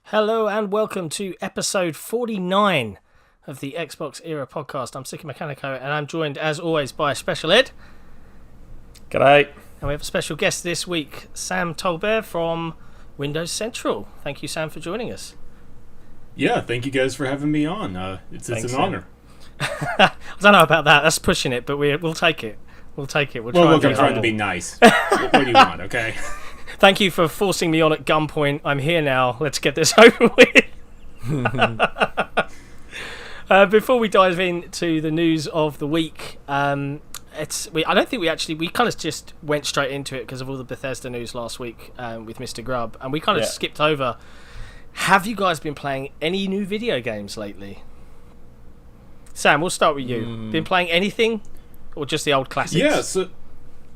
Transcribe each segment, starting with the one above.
Hello and welcome to episode 49 of the XboxEra podcast. I'm Sikamikanico and I'm joined as always by Shpeshal Ed. G'day. And we have a special guest this week, Sam Tolbert from Windows Central. Thank you, Sam, for joining us. Yeah, thank you guys for having me on. It's an honor. I don't know about that. That's pushing it, but we'll take it. We'll take it. I'm trying to be nice. What do you want, okay? Thank you for forcing me on at gunpoint. I'm here now. Let's get this over with. Before we dive into the news of the week, I don't think we kind of just went straight into it because of all the Bethesda news last week with Mr. Grubb, and we kind of skipped over. Have you guys been playing any new video games lately? Sam, we'll start with you. Been playing anything, or just the old classics?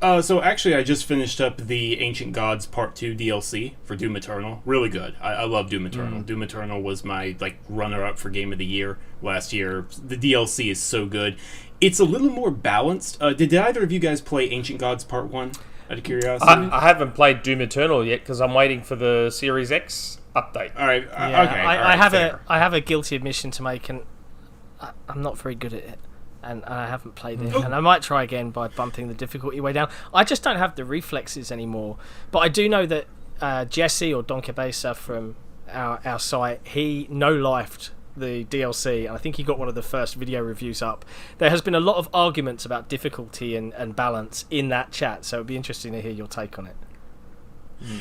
Yeah, so actually I just finished up the Ancient Gods Part 2 DLC for Doom Eternal. Really good. I love Doom Eternal. Doom Eternal was my runner-up for Game of the Year last year. The DLC is so good. It's a little more balanced. Did either of you guys play Ancient Gods Part 1, out of curiosity? I haven't played Doom Eternal yet because I'm waiting for the Series X update. All right, Yeah, okay. I have a guilty admission to make, and I'm not very good at it. And I haven't played it, and I might try again by bumping the difficulty way down. I just don't have the reflexes anymore. But I do know that Jesse, or Don Cabeza from our site, he no-lifed the DLC, and I think he got one of the first video reviews up. There has been a lot of arguments about difficulty and balance in that chat, so it'd be interesting to hear your take on it.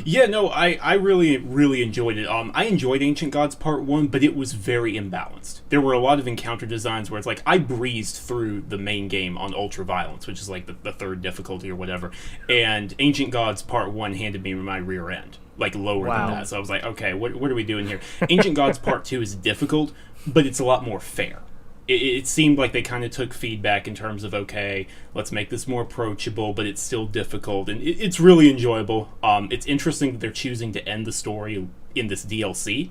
Yeah, no, I really enjoyed it. I enjoyed Ancient Gods Part 1, but it was very imbalanced. There were a lot of encounter designs where it's like, I breezed through the main game on Ultra Violence, which is like the third difficulty or whatever, and Ancient Gods Part 1 handed me my rear end, lower than that. So I was like, okay, what are we doing here? Ancient Gods Part 2 is difficult, but it's a lot more fair. It seemed like they kind of took feedback in terms of, okay, let's make this more approachable, but it's still difficult, and it's really enjoyable. It's interesting that they're choosing to end the story in this DLC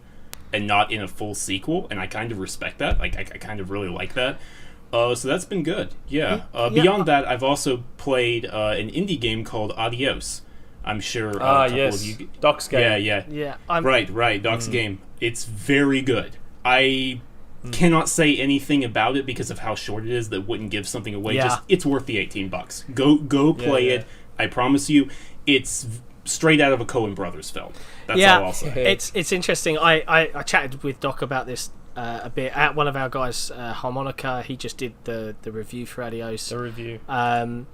and not in a full sequel, and I kind of respect that. I kind of really like that. So that's been good. Yeah. Beyond that, I've also played an indie game called Adios. I'm sure a couple of you... Doc's game. Yeah. Right. Doc's game. It's very good. I cannot say anything about it because of how short it is that wouldn't give something away. Just it's worth the $18. Go play it. I promise you, it's straight out of a Coen Brothers film. That's all I'll say. It's interesting. I chatted with Doc about this a bit at one of our guys, Harmonica. He just did the review for Adios. The review. I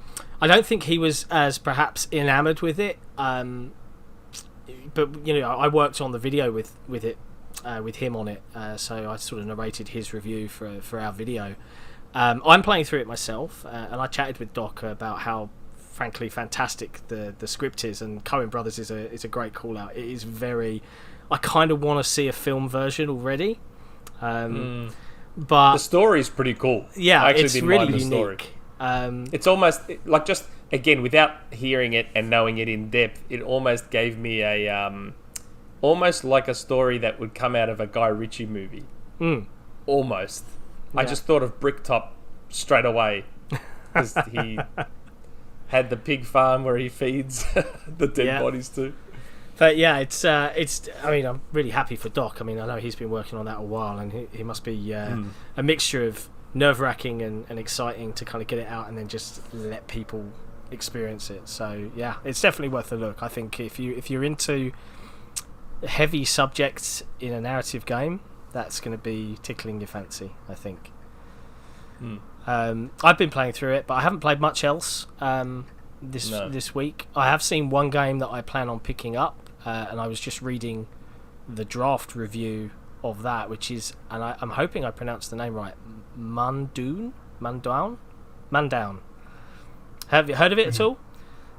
don't think he was as perhaps enamored with it. But I worked on the video with it. With him on it, so I sort of narrated his review for our video. I'm playing through it myself, and I chatted with Doc about how, frankly, fantastic the script is, and Coen Brothers is a great call out. It is very. I kind of want to see a film version already, but the story's pretty cool. Yeah, I actually it's didn't really mind the unique. Story. It's almost like, just again, without hearing it and knowing it in depth, it almost gave me a almost like a story that would come out of a Guy Ritchie movie. Almost. Yeah. I just thought of Bricktop straight away because he had the pig farm where he feeds the dead bodies to. But yeah, it's. I mean, I'm really happy for Doc. I mean, I know he's been working on that a while, and he must be a mixture of nerve-wracking and exciting to kind of get it out and then just let people experience it. So yeah, it's definitely worth a look. I think if you're into heavy subjects in a narrative game, that's going to be tickling your fancy, I think. I've been playing through it, but I haven't played much else this week. I have seen one game that I plan on picking up, and I was just reading the draft review of that, which is, and I'm hoping I pronounced the name right, Munduan. Have you heard of it at all?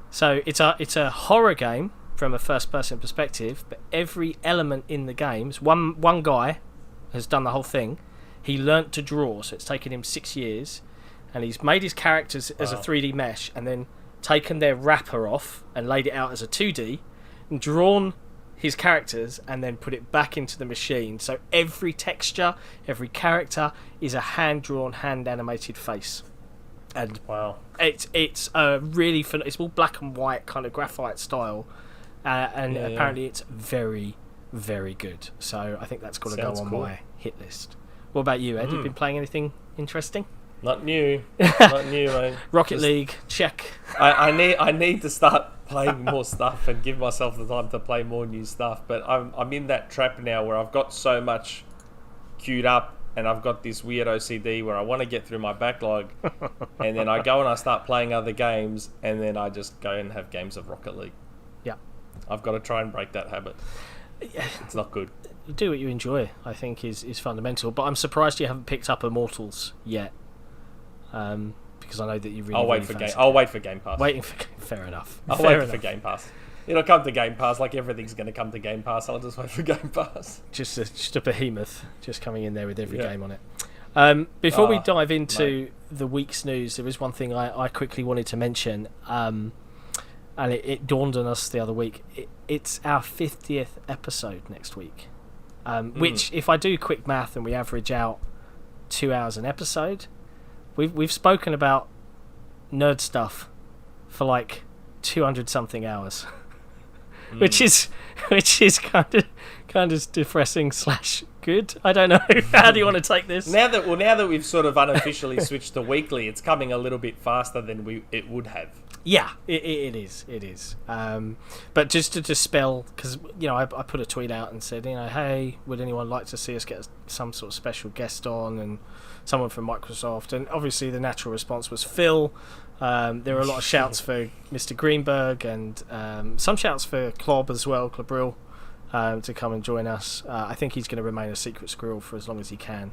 So it's a horror game from a first-person perspective, but every element in the games, one guy has done the whole thing. He learnt to draw, so it's taken him 6 years, and he's made his characters as a 3D mesh, and then taken their wrapper off and laid it out as a 2D, and drawn his characters, and then put it back into the machine. So every texture, every character is a hand-drawn, hand-animated face. And it's a really fun. It's all black and white kind of graphite style. And apparently it's very, very good. So I think that's got to go Sounds on cool. my hit list. What about you, Ed? You been playing anything interesting? Not new, mate. Rocket League, check. I need to start playing more stuff and give myself the time to play more new stuff. But I'm in that trap now where I've got so much queued up, and I've got this weird OCD where I want to get through my backlog, and then I go and I start playing other games, and then I just go and have games of Rocket League. Yeah. I've got to try and break that habit. It's not good. Do what you enjoy, I think, is fundamental. But I'm surprised you haven't picked up Immortals yet. Because I know that you really. I'll wait for Game Pass. Waiting for fair enough. I'll wait for Game Pass. It'll come to Game Pass, like everything's going to come to Game Pass. I'll just wait for Game Pass. Just a behemoth, just coming in there with every game on it. Before we dive into the week's news, there is one thing I quickly wanted to mention, and it dawned on us the other week. It's our 50th episode next week, which, if I do quick math and we average out 2 hours an episode, we've spoken about nerd stuff for like 200 something hours. Which is kind of depressing / good. I don't know. How do you want to take this? Now that we've sort of unofficially switched to weekly, it's coming a little bit faster than it would have. Yeah, it is. But just to dispel, because I put a tweet out and said, hey, would anyone like to see us get some sort of special guest on, and someone from Microsoft, and obviously the natural response was Phil. There were a lot of shouts for Mr. Greenberg, and some shouts for Klob as well, Klobril, to come and join us. I think he's going to remain a secret squirrel for as long as he can.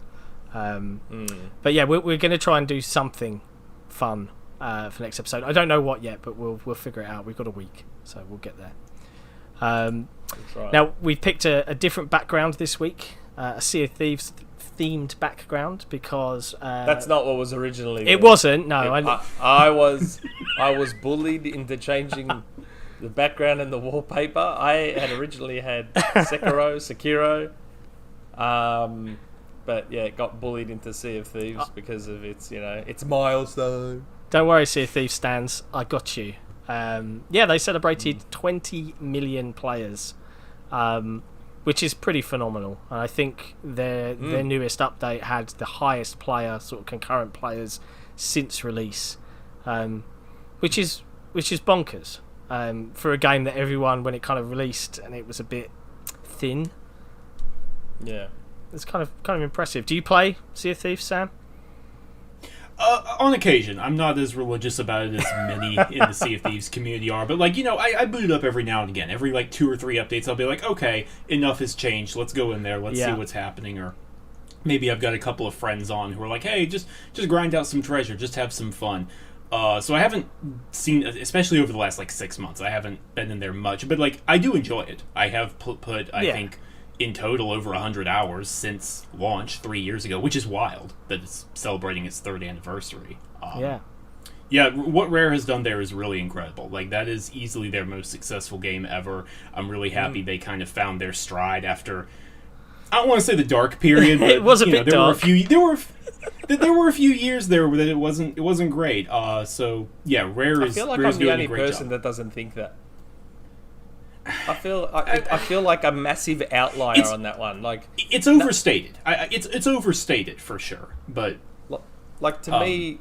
But yeah, we're going to try and do something fun for next episode. I don't know what yet, but we'll figure it out. We've got a week, so we'll get there. Now, we've picked a different background this week, a Sea of Thieves themed background, because that's not what was originally there. It wasn't. No, I was bullied into changing the background and the wallpaper. I had originally had Sekiro, but yeah, got bullied into Sea of Thieves because of its milestone. Don't worry, Sea of Thieves stands. I got you. They celebrated 20 million players, which is pretty phenomenal. And I think their newest update had the highest player, sort of concurrent players, since release, which is bonkers for a game that everyone, when it kind of released and it was a bit thin. Yeah, it's kind of impressive. Do you play Sea of Thieves, Sam? On occasion. I'm not as religious about it as many in the Sea of Thieves community are, but I boot it up every now and again. Every 2 or 3 updates, I'll be like, okay, enough has changed. Let's go in there. Let's see what's happening. Or maybe I've got a couple of friends on who are like, hey, just grind out some treasure, just have some fun. So I haven't seen, especially over the last 6 months, I haven't been in there much, but I do enjoy it. I have put I think, in total over 100 hours since launch 3 years ago, which is wild that it's celebrating its 3rd anniversary. Yeah, what Rare has done there is really incredible. That is easily their most successful game ever. I'm really happy they kind of found their stride after, I don't want to say the dark period, but it was a bit dark. There were a few years there that it wasn't great. So yeah, Rare is. I feel like Rare's I'm the doing only a great person job. that doesn't think that. I feel like a massive outlier on that one. It's overstated. It's overstated for sure. But to me,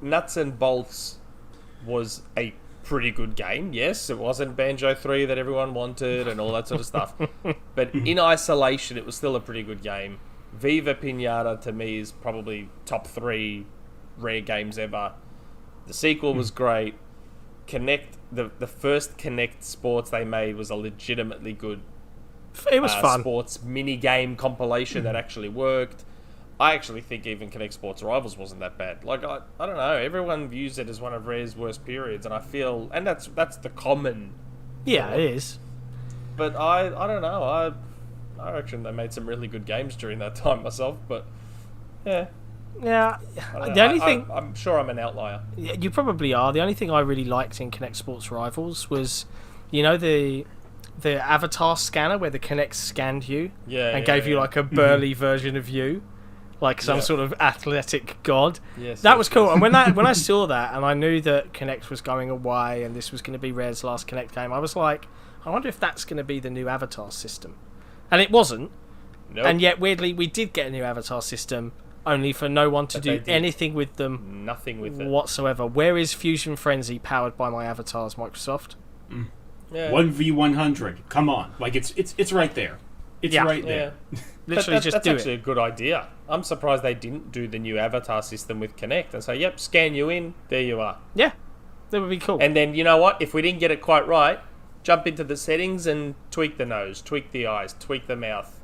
Nuts and Bolts was a pretty good game. Yes, it wasn't Banjo 3 that everyone wanted and all that sort of stuff. But in isolation, it was still a pretty good game. Viva Pinata to me is probably top 3 Rare games ever. The sequel was great. Connect, the first Connect Sports they made was a legitimately good It was fun. Sports mini game compilation that actually worked. I actually think even Connect Sports Rivals wasn't that bad. I don't know. Everyone views it as one of Rare's worst periods, and I feel, and that's the common. Yeah, it is. But I don't know. I reckon they made some really good games during that time myself. But yeah. Yeah, the only thing I'm sure I'm an outlier. You probably are. The only thing I really liked in Connect Sports Rivals was, the avatar scanner where the Connect scanned you and gave you a burly version of you. like some sort of athletic god. Yes, That was cool. And when I saw that, and I knew that Kinect was going away, and this was going to be Rare's last Kinect game, I was like, I wonder if that's going to be the new Avatar system. And it wasn't. Nope. And yet, weirdly, we did get a new Avatar system, only for no one to do anything with them. Nothing with it whatsoever. Where is Fusion Frenzy powered by my avatars, Microsoft? Yeah. 1v100. Come on, like it's right there. It's right there. Literally, just that's do actually it. a good idea. I'm surprised they didn't do the new avatar system with Kinect and say, "Yep, scan you in. There you are." Yeah, that would be cool. And then you know what? If we didn't get it quite right, jump into the settings and tweak the nose, tweak the eyes, tweak the mouth,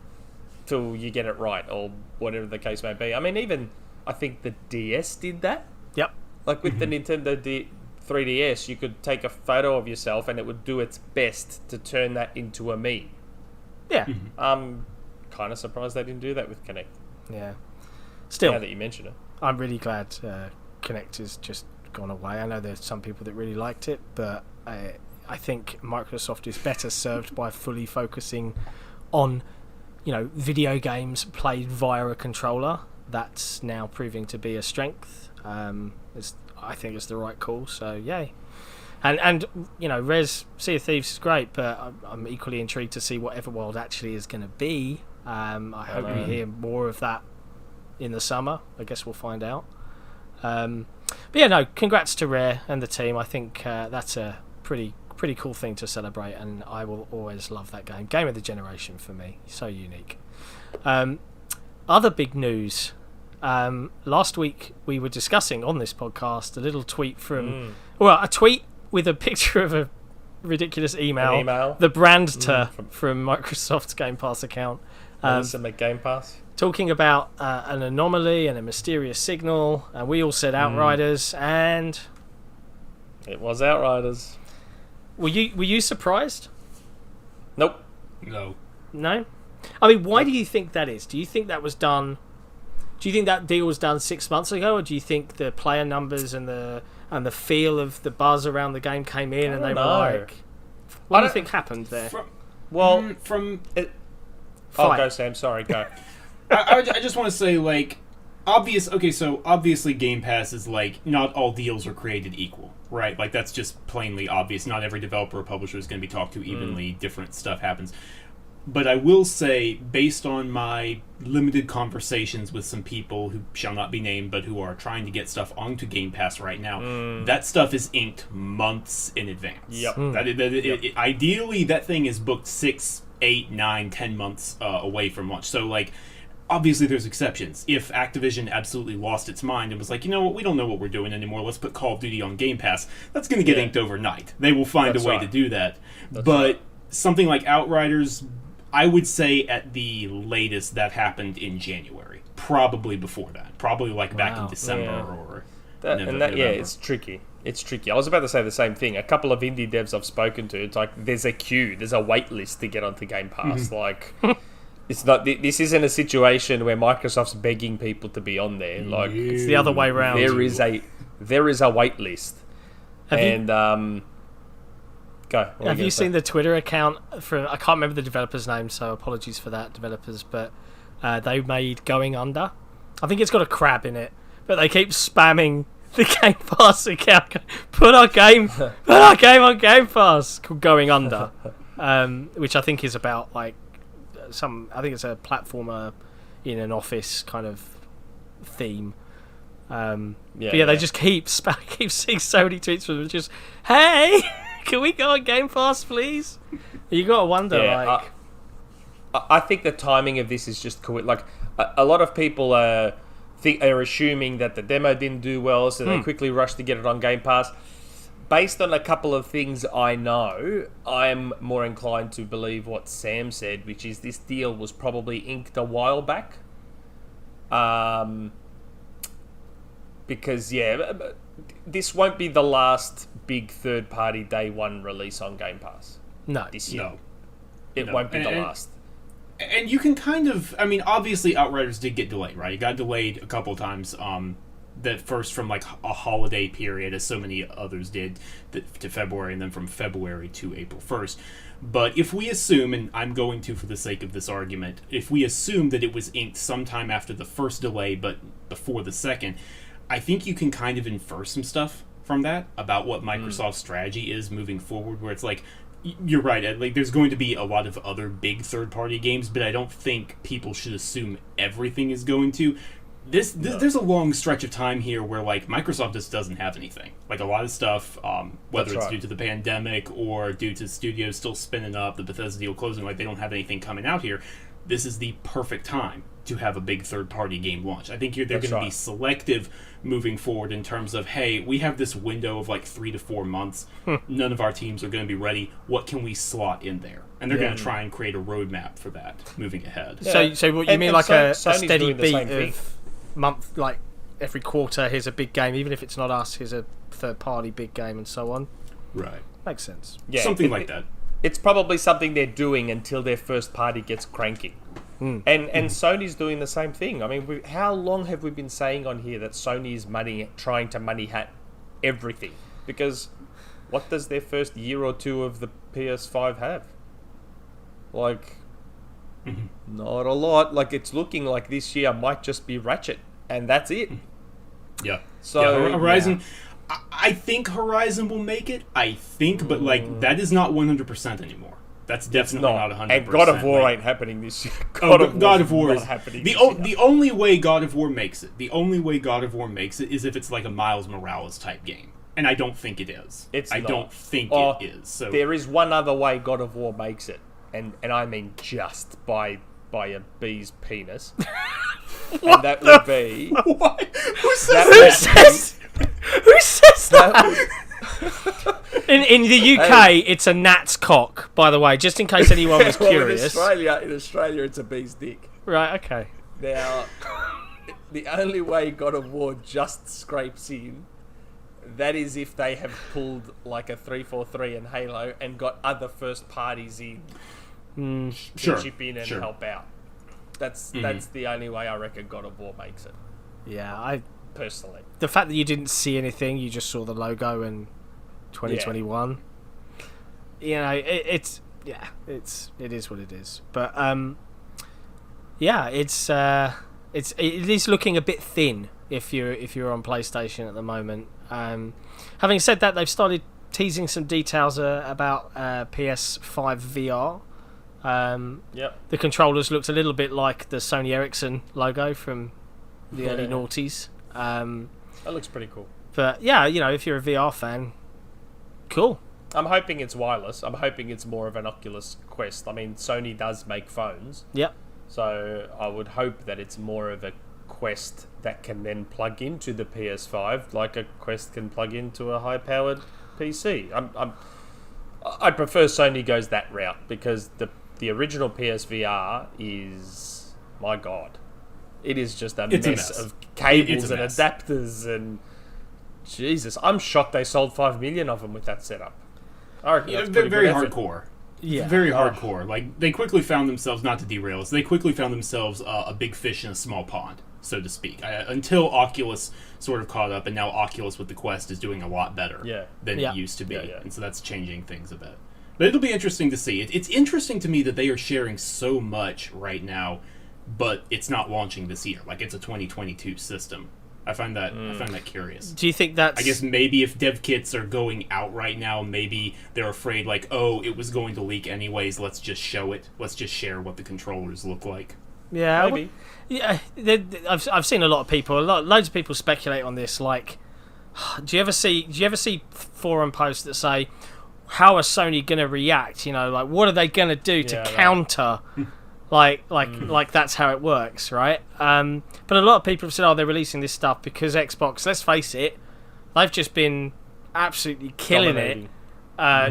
till you get it right, or whatever the case may be. I mean, even I think the DS did that. Yep. Like with the Nintendo 3DS, you could take a photo of yourself and it would do its best to turn that into a meme. Yeah. I'm kind of surprised they didn't do that with Kinect. Yeah. Still, Now that you mention it. I'm really glad Kinect has just gone away. I know there's some people that really liked it, but I think Microsoft is better served by fully focusing on, video games played via a controller. That's now proving to be a strength. I think it's the right call, so yay. And Res Sea of Thieves is great, but I'm equally intrigued to see what Everworld actually is going to be. I hope we hear more of that in the summer. I guess we'll find out. But yeah, no, congrats to Rare and the team. I think that's a pretty cool thing to celebrate, and I will always love that game. Game of the generation for me. So unique. Other big news. Last week we were discussing on this podcast a little tweet from... a tweet with a picture of a ridiculous email. The brandter from Microsoft's Game Pass account. Melissa Game Pass. Talking about an anomaly and a mysterious signal, and we all said Outriders, and... It was Outriders. Were you surprised? Nope. No. No? I mean, why do you think that is? Do you think that was done... Do you think that deal was done 6 months ago, or do you think the player numbers and the feel of the buzz around the game came in and they were like... What do you think happened there? Go, Fight. Sam. Sorry, go. I just want to say, like, obviously Game Pass is, like, not all deals are created equal, right? Like, that's just plainly obvious. Not every developer or publisher is going to be talked to evenly. Different stuff happens. But I will say, based on my limited conversations with some people who shall not be named, but who are trying to get stuff onto Game Pass right now, that stuff is inked months in advance. Yep. Ideally, that thing is booked 6, 8, 9, 10 months away from launch. So, like, obviously there's exceptions. If Activision absolutely lost its mind and was like, you know what, we don't know what we're doing anymore, let's put Call of Duty on Game Pass, that's going to get inked overnight. They will find a way to do that. But something like Outriders... I would say at the latest that happened in January. Probably before that. Probably like back in December or November. It's tricky. It's tricky. I was about to say the same thing. A couple of indie devs I've spoken to, it's like there's a queue, there's a wait list to get onto Game Pass. Like, it's not. This isn't a situation where Microsoft's begging people to be on there. Like, it's the other way around. There is a wait list, Go. Have you seen the Twitter account from... I can't remember the developer's name, so apologies for that, developers, but they made Going Under. I think it's got a crab in it, but they keep spamming the Game Pass account. Put our game on Game Pass, called Going Under, which I think is about, like, I think it's a platformer in an office kind of theme. They just keep seeing so many tweets from them, just, hey... Can we go on Game Pass, please? You gotta wonder, I think the timing of this is just cool. Like, a lot of people are assuming that the demo didn't do well, so they quickly rushed to get it on Game Pass. Based on a couple of things I know, I'm more inclined to believe what Sam said, which is this deal was probably inked a while back. Because, this won't be the last big third-party day one release on Game Pass. No. This year. It won't be the last. And you can kind of... I mean, obviously, Outriders did get delayed, right? It got delayed a couple of times that first from like a holiday period, as so many others did, to February, and then from February to April 1st. But if we assume, and I'm going to for the sake of this argument, if we assume that it was inked sometime after the first delay but before the second, I think you can kind of infer some stuff from that about what Microsoft's strategy is moving forward, where it's like, you're right, Ed, like there's going to be a lot of other big third-party games, but I don't think people should assume everything is going to. There's a long stretch of time here where like Microsoft just doesn't have anything. Like a lot of stuff, whether it's due to the pandemic or due to studios still spinning up, the Bethesda deal closing, like they don't have anything coming out here. This is the perfect time to have a big third-party game launch. I think they're going to be selective moving forward in terms of, hey, we have this window of like 3 to 4 months. None of our teams are going to be ready. What can we slot in there? And they're going to try and create a roadmap for that moving ahead. Yeah. So what you mean, like a steady beat of month, like every quarter, here's a big game, even if it's not us, here's a third-party big game, and so on. Right. Makes sense. Yeah, something like that. It's probably something they're doing until their first party gets cranking. And Sony's doing the same thing. I mean, how long have we been saying on here that Sony is trying to money hat everything? Because what does their first year or two of the PS5 have? Like, not a lot. Like, it's looking like this year might just be Ratchet, and that's it. Yeah. So Horizon. Yeah. I think Horizon will make it. I think, but like that is not 100% anymore. That's definitely not 100%. And God of War ain't happening this year. God of War is is happening. The only way God of War makes it. The only way God of War makes it is if it's like a Miles Morales type game, and I don't think it is. I don't think it is. So there is one other way God of War makes it, and I mean just by a bee's penis. And that would be. What? Who says that? In the UK, it's a gnat's cock, by the way, just in case anyone was curious. In Australia, it's a bee's dick. Right, okay. Now, the only way God of War just scrapes in, that is if they have pulled like a 343 in Halo and got other first parties in to chip in and help out. That's the only way I reckon God of War makes it. Yeah, personally. The fact that you didn't see anything, you just saw the logo and 2021. You know, it is what it is. But it is looking a bit thin if you're on PlayStation at the moment. Having said that, they've started teasing some details about PS5 VR. The controllers looked a little bit like the Sony Ericsson logo from the early noughties. That looks pretty cool. But yeah, you know, if you're a VR fan, cool. I'm hoping it's wireless. I'm hoping it's more of an Oculus Quest. I mean, Sony does make phones. Yep. So I would hope that it's more of a Quest that can then plug into the PS5, like a Quest can plug into a high-powered PC. I'd prefer Sony goes that route, because the original PSVR is, my God, it is just a mess of cables and adapters and Jesus. I'm shocked they sold 5 million of them with that setup. I reckon that's very hardcore. Yeah, very hardcore. Like they quickly found themselves, not to derail us, they quickly found themselves a big fish in a small pond, so to speak. Until Oculus sort of caught up, and now Oculus with the Quest is doing a lot better than it used to be, and so that's changing things a bit. But it'll be interesting to see. It's interesting to me that they are sharing so much right now, but it's not launching this year. Like it's a 2022 system. I find that curious. Do you think that's... I guess maybe if dev kits are going out right now, maybe they're afraid like, oh, it was going to leak anyways, let's just show it. Let's just share what the controllers look like. Yeah, maybe. I've seen a lot of people, loads of people speculate on this. Like, do you ever see forum posts that say, how are Sony going to react? You know, like, what are they going to do to counter... Like that's how it works, right? But a lot of people have said, they're releasing this stuff because Xbox, let's face it, they've just been absolutely killing it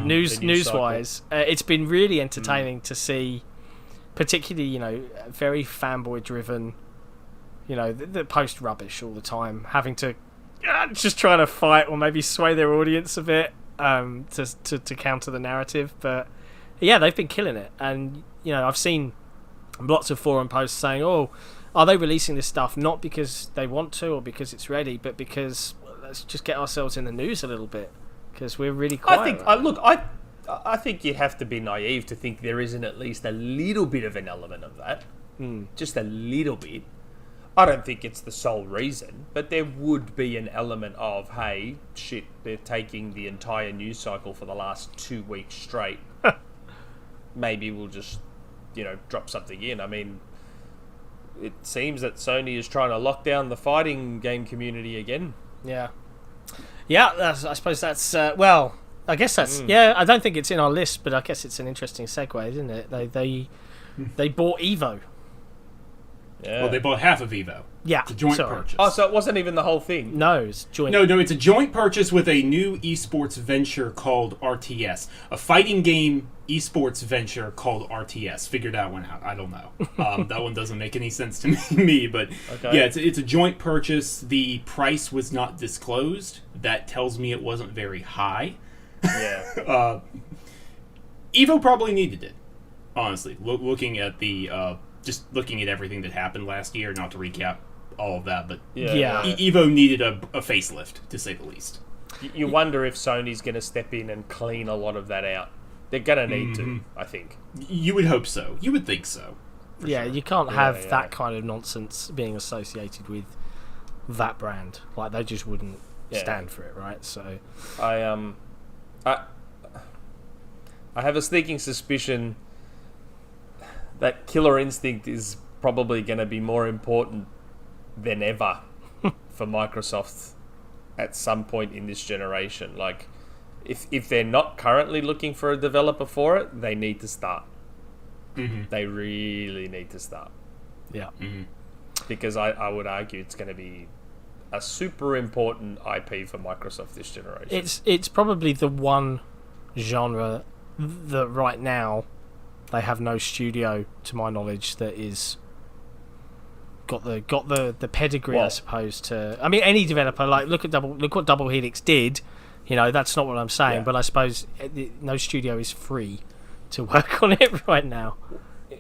news-wise. It's been really entertaining to see, particularly, you know, very fanboy-driven, you know, the post rubbish all the time, having to just trying to fight or maybe sway their audience a bit to counter the narrative. But yeah, they've been killing it. And, you know, I've seen lots of forum posts saying, are they releasing this stuff not because they want to or because it's ready, but because let's just get ourselves in the news a little bit because we're really quiet. I think you'd have to be naive to think there isn't at least a little bit of an element of that. Just a little bit. I don't think it's the sole reason, but there would be an element of, hey, shit, they're taking the entire news cycle for the last 2 weeks straight. Maybe we'll just, drop something in. I mean, it seems that Sony is trying to lock down the fighting game community again. Yeah. Yeah, I suppose that's, I guess that's, I don't think it's in our list, but I guess it's an interesting segue, isn't it? They bought Evo. Yeah. Well, they bought half of Evo. Yeah. It's a joint purchase. Oh, so it wasn't even the whole thing? No, it's joint. No, it's a joint purchase with a new esports venture called RTS. A fighting game esports venture called RTS. Figured that one out. I don't know. That one doesn't make any sense to me, but okay. Yeah, it's a joint purchase. The price was not disclosed. That tells me it wasn't very high. Yeah. Evo probably needed it, honestly. Looking at just looking at everything that happened last year, not to recap all of that, but Evo needed a facelift, to say the least. You wonder if Sony's going to step in and clean a lot of that out. They're going to need to, I think. You would hope so. You would think so. Yeah, sure. You can't have that kind of nonsense being associated with that brand. Like, they just wouldn't stand for it, right? So I have a sneaking suspicion that Killer Instinct is probably going to be more important than ever for Microsoft at some point in this generation. Like, if they're not currently looking for a developer for it, they need to start. They really need to start. Yeah. Because I would argue it's going to be a super important IP for Microsoft this generation. It's probably the one genre that right now they have no studio, to my knowledge, that is got the pedigree, I suppose. To I mean, any developer, like look what Double Helix did. That's not what I'm saying, but I suppose no studio is free to work on it right now.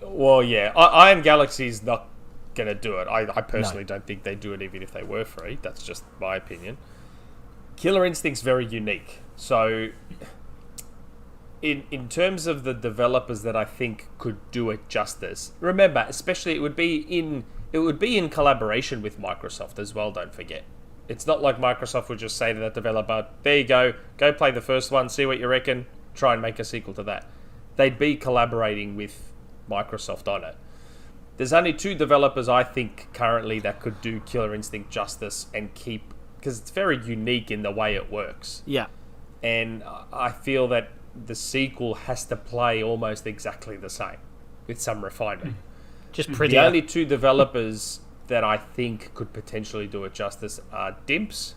Well, yeah, Iron Galaxy's not gonna do it. I personally don't think they'd do it even if they were free. That's just my opinion. Killer Instinct's very unique, so. In terms of the developers that I think could do it justice, remember, especially it would be in collaboration with Microsoft as well. Don't forget, it's not like Microsoft would just say to that developer, "There you go play the first one, see what you reckon, try and make a sequel to that." They'd be collaborating with Microsoft on it. There's only 2 developers I think currently that could do Killer Instinct justice and keep, because it's very unique in the way it works. Yeah, and I feel that the sequel has to play almost exactly the same, with some refinement. Just pretty. The only 2 developers that I think could potentially do it justice are Dimps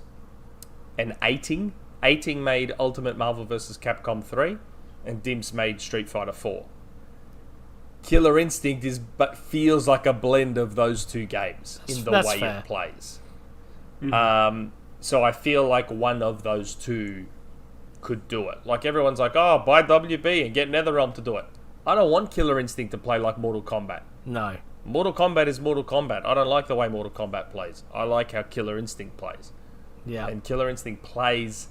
and Eighting. Eighting made Ultimate Marvel vs. Capcom 3, and Dimps made Street Fighter 4. Killer Instinct feels like a blend of those 2 games in the way fair. It plays. So I feel like one of those 2 could do it. Like, everyone's like, oh, buy WB and get NetherRealm to do it. I don't want Killer Instinct to play like Mortal Kombat. No. Mortal Kombat is Mortal Kombat. I don't like the way Mortal Kombat plays. I like how Killer Instinct plays. Yeah. And Killer Instinct plays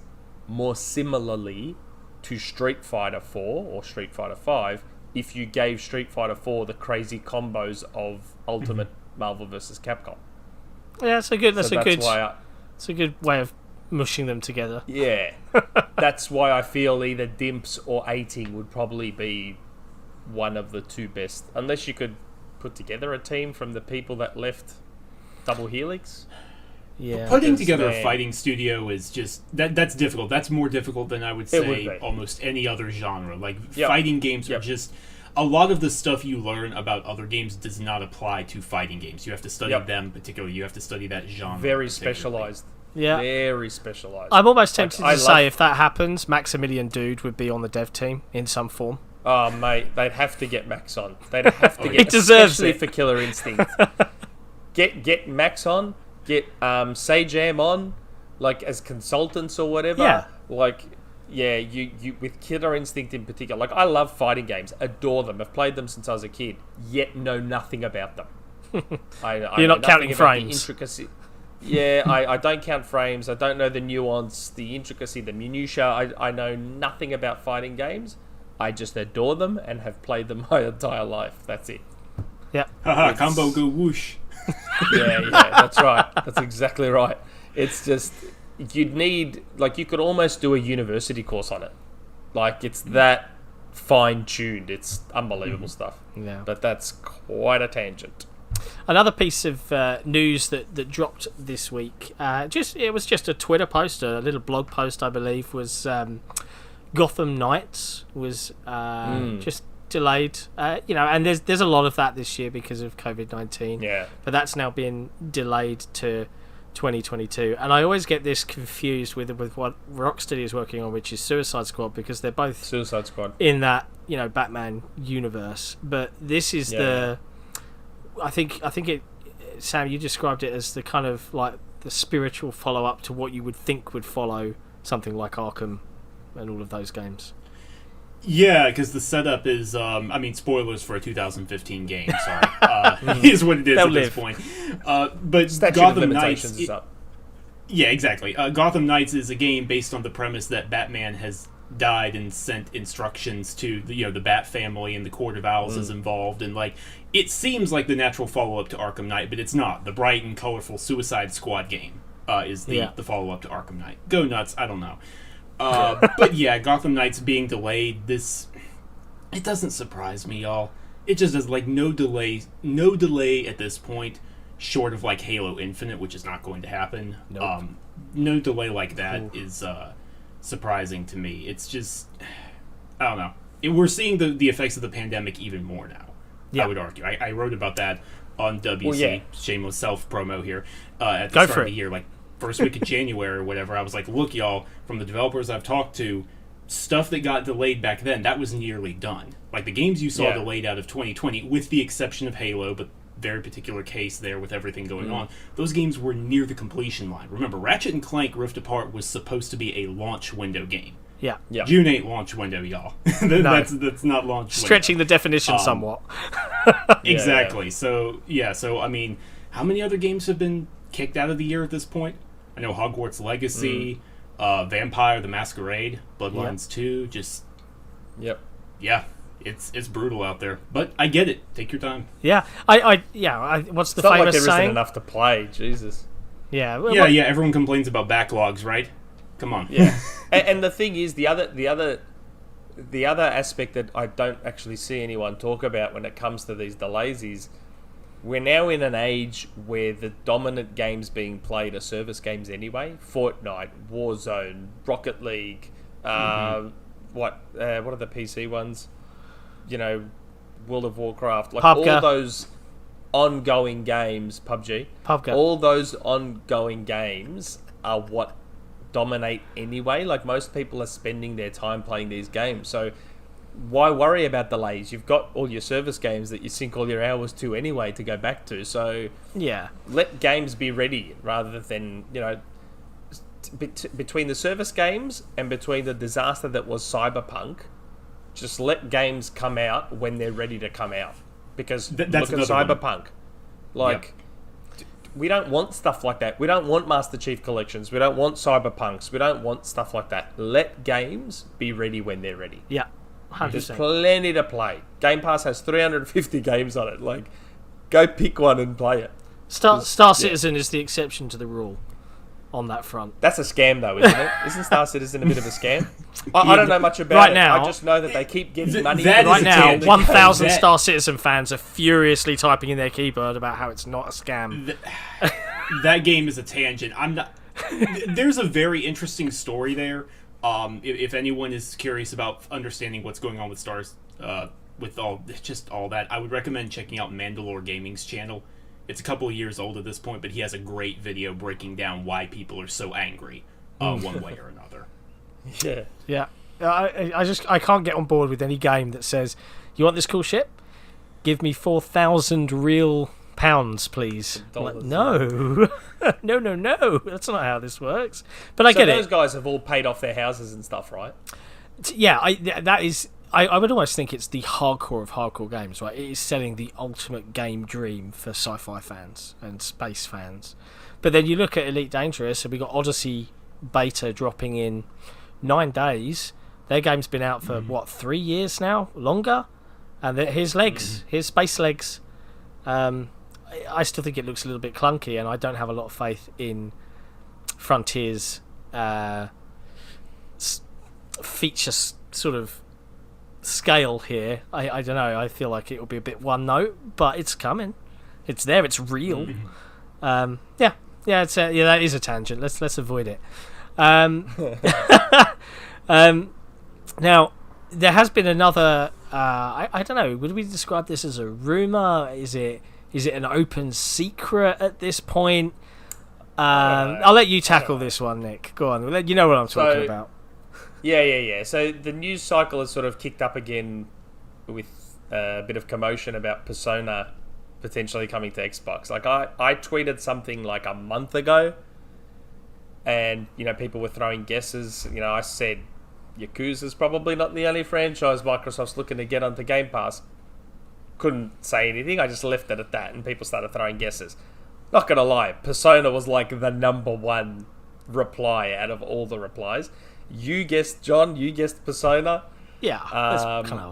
more similarly to Street Fighter 4 or Street Fighter 5 if you gave Street Fighter 4 the crazy combos of Ultimate Marvel vs. Capcom. Yeah, that's a good way of mushing them together. Yeah. That's why I feel either Dimps or Eighting would probably be one of the 2 best. Unless you could put together a team from the people that left Double Helix. Yeah. Putting together a fighting studio is just... That's difficult. That's more difficult than I would say almost any other genre. Like, fighting games are just... A lot of the stuff you learn about other games does not apply to fighting games. You have to study them particularly. You have to study that genre. Very specialized. Yeah. Very specialized. I'm almost tempted to say if that happens, Maximilian Dude would be on the dev team in some form. Oh, mate, they'd have to get Max on. They'd have to get... He deserves especially it. for Killer Instinct. Get Max on. Get Sajam on, like, as consultants or whatever. Yeah. Like, yeah, you with Killer Instinct in particular. Like, I love fighting games. Adore them. I've played them since I was a kid. Yet know nothing about them. I You're know not counting nothing about frames. the intricacy. Yeah, I don't count frames. I don't know the nuance, the intricacy, the minutiae. I know nothing about fighting games. I just adore them and have played them my entire life. That's it. Yeah. Haha, combo go whoosh. Yeah, that's right. That's exactly right. It's just, you'd need, like, you could almost do a university course on it. Like, it's that fine-tuned. It's unbelievable stuff. Yeah. But that's quite a tangent. Another piece of news that dropped this week, it was just a Twitter post, a little blog post, I believe, was Gotham Knights was just delayed. And there's a lot of that this year because of COVID-19. Yeah. But that's now been delayed to 2022, and I always get this confused with what Rocksteady is working on, which is Suicide Squad, because they're both Suicide Squad in that Batman universe. But this is I think it, Sam, you described it as the kind of like the spiritual follow up to what you would think would follow something like Arkham and all of those games. Yeah, because the setup is, spoilers for a 2015 game, sorry, is what it is at this point. But Statute Gotham of Knights... Limitations is up. Yeah, exactly. Gotham Knights is a game based on the premise that Batman has died and sent instructions to the Bat family, and the Court of Owls is involved, and it seems like the natural follow-up to Arkham Knight, but it's not. The bright and colorful Suicide Squad game is the follow-up to Arkham Knight. Go nuts, I don't know. But yeah, Gotham Knights being delayed, it doesn't surprise me, y'all. It just is no delay at this point, short of Halo Infinite, which is not going to happen. Nope. No delay like that is surprising to me. It's just, I don't know. We're seeing the effects of the pandemic even more now, I would argue. I wrote about that on WC, Well, yeah. shameless self-promo here, at the start of the year, first week of January or whatever. I was like, look, y'all, from the developers I've talked to, stuff that got delayed back then, that was nearly done. The games you saw delayed out of 2020, with the exception of Halo, but very particular case there with everything going on, those games were near the completion line. Remember, Ratchet & Clank Rift Apart was supposed to be a launch window game. Yeah. June 8 launch window, y'all. That's not launch Stretching window. the definition somewhat. Exactly. So how many other games have been kicked out of the year at this point? I know Hogwarts Legacy, Vampire the Masquerade, Bloodlines 2, just... Yep. Yeah, it's brutal out there. But I get it. Take your time. Yeah. What's the It's not famous like there saying? isn't enough to play, Jesus. Yeah. Yeah, everyone complains about backlogs, right? Come on. Yeah. and the thing is, the other aspect that I don't actually see anyone talk about when it comes to these delays is we're now in an age where the dominant games being played are service games anyway. Fortnite, Warzone, Rocket League, what are the PC ones? World of Warcraft, all those ongoing games, PUBG. All those ongoing games are what dominate anyway. Most people are spending their time playing these games, so why worry about delays? You've got all your service games that you sink all your hours to anyway to go back to, so let games be ready rather than between the service games and between the disaster that was Cyberpunk, just let games come out when they're ready to come out, because that's look at Cyberpunk we don't want stuff like that. We don't want Master Chief Collections. We don't want Cyberpunks. We don't want stuff like that. Let games be ready when they're ready. Yeah, 100%. There's plenty to play. Game Pass has 350 games on it. Go pick one and play it. Star Citizen is the exception to the rule on that front. That's a scam, though, isn't it? Isn't Star Citizen a bit of a scam? I don't know much about it. Now, I just know that they keep getting money. Right now, 1,000 Star Citizen fans are furiously typing in their keyboard about how it's not a scam. That game is a tangent. I'm not. There's a very interesting story there. If anyone is curious about understanding what's going on with Stars, with all that, I would recommend checking out Mandalore Gaming's channel. It's a couple of years old at this point, but he has a great video breaking down why people are so angry, one way or another. Yeah. I can't get on board with any game that says, "You want this cool ship? Give me 4,000 real pounds, please." No, no. That's not how this works. But I get it. Those guys have all paid off their houses and stuff, right? Yeah, that is. I would almost think it's the hardcore of hardcore games, right? It is selling the ultimate game dream for sci-fi fans and space fans. But then you look at Elite Dangerous, and we got Odyssey beta dropping in 9 days. Their game's been out for, 3 years now? Longer? And here's legs. Here's space legs. I still think it looks a little bit clunky, and I don't have a lot of faith in Frontier's feature sort of scale here. I don't know. I feel like it will be a bit one note, but it's coming. It's there. It's real. Yeah, that is a tangent. Let's avoid it. Now, there has been another. I don't know. Would we describe this as a rumor? Is it an open secret at this point? I'll let you tackle this one, Nick. Go on. You know what I'm talking about. Yeah. So the news cycle has sort of kicked up again with a bit of commotion about Persona potentially coming to Xbox. Like I tweeted something like a month ago, and people were throwing guesses. I said Yakuza's probably not the only franchise Microsoft's looking to get onto Game Pass. Couldn't say anything. I just left it at that, and people started throwing guesses. Not gonna lie, Persona was like the number one reply out of all the replies. You guessed, John. You guessed Persona. Yeah.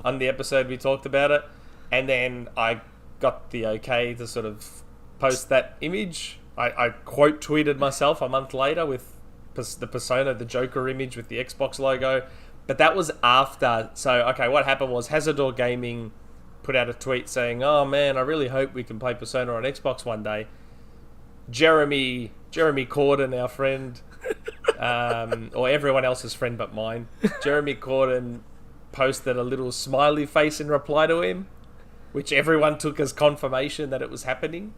On the episode we talked about it, and then I got the okay to sort of post that image. I quote tweeted myself a month later with the Persona, the Joker image with the Xbox logo. But that was after. So okay, what happened was Hazardor Gaming put out a tweet saying, "Oh man, I really hope we can play Persona on Xbox one day." Jeremy Corden, our friend, or everyone else's friend but mine, Jeremy Corden posted a little smiley face in reply to him, which everyone took as confirmation that it was happening.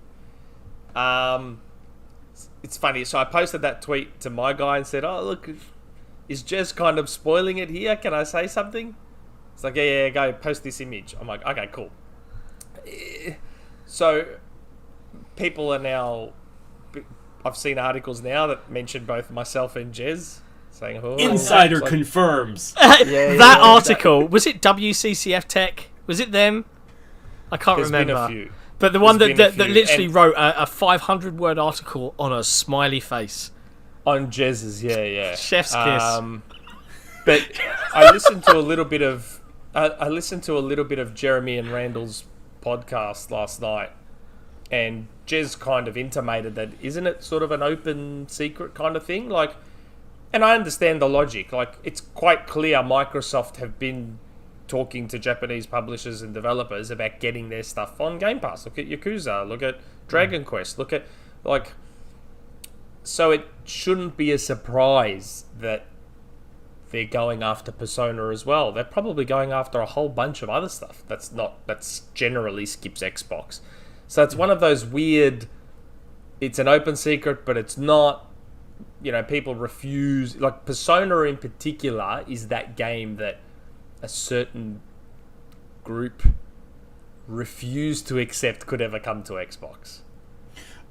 It's funny. So I posted that tweet to my guy and said, "Oh, look, is Jez kind of spoiling it here? Can I say something?" It's like, yeah, go post this image. I'm like, okay, cool. So people are now... I've seen articles now that mention both myself and Jez saying, "Oh, Insider confirms." That article, was it WCCF Tech? Was it them? I can't remember. Been a few. But the one that literally wrote a 500-word article on a smiley face. On Jez's, yeah. Chef's kiss. But I listened to a little bit of Jeremy and Randall's podcast last night, and Jez kind of intimated that isn't it sort of an open secret kind of thing? Like, and I understand the logic. Like, it's quite clear Microsoft have been talking to Japanese publishers and developers about getting their stuff on Game Pass. Look at Yakuza, look at Dragon Quest, look at, like... So it shouldn't be a surprise that they're going after Persona as well. They're probably going after a whole bunch of other stuff that's generally skips Xbox. So it's one of those weird... It's an open secret, but it's not... people refuse... Like, Persona in particular is that game that a certain group refused to accept could ever come to Xbox.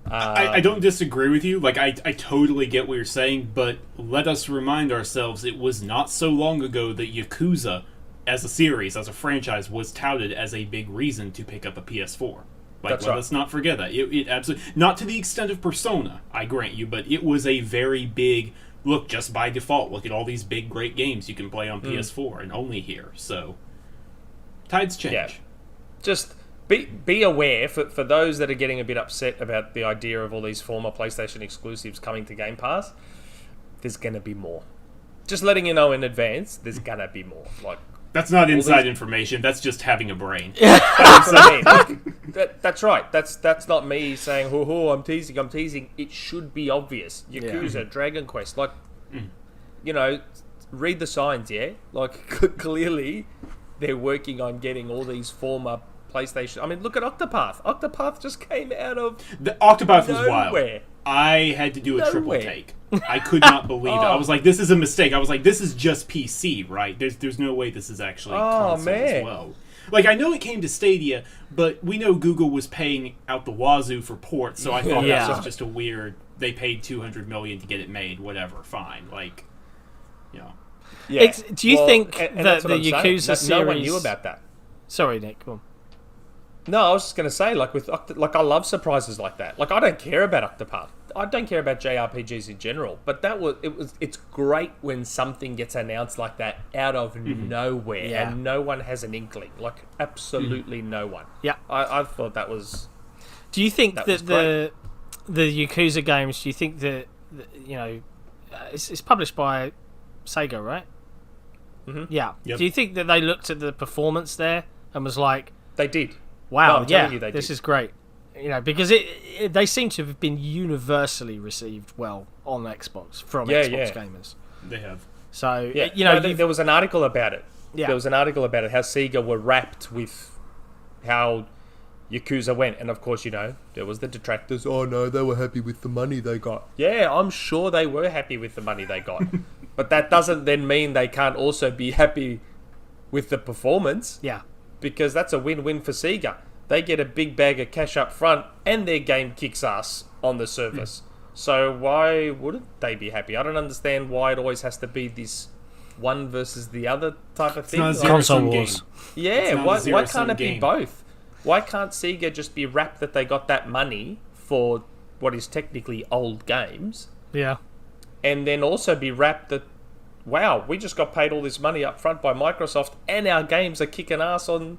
I don't disagree with you. Like, I totally get what you're saying, but let us remind ourselves it was not so long ago that Yakuza, as a series, as a franchise, was touted as a big reason to pick up a PS4. Like, let's not forget that. It absolutely... Not to the extent of Persona, I grant you, but it was a very big... Look, just by default, look at all these big, great games you can play on PS4, and only here, so... Tides change. Yeah. Just be aware, for those that are getting a bit upset about the idea of all these former PlayStation exclusives coming to Game Pass, there's going to be more. Just letting you know in advance, there's going to be more. Like, that's not inside information, that's just having a brain. That's right. That's not me saying, I'm teasing. It should be obvious. Yakuza, Dragon Quest, like, read the signs, yeah? Like, clearly, they're working on getting all these former PlayStation... I mean, look at Octopath. Octopath just came out of the Octopath was wild. I had to do a triple take. I could not believe it. I was like, this is a mistake. I was like, this is just PC, right? There's no way this is actually console as well. Like, I know it came to Stadia, but we know Google was paying out the wazoo for ports, so I thought that was just a weird... They paid $200 million to get it made, whatever, fine. Like, Yeah. Do you think and that that's what the I'm saying. Yakuza series? No one knew about that. Sorry, Nick. Go on. No, I was just going to say, like, I love surprises like that. Like, I don't care about Octopath. I don't care about JRPGs in general. But it's great when something gets announced like that out of nowhere and no one has an inkling. Like, absolutely no one. Yeah. I thought that was. Do you think that the Yakuza games? Do you think that it's published by Sega, right? Mm-hmm. Yeah. Yep. Do you think that they looked at the performance there and was like, they did? Wow, this is great. Because they seem to have been universally received well on Xbox from Xbox gamers. They have. So there was an article about it. Yeah. There was an article about it, how Sega were wrapped with how Yakuza went, and of course, there was the detractors. Oh no, they were happy with the money they got. Yeah, I'm sure they were happy with the money they got, but that doesn't then mean they can't also be happy with the performance. Yeah. Because that's a win-win for Sega. They get a big bag of cash up front, and their game kicks ass on the surface. So why wouldn't they be happy? I don't understand why it always has to be this one versus the other type of thing. It's not a console wars. Yeah, why can't it be both? Why can't Sega just be wrapped that they got that money for what is technically old games? Yeah. And then also be wrapped that, wow, we just got paid all this money up front by Microsoft and our games are kicking ass on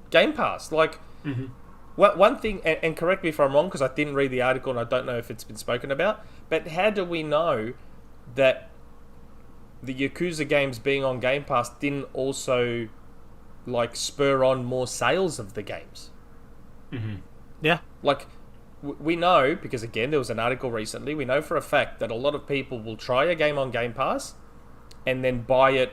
Game Pass. Like, one thing, and correct me if I'm wrong because I didn't read the article and I don't know if it's been spoken about, but how do we know that the Yakuza games being on Game Pass didn't also, like, spur on more sales of the games? Yeah. Like, we know, because again, there was an article recently, we know for a fact that a lot of people will try a game on Game Pass and then buy it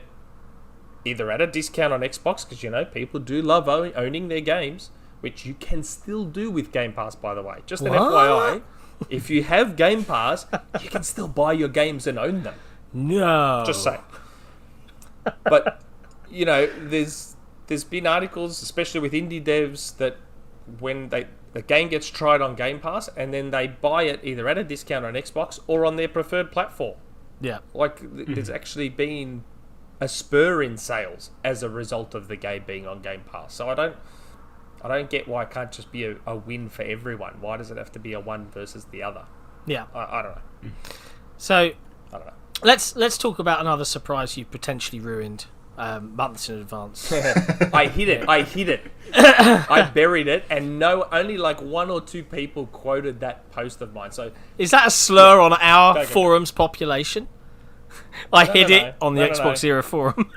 either at a discount on Xbox, because, people do love owning their games, which you can still do with Game Pass, by the way. Just an FYI, if you have Game Pass, you can still buy your games and own them. No. Just saying. But, there's been articles, especially with indie devs, that when the game gets tried on Game Pass and then they buy it either at a discount on Xbox or on their preferred platform. Yeah. Like, there's actually been a spur in sales as a result of the game being on Game Pass. So I don't get why it can't just be a win for everyone. Why does it have to be a one versus the other? Yeah. I don't know. So, I don't know. Let's talk about another surprise you potentially ruined months in advance. I hid it. I buried it, and only like one or two people quoted that post of mine. So is that a slur on our forum's population? I hid it on the Xbox Era forum.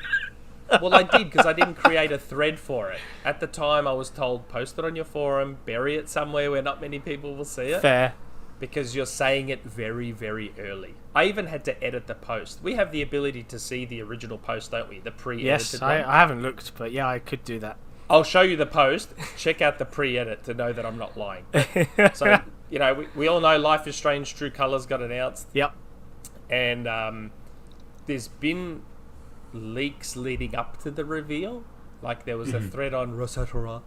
Well, I did, because I didn't create a thread for it. At the time, I was told, post it on your forum, bury it somewhere where not many people will see it. Fair. Because you're saying it very, very early. I even had to edit the post. We have the ability to see the original post, don't we? The pre-edited one. Yes, I haven't looked, but yeah, I could do that. I'll show you the post. Check out the pre-edit to know that I'm not lying. So, we all know Life is Strange True Colors got announced. Yep. And there's been leaks leading up to the reveal. Like, there was a thread on Rosatora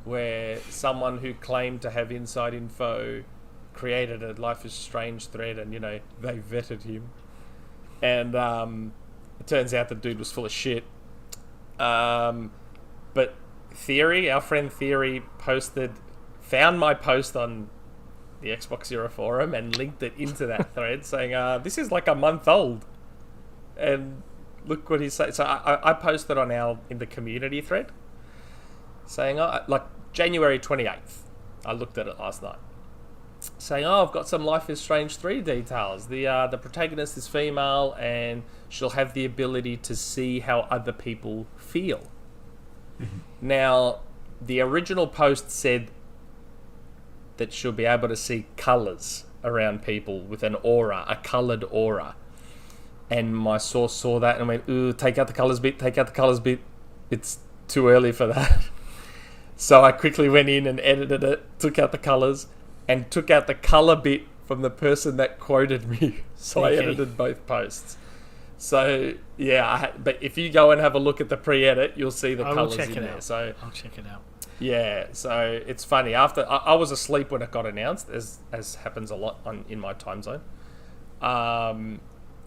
where someone who claimed to have inside info created a Life is Strange thread, and they vetted him, and it turns out the dude was full of shit. But our friend Theory found my post on the Xbox Era forum and linked it into that thread, saying this is like a month old, and look what he said. So I posted in the community thread saying like January 28th, I looked at it last night, saying, I've got some Life is Strange 3 details. The protagonist is female and she'll have the ability to see how other people feel. Now, the original post said that she'll be able to see colours around people with an aura, a coloured aura. And my source saw that and went, ooh, take out the colours bit. It's too early for that. So I quickly went in and edited it, took out the colours, and took out the colour bit from the person that quoted me. So I edited both posts. So, yeah, but if you go and have a look at the pre-edit, you'll see the colours in there. So I'll check it out. Yeah, so it's funny. After I was asleep when it got announced, as happens a lot in my time zone.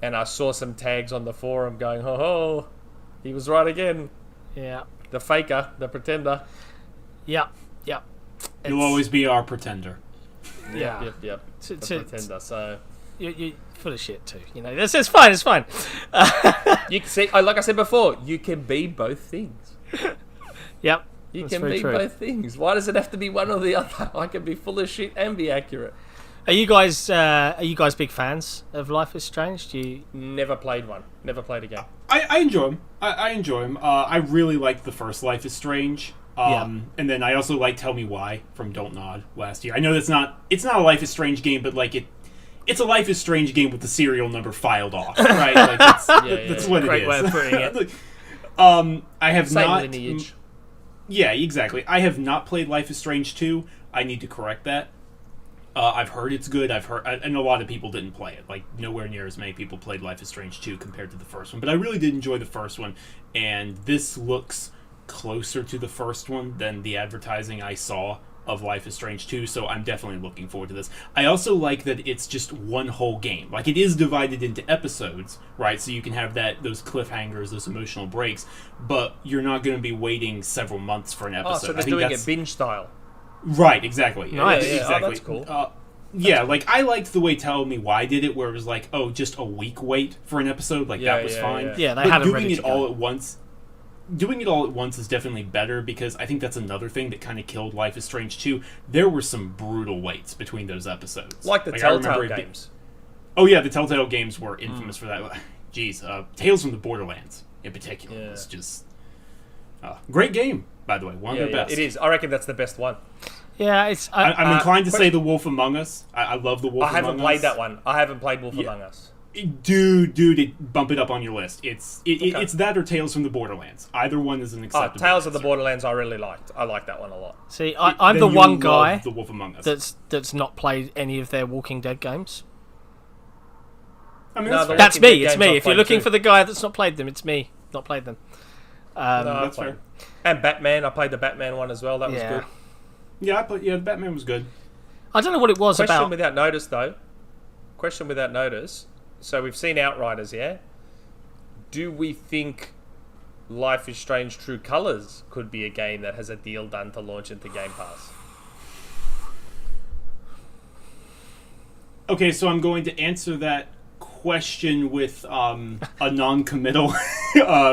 and I saw some tags on the forum going, "Oh, he was right again. Yeah. The faker, the pretender." Yeah. You'll always be our pretender. Yeah. Yep. The pretender. So You're full of shit too. You know, it's fine. It's fine. you can see, like I said before, you can be both things. Yep. You That's can very be true. both things. Why does it have to be one or the other? I can be full of shit and be accurate. Are you guys big fans of Life is Strange? Do you? Never played one. Never played a game. I enjoy them. I enjoy them. I really liked the first Life is Strange. And then I also like Tell Me Why from Don't Nod last year. I know it's not a Life is Strange game, but like it's a Life is Strange game with the serial number filed off, right? Like that's what Great it is. way of putting it. I have Same not. lineage. Yeah, exactly. I have not played Life is Strange 2. I need to correct that. I've heard it's good. And a lot of people didn't play it. Like, nowhere near as many people played Life is Strange 2 compared to the first one. But I really did enjoy the first one, and this looks closer to the first one than the advertising I saw of Life is Strange 2, so I'm definitely looking forward to this. I also like that it's just one whole game. Like, it is divided into episodes, right? So you can have those cliffhangers, those emotional breaks, but you're not going to be waiting several months for an episode. Oh, so they're doing it binge style. Right, exactly. Nice. Yeah, exactly. oh, that's cool. Yeah, like, I liked the way Tell Me Why did it, where it was like, oh, just a week wait for an episode. Like, that was fine. Yeah, they but had them doing ready it to all go. at once... Doing it all at once is definitely better, because I think that's another thing that kind of killed Life is Strange 2. There were some brutal waits between those episodes. Like the Telltale games. Oh yeah, the Telltale games were infamous for that. Jeez, Tales from the Borderlands in particular was just... great game, by the way. One of the best. It is. I reckon that's the best one. Yeah, it's. I'm inclined to say The Wolf Among Us. I love The Wolf Among Us. I haven't played that one. I haven't played Wolf Among Us. Dude, bump it up on your list. It's that or Tales from the Borderlands. Either one is an acceptable Tales of the answer. Borderlands I really liked. I like that one a lot. See, I'm Then the you'll one love guy The Wolf Among Us. that's not played any of their Walking Dead games. I mean, No, that's the fair. That's Walking me. Dead It's games me. I've If you're played looking too. for the guy that's not played them, it's me. Not played them. That's fair. And Batman. I played the Batman one as well. That was good. Yeah, Batman was good. I don't know what it was Question about. without notice, though. Question without notice. So we've seen Outriders, yeah? Do we think Life is Strange True Colors could be a game that has a deal done to launch into Game Pass? Okay, so I'm going to answer that question with a non-committal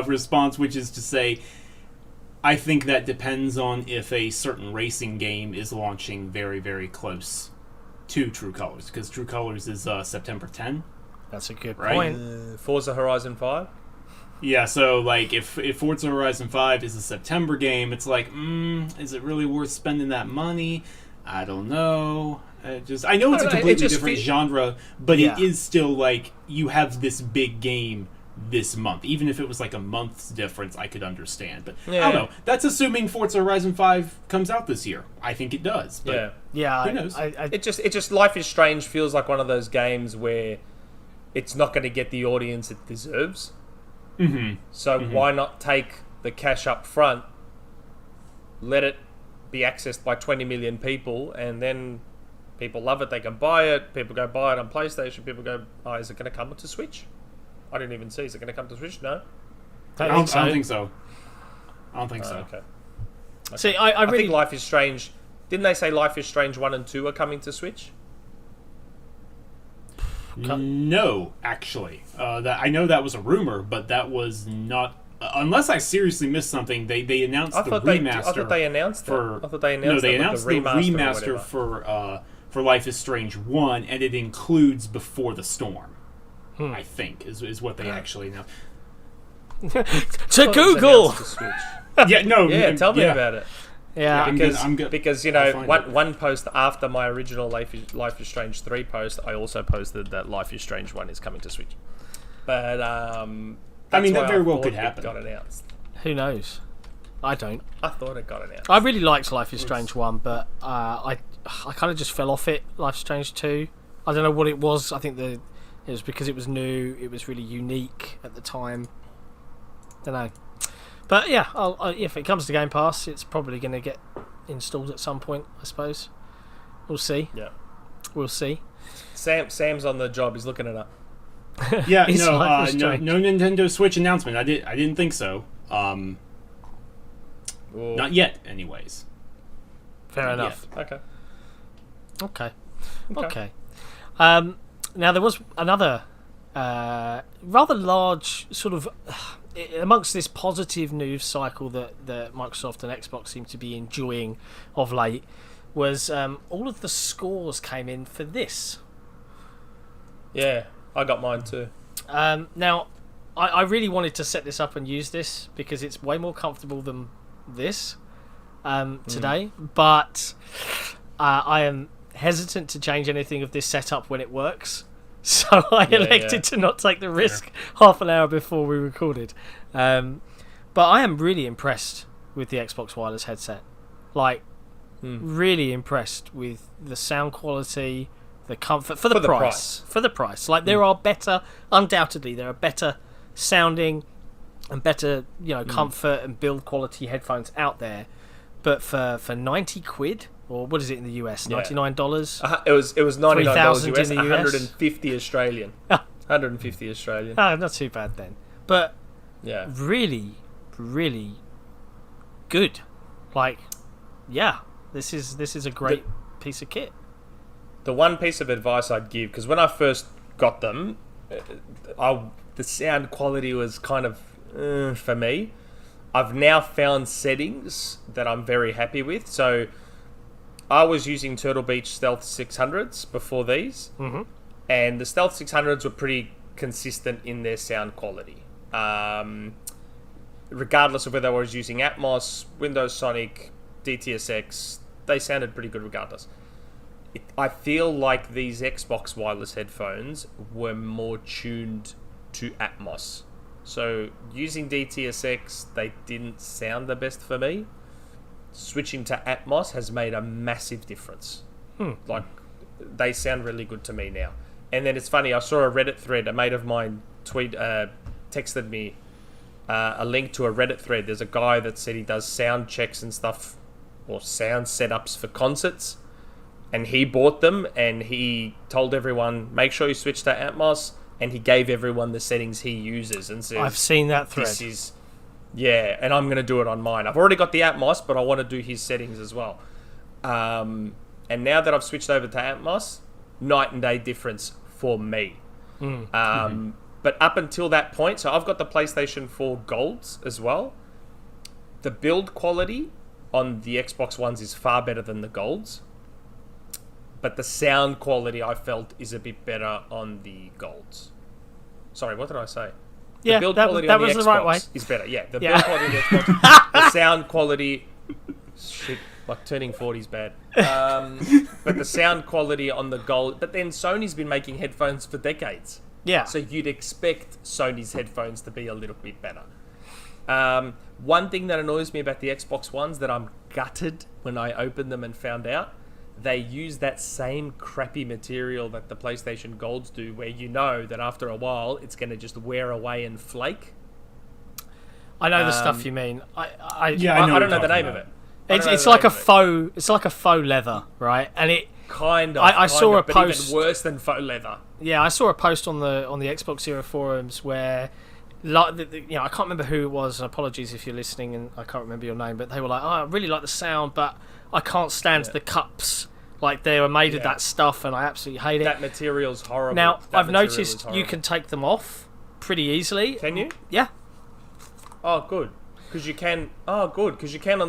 response, which is to say, I think that depends on if a certain racing game is launching very, very close to True Colors, because True Colors is September 10. That's a good Right. point. Forza Horizon 5? Yeah, so like if Forza Horizon 5 is a September game, it's like, is it really worth spending that money? I don't know. I know it's a completely different genre, but it is still like you have this big game this month. Even if it was like a month's difference, I could understand. But I don't know. That's assuming Forza Horizon 5 comes out this year. I think it does. But Yeah. who knows? It just Life is Strange feels like one of those games where it's not going to get the audience it deserves. Mm-hmm. So why not take the cash up front, let it be accessed by 20 million people, and then people love it, they can buy it, people go buy it on PlayStation, people go, oh, is it going to come to Switch? I didn't even see, is it going to come to Switch? No? I don't think so. Okay. See, I really... think Life is Strange... Didn't they say Life is Strange 1 and 2 are coming to Switch? No, actually. I know that was a rumor, but that was not... unless I seriously missed something, they announced the remaster. I thought they announced for, I thought they announced they it, announced the remaster for Life is Strange 1, and it includes Before the Storm. I think is what they actually announced. to Google. Yeah, no. Yeah, tell me about it. Yeah, because you know, one post after my original Life is Strange 3 post, I also posted that Life is Strange 1 is coming to Switch. But I mean, that very well could happen. It got announced. Who knows? I don't. I thought it got announced. I really liked Life is Strange 1, but I kind of just fell off it. Life is Strange 2. I don't know what it was. I think it was because it was new. It was really unique at the time. Don't know. But yeah, if it comes to Game Pass, it's probably going to get installed at some point, I suppose. We'll see. Yeah. We'll see. Sam's on the job. He's looking it up. Yeah, His no, life was no, strange. no Nintendo Switch announcement. I didn't think so. Not yet, anyways. Fair Not enough. Okay. Okay. Now there was another rather large sort of amongst this positive news cycle that Microsoft and Xbox seem to be enjoying of late was all of the scores came in for this. Yeah, I got mine too. Now, I really wanted to set this up and use this because it's way more comfortable than this today, but I am hesitant to change anything of this setup when it works. So I elected to not take the risk half an hour before we recorded. But I am really impressed with the Xbox wireless headset. Like, really impressed with the sound quality, the comfort, for the price. For the price. Like, there are better, undoubtedly, there are better sounding and better, comfort and build quality headphones out there. But for 90 quid, or what is it in the US? $99? It was $99 US, in the US. 150 Australian. 150 Australian. Oh, not too bad then. But yeah, really, really good. Like, yeah, this is a great piece of kit. The one piece of advice I'd give, because when I first got them, the sound quality was kind of for me. I've now found settings that I'm very happy with. So I was using Turtle Beach Stealth 600s before these, and the Stealth 600s were pretty consistent in their sound quality. Regardless of whether I was using Atmos, Windows Sonic, DTSX, they sounded pretty good regardless. I feel like these Xbox wireless headphones were more tuned to Atmos. So using DTSX, they didn't sound the best for me. Switching to Atmos has made a massive difference. Like, they sound really good to me now. And then it's funny, I saw a Reddit thread. A mate of mine texted me a link to a Reddit thread. There's a guy that said he does sound checks and stuff, or sound setups for concerts. And he bought them, and he told everyone, make sure you switch to Atmos. And he gave everyone the settings he uses and says, I've seen that thread. And I'm going to do it on mine. I've already got the Atmos, but I want to do his settings as well. And now that I've switched over to Atmos, night and day difference for me. But up until that point, so I've got the PlayStation 4 Golds as well. The build quality on the Xbox Ones is far better than the Golds. But the sound quality I felt is a bit better on the Golds. Sorry, what did I say? The Yeah, build that quality was on the the Xbox right way. is better. Yeah, the build quality on the Xbox, the sound quality. Shit, like turning 40 is bad. But the sound quality on the Gold. But then Sony's been making headphones for decades. Yeah. So you'd expect Sony's headphones to be a little bit better. One thing that annoys me about the Xbox Ones that I'm gutted when I opened them and found out, they use that same crappy material that the PlayStation Golds do, where you know that after a while it's going to just wear away and flake. I know the stuff you mean. I don't know the name of it. It's like a faux leather, right? And it I saw a post, even worse than faux leather. Yeah, I saw a post on the XboxEra forums where, I can't remember who it was, and apologies if you're listening and I can't remember your name, but they were like, I really like the sound, but I can't stand the cups. Like, they were made of that stuff, and I absolutely hate it. That material's horrible. Now, I've noticed you can take them off pretty easily. Can you? Yeah. Oh, good. Because you can on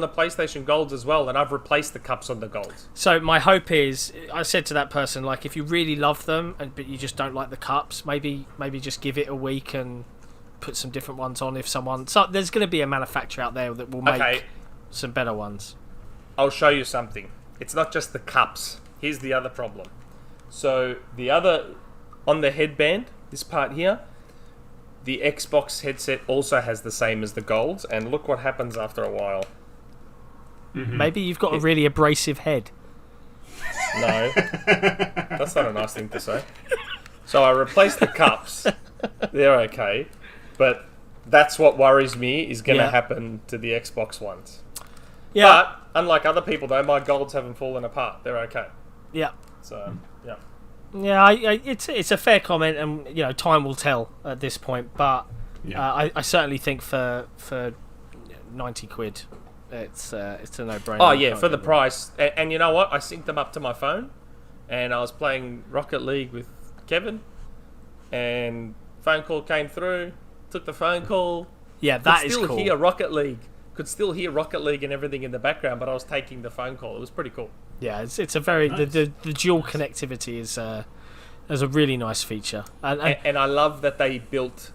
the PlayStation Golds as well, and I've replaced the cups on the Golds. So my hope is, I said to that person, like, if you really love them, but you just don't like the cups, maybe just give it a week and put some different ones on. So there's going to be a manufacturer out there that will make some better ones. I'll show you something. It's not just the cups. Here's the other problem. So on the headband, this part here, the Xbox headset also has the same as the Golds, and look what happens after a while. Maybe you've got a really abrasive head. No, that's not a nice thing to say. So I replaced the cups. They're okay, but that's what worries me is going to happen to the Xbox ones. Yeah. But unlike other people, though, my Golds haven't fallen apart. They're okay. Yeah. So, yeah. Yeah, it's a fair comment, and time will tell at this point. But I certainly think for 90 quid, it's a no-brainer. Oh yeah, for the price. And you know what? I synced them up to my phone, and I was playing Rocket League with Kevin, and phone call came through. Took the phone call. Yeah, that is cool. cool. Could still hear Rocket League and everything in the background, but I was taking the phone call. It was pretty cool. Yeah, it's a very nice. the dual connectivity is a really nice feature, and I love that they built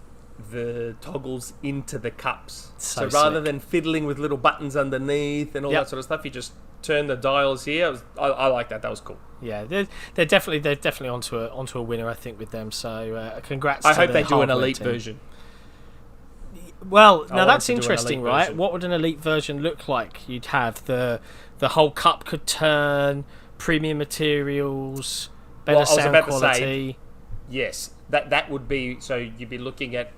the toggles into the cups. So rather sick. than fiddling with little buttons underneath and all that sort of stuff, you just turn the dials here. I like that. That was cool. Yeah, they're definitely onto a winner, I think, with them. So congrats. I to hope the they do an hardware elite team. version. Well, now want that's to do an interesting, elite right? version. What would an elite version look like? You'd have the whole cup could turn, premium materials, better Well, I was sound about to say, quality. Yes, that would be. So you'd be looking at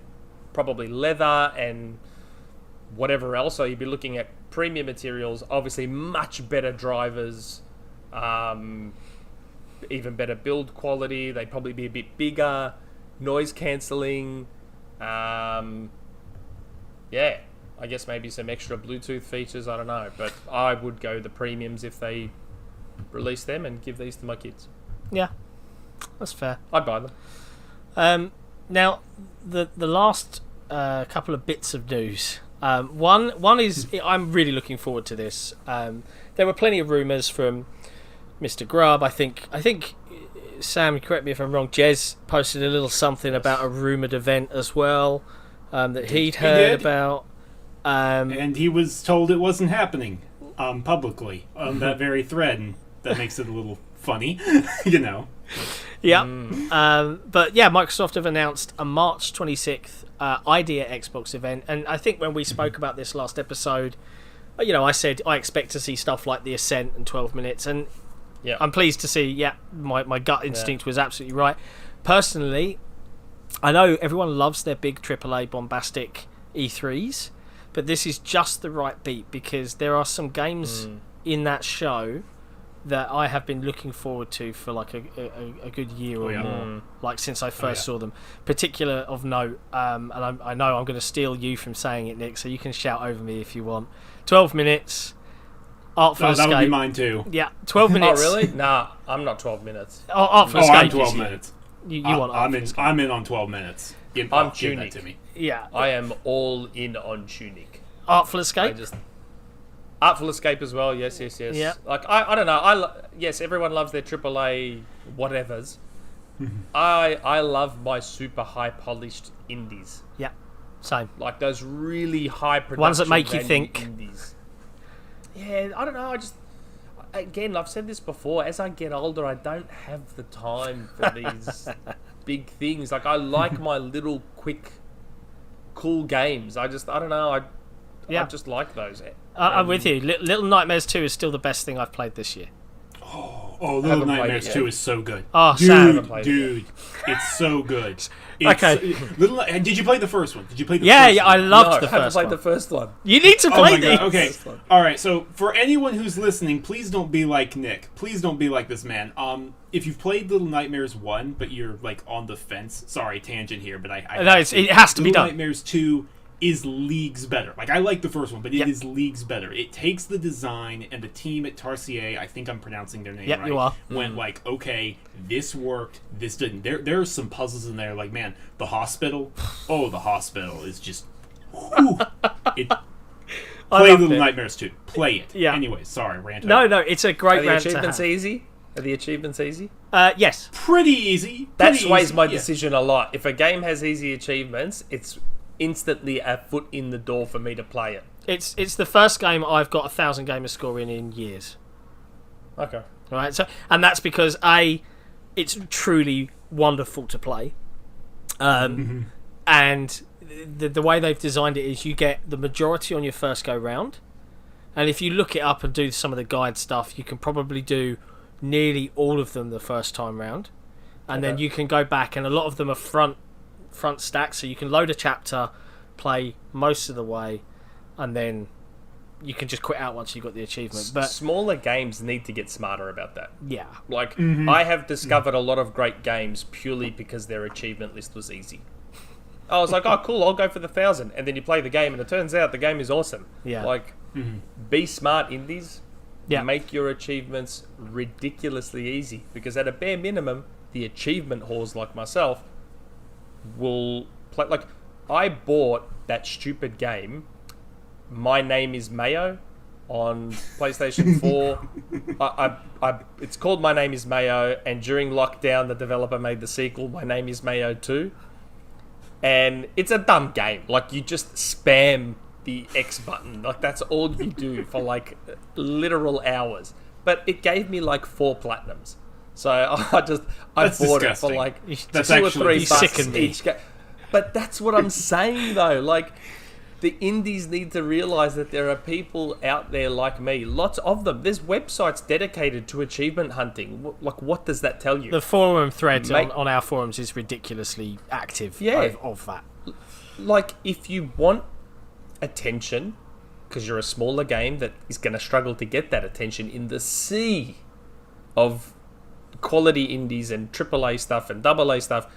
probably leather and whatever else. So you'd be looking at premium materials, obviously much better drivers, even better build quality. They'd probably be a bit bigger, noise cancelling. Yeah, I guess maybe some extra Bluetooth features. I don't know, but I would go the premiums if they release them and give these to my kids. Yeah, that's fair. I'd buy them. Now, the last couple of bits of news. One is I'm really looking forward to this. There were plenty of rumours from Mr. Grubb. I think Sam, correct me if I'm wrong. Jez posted a little something about a rumoured event as well that he'd heard about. And he was told it wasn't happening publicly on that very thread, and that makes it a little funny, Yeah. But yeah, Microsoft have announced a March 26th Idea Xbox event, and I think when we spoke about this last episode, I said I expect to see stuff like the Ascent and 12 minutes, and I'm pleased to see. My gut instinct was absolutely right. Personally, I know everyone loves their big AAA bombastic E3s, but this is just the right beat because there are some games in that show that I have been looking forward to for like a good year or more, like since I first saw them. Particular of note, and I know I'm going to steal you from saying it, Nick, so you can shout over me if you want. 12 minutes. Artful Escape. That would be mine too. Yeah, 12 minutes. Oh, really? Nah, I'm not 12 minutes. Artful Escape. I'm 12 minutes. You want Artful Escape. I'm in on 12 minutes. Give that to me. Yeah. I am all in on Tunic. Artful Escape? Artful Escape as well, yes. Yeah. Like, I don't know. Yes, everyone loves their AAA whatevers. I love my super high polished indies. Yeah, same. Like those really high production ones that make you value think. indies. Yeah, I don't know. Again, I've said this before. As I get older, I don't have the time for these big things. Like, I like my little, quick, cool games. I don't know. I just like those. I'm with you. Little Nightmares 2 is still the best thing I've played this year. Oh, Little Nightmares 2 is so good. Oh, dude, it's so good. Did you play the first one? Did you play the first one? Yeah, I loved the I haven't first played one. the first one. You need to play these. Okay, all right. So for anyone who's listening, please don't be like Nick. Please don't be like this man. If you've played Little Nightmares 1, but you're like on the fence. Sorry, tangent here, but it has to be done. Little Nightmares 2 is leagues better. Like, I like the first one, but it is leagues better. It takes the design, and the team at Tarsier, I think I'm pronouncing their name right, you are. went like, okay, this worked, this didn't. There's some puzzles in there, like, man, the hospital is just... Play Little Nightmares 2. Play it. Yeah. Anyway, sorry, rant. No, it's a great rant to have. Are the achievements easy? Yes. Pretty easy. That sways my decision a lot. If a game has easy achievements, it's instantly a foot in the door for me to play it. It's the first game I've got 1,000 gamer score in years. Okay. All right. So, and that's because it's truly wonderful to play. And the way they've designed it is you get the majority on your first go round, and if you look it up and do some of the guide stuff, you can probably do nearly all of them the first time round, and then you can go back, and a lot of them are front stack, so you can load a chapter, play most of the way, and then you can just quit out once you got the achievement. But smaller games need to get smarter about that. yeah, Like, I have discovered a lot of great games purely because their achievement list was easy. I was like, oh, cool, I'll go for the 1,000. And then you play the game, and it turns out the game is awesome. Yeah. Like, be smart indies. Yeah. Make your achievements ridiculously easy. Because at a bare minimum, the achievement whores like myself will play... Like, I bought that stupid game, My Name is Mayo, on PlayStation 4. It's called My Name is Mayo, and during lockdown, the developer made the sequel, My Name is Mayo 2. And it's a dumb game. Like, you just spam the X button. Like, that's all you do for, like, literal hours. But it gave me, like, 4 platinums. So I bought it for, like, that's 2 or 3 bucks me. each game. But that's what I'm saying, though. Like, the indies need to realise that there are people out there like me. Lots of them. There's websites dedicated to achievement hunting. Like, what does that tell you? the forum thread on our forums is ridiculously active of that. Like, if you want attention, because you're a smaller game that is going to struggle to get that attention in the sea of quality indies and AAA stuff and AA stuff,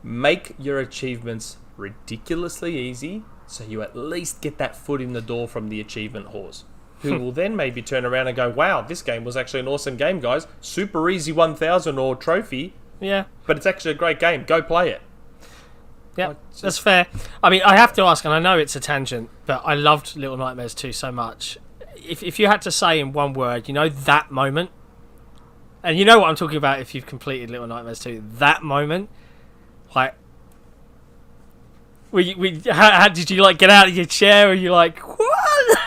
make your achievements ridiculously easy so you at least get that foot in the door from the achievement whores, who will then maybe turn around and go, wow, this game was actually an awesome game, guys. Super easy 1,000 or trophy, Yeah. but it's actually a great game. Go play it. Yeah, that's fair. I mean, I have to ask, and I know it's a tangent, but I loved Little Nightmares 2 so much. If you had to say in one word, that moment, and you know what I'm talking about if you've completed Little Nightmares 2, that moment, like, how did you, like, get out of your chair? Or you like, what?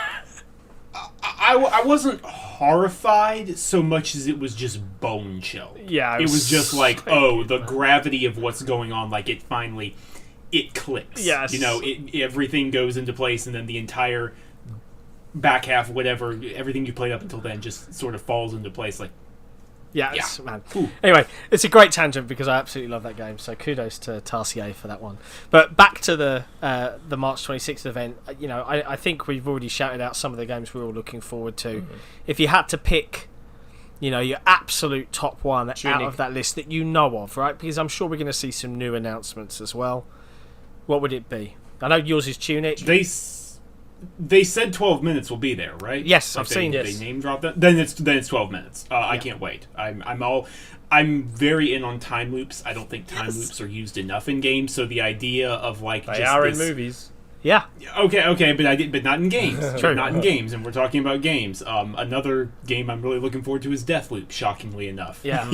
I wasn't horrified so much as it was just bone chill. Yeah, it was just like, the gravity of what's going on, like, it clicks. Yes. Everything goes into place, and then the entire back half, whatever, everything you played up until then just sort of falls into place, like, man. Ooh. Anyway, it's a great tangent because I absolutely love that game. So kudos to Tarsier for that one. But back to the March 26th event. I think we've already shouted out some of the games we're all looking forward to. Mm-hmm. If you had to pick, your absolute top one out of that list that you know of, right? Because I'm sure we're going to see some new announcements as well. What would it be? I know yours is Tunic. They said 12 minutes will be there, right? Yes, I've seen this. They name dropped that. Then it's 12 minutes. I can't wait. I'm very in on time loops. I don't think time loops are used enough in games. So the idea of like they are in movies. Yeah. Okay, but not in games. True. Not in games, and we're talking about games. Another game I'm really looking forward to is Deathloop. Shockingly enough. Yeah.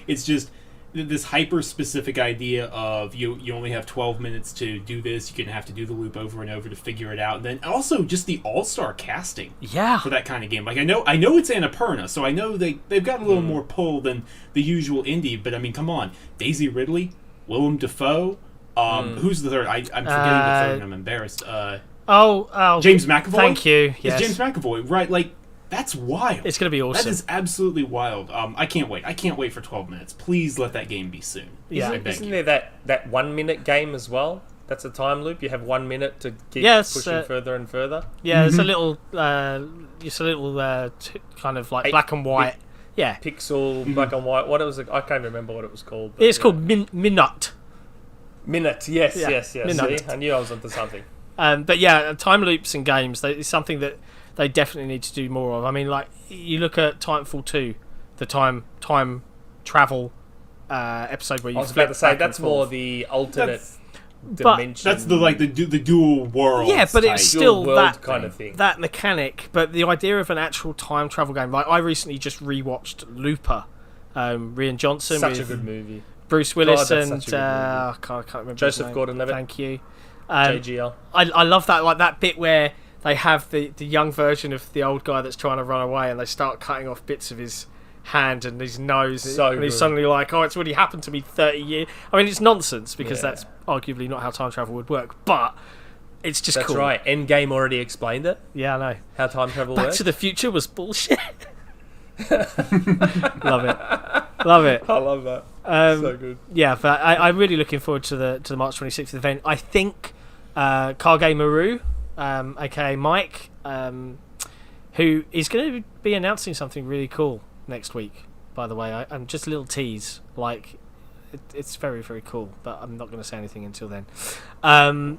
It's just this hyper-specific idea of you only have 12 minutes to do this. You're going to have to do the loop over and over to figure it out. And then also just the all-star casting for that kind of game. Like, I know it's Annapurna, so I know they've got a little more pull than the usual indie, but I mean, come on. Daisy Ridley, Willem Dafoe, who's the third? I'm forgetting the third and I'm embarrassed. James McAvoy? Thank you, yes. It's James McAvoy, right? Like, that's wild. It's going to be awesome. That is absolutely wild. I can't wait. I can't wait for 12 minutes. Please let that game be soon. Yeah. Isn't there that 1 minute game as well? That's a time loop. You have 1 minute to keep pushing further and further. Yeah, it's a little, kind of like black and white. Pixel, black and white. What it was? I can't remember what it was called. It's called Minute. Minute. Yes. Minute. See? I knew I was onto something. But yeah, time loops in games is something that they definitely need to do more of. I mean, like, you look at Titanfall 2, the time travel episode where you. I was about to say that's more the alternate dimension. That's the dual world. Yeah, but it's still that kind of thing. That mechanic. But the idea of an actual time travel game, like I recently just rewatched Looper, Rian Johnson, such a good movie. Bruce Willis and I can't remember Joseph Gordon-Levitt. Thank you. JGL. I love that, like that bit where they have the young version of the old guy that's trying to run away, and they start cutting off bits of his hand and his nose, and he's suddenly like, oh, it's already happened to me 30 years. I mean, it's nonsense because that's arguably not how time travel would work, but it's just cool. That's right. Endgame already explained it. Yeah, I know. How time travel works. Back to the Future was bullshit. Love it. I love that. So good. Yeah, but I'm really looking forward to the March 26th event. I think Kage Maru, aka Mike, who is going to be announcing something really cool next week. By the way, I'm just a little tease. Like, it's very, very cool, but I'm not going to say anything until then.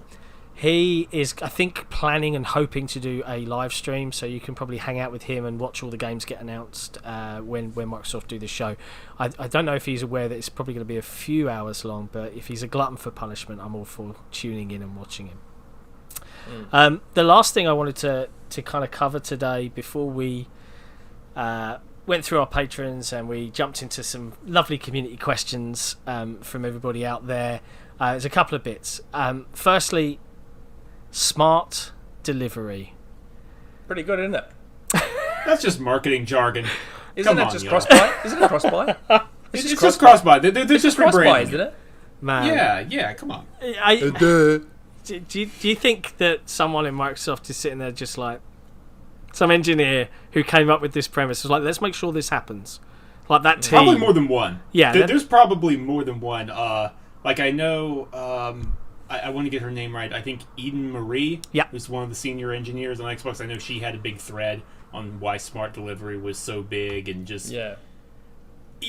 He is, I think, planning and hoping to do a live stream, so you can probably hang out with him and watch all the games get announced when Microsoft do the show. I don't know if he's aware that it's probably going to be a few hours long, but if he's a glutton for punishment, I'm all for tuning in and watching him. The last thing I wanted to kind of cover today before we went through our patrons and we jumped into some lovely community questions from everybody out there, there's a couple of bits. Firstly, smart delivery. Pretty good, isn't it? That's just marketing jargon. Isn't it just cross-buy? Isn't it cross-buy? It's just cross-buy. They're just cross-buy, rebranding. isn't it? Man. Yeah, come on. Do you think that someone in Microsoft is sitting there just like, some engineer who came up with this premise was like, let's make sure this happens? Like that team. Probably more than one. Yeah. There's probably more than one. Like I know, I want to get her name right. I think Eden Marie, who's one of the senior engineers on Xbox. I know she had a big thread on why smart delivery was so big and just... Yeah,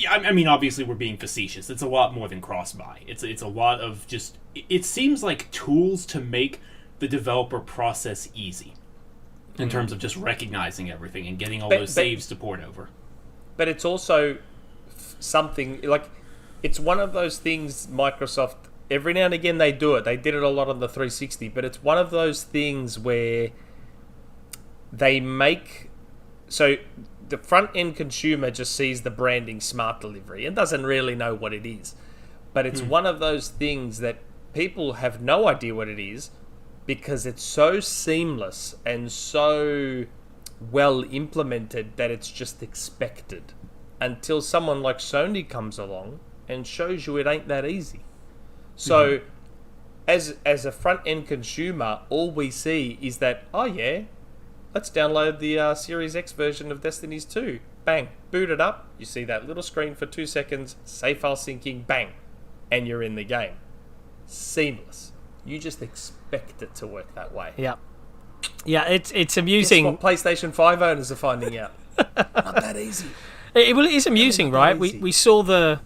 I mean, obviously we're being facetious. It's a lot more than cross-buy. It's a lot of just... It seems like tools to make the developer process easy in terms of just recognizing everything and getting all those saves to port over. But it's also something... Like, it's one of those things Microsoft... Every now and again they do it. They did it a lot on the 360, but it's one of those things where they make... So the front-end consumer just sees the branding smart delivery and doesn't really know what it is. But it's one of those things that people have no idea what it is because it's so seamless and so well implemented that it's just expected until someone like Sony comes along and shows you it ain't that easy. So, as a front-end consumer, all we see is that, oh yeah, let's download the Series X version of Destiny's 2. Bang, boot it up, you see that little screen for 2 seconds, save file syncing, bang, and you're in the game. Seamless. You just expect it to work that way. Yeah. Yeah, it's amusing. Guess what PlayStation 5 owners are finding out? Not that easy. It is amusing, right? We saw the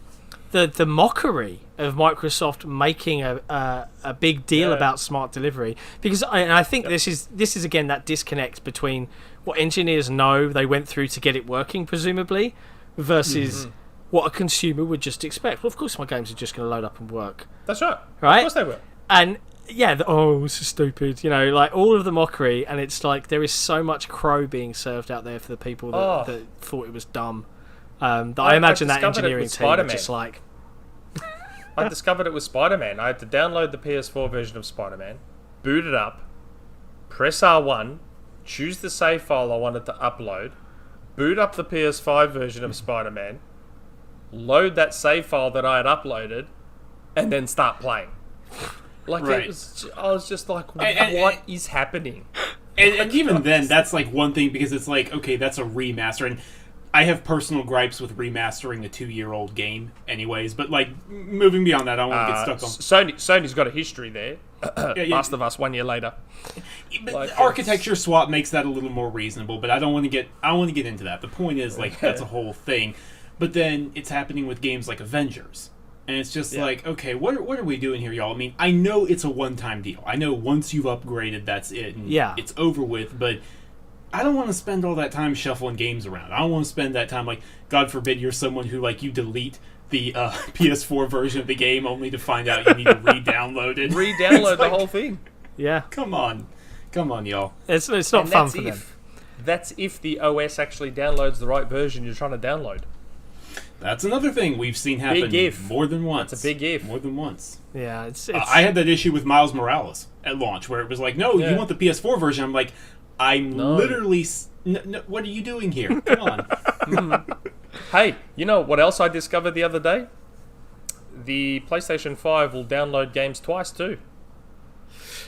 mockery of Microsoft making a big deal about smart delivery, because I think this is again that disconnect between what engineers know they went through to get it working, presumably, versus what a consumer would just expect. Well, of course my games are just going to load up and work. That's right. Right? Of course they will. And yeah, this is stupid, like all of the mockery, and it's like there is so much crow being served out there for the people that thought it was dumb. I imagine that engineering team are just like... I discovered it with Spider-Man. I had to download the PS4 version of Spider-Man, boot it up, press R1, choose the save file I wanted to upload, boot up the PS5 version of Spider-Man, load that save file that I had uploaded, and then start playing. Like, I was just like, what is happening? And even then, that's like one thing, because it's like, okay, that's a remaster, and I have personal gripes with remastering a 2-year-old game anyways, but like moving beyond that, I don't want to get stuck on... Sony's got a history there. Last of Us 1 year later. But architecture swap makes that a little more reasonable, but I don't want to get into that. The point is, like, that's a whole thing. But then it's happening with games like Avengers. And it's just like, okay, what are we doing here, y'all? I mean, I know it's a one-time deal. I know once you've upgraded, that's it, and it's over with, but I don't want to spend all that time shuffling games around. I don't want to spend that time, like, God forbid you're someone who, like, you delete the PS4 version of the game only to find out you need to re-download it. Re-download the whole thing. Yeah. Come on, y'all. It's not fun for them. That's if the OS actually downloads the right version you're trying to download. That's another thing we've seen happen more than once. It's a big if. More than once. Yeah, it's I had that issue with Miles Morales at launch, where it was like, no, you want the PS4 version. I'm like, literally... what are you doing here? Come on. Hey, you know what else I discovered the other day? The PlayStation 5 will download games twice too.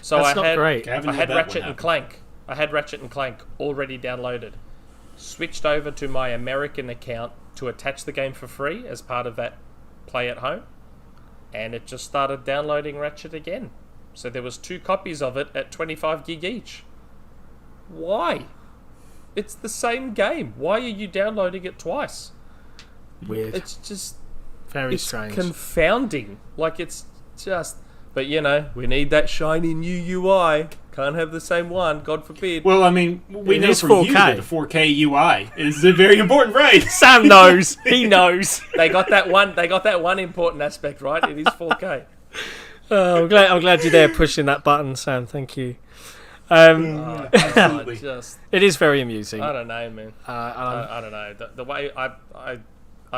So That's not great. I had Ratchet and Clank. I had Ratchet and Clank already downloaded. Switched over to my American account to attach the game for free as part of that play at home, and it just started downloading Ratchet again. So there was 2 copies of it at 25 gig each. why? It's the same game. Why are you downloading it twice? Weird. It's just Very it's strange. confounding. Like, it's just... But, you know, we need that shiny new UI. Can't have the same one, God forbid. Well, I mean, we It know is from 4K. you that the 4K UI is very important, right? Sam knows. He knows. They got that one important aspect, right? It is 4K. Oh, I'm glad you're there pushing that button, Sam. Thank you. Absolutely. It is very amusing. I don't know, man. I don't know. The way I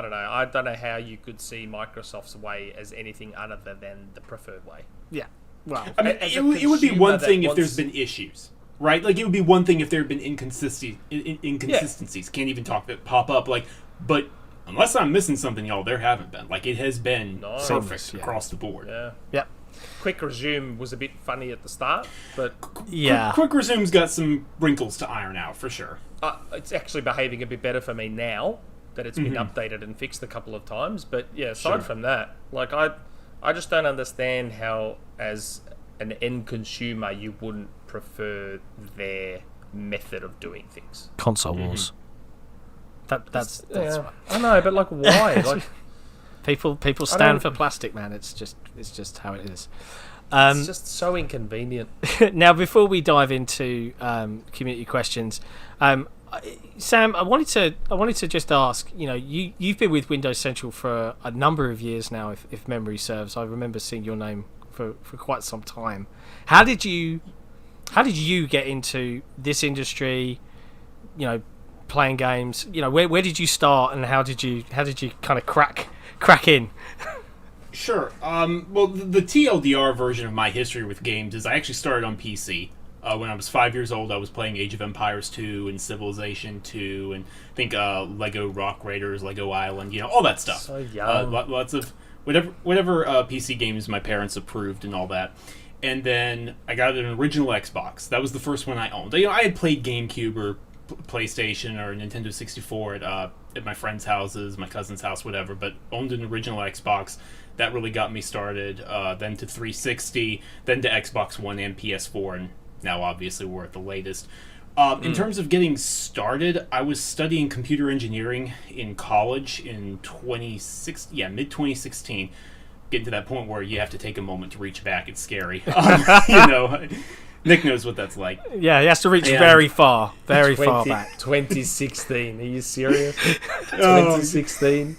don't know. I don't know how you could see Microsoft's way as anything other than the preferred way. Yeah. Well, I mean, it would be one thing if there's been issues, right? Like, it would be one thing if there had been inconsistencies. Can't even talk that pop up. Like, but unless I'm missing something, y'all, there haven't been. Like, it has been perfect across the board. Yeah. Yep. Quick resume was a bit funny at the start, but Quick resume's got some wrinkles to iron out for sure. It's actually behaving a bit better for me now that it's been updated and fixed a couple of times. But yeah, aside from that, like I just don't understand how, as an end consumer, you wouldn't prefer their method of doing things. Console wars. That's I know, but like, why? Like, people stand for plastic, man. It's just how it is. It's just so inconvenient. Now, before we dive into community questions, Sam, I wanted to just ask. You know, you've been with Windows Central for a number of years now, if memory serves. I remember seeing your name for quite some time. How did you get into this industry? You know, playing games. You know, where did you start, and how did you kind of crack in? Sure. Well, the TLDR version of my history with games is I actually started on PC. When I was 5 years old, I was playing Age of Empires 2 and Civilization 2 and I think Lego Rock Raiders, Lego Island, all that stuff. So young. Lots of whatever PC games my parents approved and all that. And then I got an original Xbox. That was the first one I owned. I had played GameCube or PlayStation or Nintendo 64 at my friends' houses, my cousin's house, whatever, but owned an original Xbox. That really got me started. Then to 360, then to Xbox One and PS4, and now obviously we're at the latest. In terms of getting started, I was studying computer engineering in college in mid-2016. Getting to that point where you have to take a moment to reach back. It's scary. Nick knows what that's like. Yeah, he has to reach very far back. 2016. Are you serious? 2016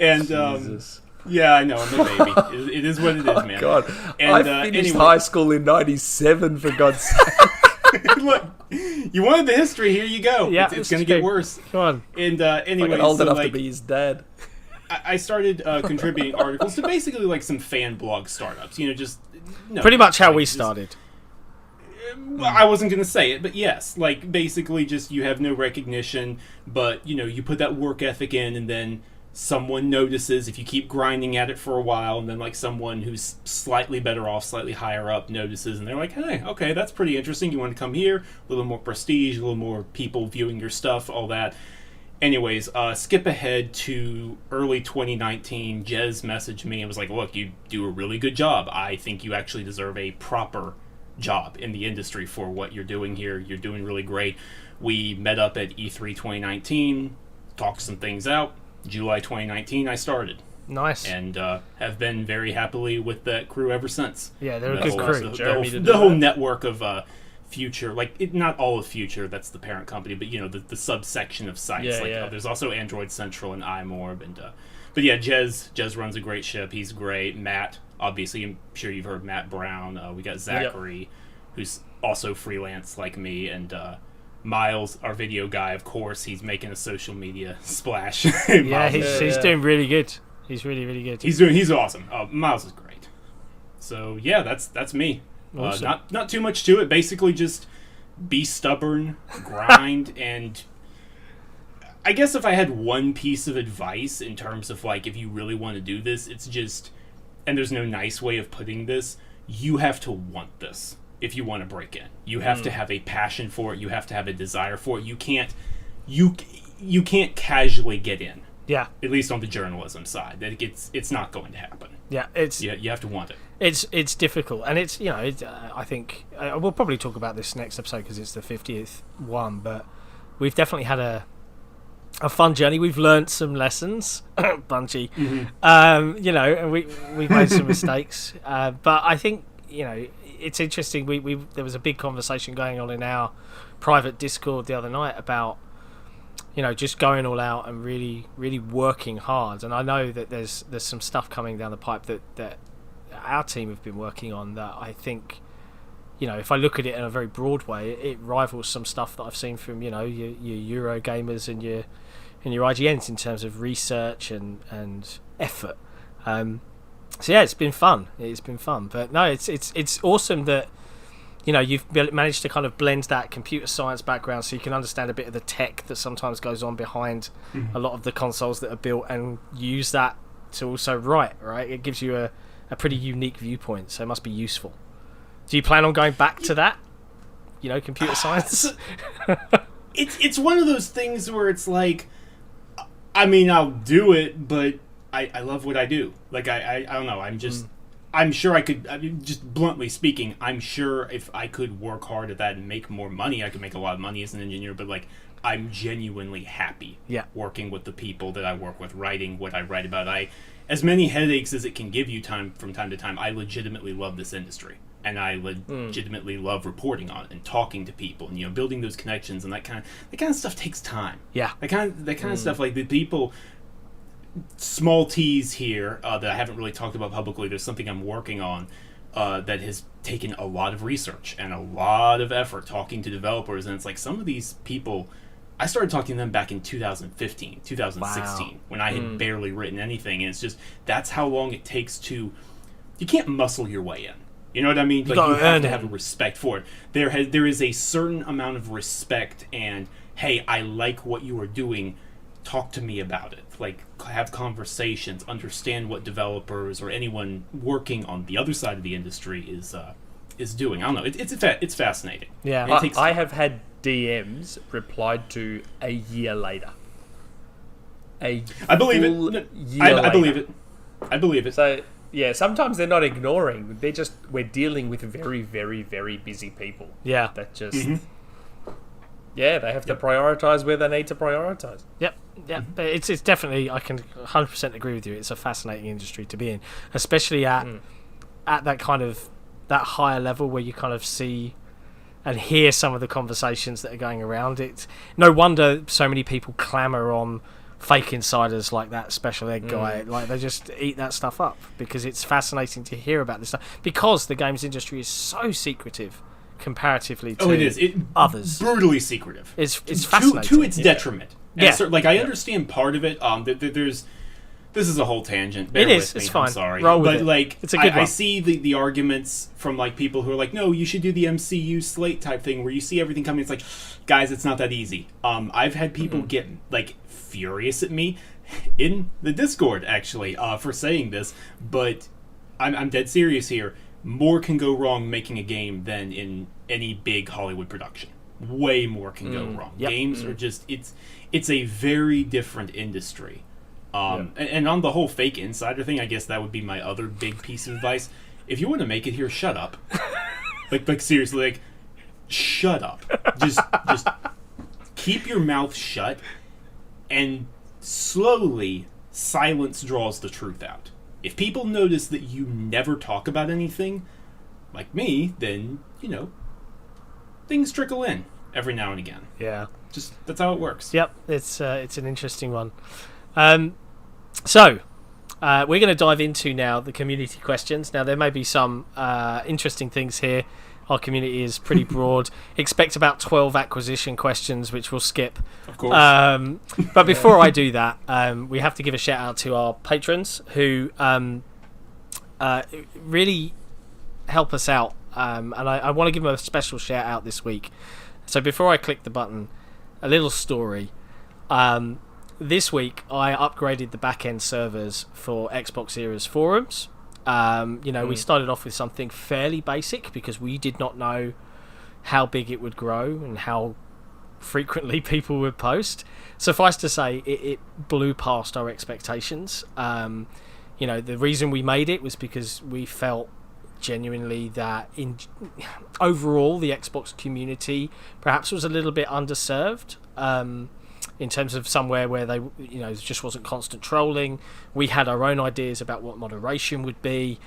And Jesus. Yeah, I know. I'm a baby. It is what it is, man. God, and, I finished high school in '97. For God's sake. Look, you wanted the history. Here you go. Yeah, it's going to get worse. Come on. And anyway, old enough to be his dad. I started contributing articles to basically like some fan blog startups. Pretty much how we started. I wasn't going to say it, but yes, like basically just you have no recognition, but you put that work ethic in, and then someone notices if you keep grinding at it for a while, and then like someone who's slightly better off, slightly higher up notices, and they're like, hey, okay, that's pretty interesting. You want to come here? A little more prestige, a little more people viewing your stuff, all that. Anyways, skip ahead to early 2019. Jez messaged me and was like, look, you do a really good job. I think you actually deserve a proper job in the industry for what you're doing here. You're doing really great. We met up at E3 2019, talked some things out. July 2019, I started. Nice. And have been very happily with that crew ever since. Yeah, they're a good crew. The whole network of Future, like not all of Future, that's the parent company, but the subsection of sites. There's also Android Central and iMorb, and but yeah, Jez runs a great ship. He's great. Matt, obviously, I'm sure you've heard Matt Brown. We got Zachary, who's also freelance like me, and Miles, our video guy, of course, he's making a social media splash. Yeah, he's doing really good. He's really, really good. He's awesome. Miles is great. So yeah, that's me. Awesome. Not too much to it. Basically, just be stubborn, grind, and I guess if I had one piece of advice in terms of like if you really want to do this, it's just, and there's no nice way of putting this, you have to want this. If you want to break in, you have to have a passion for it. You have to have a desire for it. You can't casually get in. Yeah. At least on the journalism side, that it's not going to happen. Yeah, you have to want it. It's difficult, and it's I think we'll probably talk about this next episode because it's the 50th one, but we've definitely had a fun journey. We've learnt some lessons, Bungie, and we've made some mistakes, but I think it's interesting. There was a big conversation going on in our private Discord the other night about just going all out and really, really working hard. And I know that there's some stuff coming down the pipe that our team have been working on that I think, if I look at it in a very broad way, it rivals some stuff that I've seen from, your Euro gamers and your IGNs in terms of research and effort. So yeah, it's been fun. But no, it's awesome that you've managed to kind of blend that computer science background so you can understand a bit of the tech that sometimes goes on behind a lot of the consoles that are built, and use that to also write, right? It gives you a pretty unique viewpoint, so it must be useful. Do you plan on going back to that? Computer science? It's one of those things where it's like, I mean, I'll do it, but I love what I do. Like, I don't know, I'm sure I could, just bluntly speaking, I'm sure if I could work hard at that and make more money, I could make a lot of money as an engineer, but like, I'm genuinely happy working with the people that I work with, writing what I write about. As many headaches as it can give you from time to time, I legitimately love this industry. And I legitimately love reporting on it and talking to people and building those connections, and that kind of stuff takes time. Yeah. That kind of stuff, like the people, small T's here that I haven't really talked about publicly. There's something I'm working on that has taken a lot of research and a lot of effort talking to developers, and it's like some of these people, I started talking to them back in 2015, 2016, when I had barely written anything, and it's just, that's how long it takes to, you can't muscle your way in. You know what I mean? Like, you have to have a respect for it. There is a certain amount of respect, and, hey, I like what you are doing, talk to me about it. Like, have conversations, understand what developers or anyone working on the other side of the industry is doing. I don't know. It's fascinating. Yeah. I have had DMs replied to a year later. I believe it. I believe it. I believe it. So, yeah, sometimes they're not ignoring. They're just, we're dealing with very, very, very busy people. Yeah. That just... Yeah, they have to prioritise where they need to prioritise. Yep. But it's definitely, I can 100% agree with you. It's a fascinating industry to be in, especially at that kind of, that higher level where you kind of see and hear some of the conversations that are going around. It's no wonder so many people clamour on fake insiders like that Shpeshal Ed guy. Like, they just eat that stuff up because it's fascinating to hear about this stuff, because the games industry is so secretive comparatively to others. Brutally secretive. It's fascinating. To its detriment. Yeah. I understand part of it. This is a whole tangent. Bear with me. It's fine. I'm sorry. Roll with but it. Like, it's a good one. I see the arguments from like people who are like, no, you should do the MCU slate type thing where you see everything coming. It's like, guys, it's not that easy. I've had people get like furious at me in the Discord actually for saying this, but I'm dead serious here. More can go wrong making a game than in any big Hollywood production. Way more can go wrong. Yep. Games are just, it's a very different industry. And on the whole fake insider thing, I guess that would be my other big piece of advice. If you want to make it here, shut up. like seriously, like, shut up. Just keep your mouth shut, and slowly silence draws the truth out. If people notice that you never talk about anything, like me, then, things trickle in every now and again. Yeah. Just, that's how it works. Yep, it's an interesting one. So, we're going to dive into now the community questions. Now, there may be some interesting things here. Our community is pretty broad. Expect about 12 acquisition questions, which we'll skip. Of course. But before I do that, we have to give a shout out to our patrons who really help us out. And I want to give them a special shout out this week. So before I click the button, a little story. This week, I upgraded the back-end servers for XboxEra's forums. We started off with something fairly basic because we did not know how big it would grow and how frequently people would post. Suffice to say, it blew past our expectations. The reason we made it was because we felt genuinely that overall the Xbox community perhaps was a little bit underserved. In terms of somewhere where they, there just wasn't constant trolling. We had our own ideas about what moderation would be.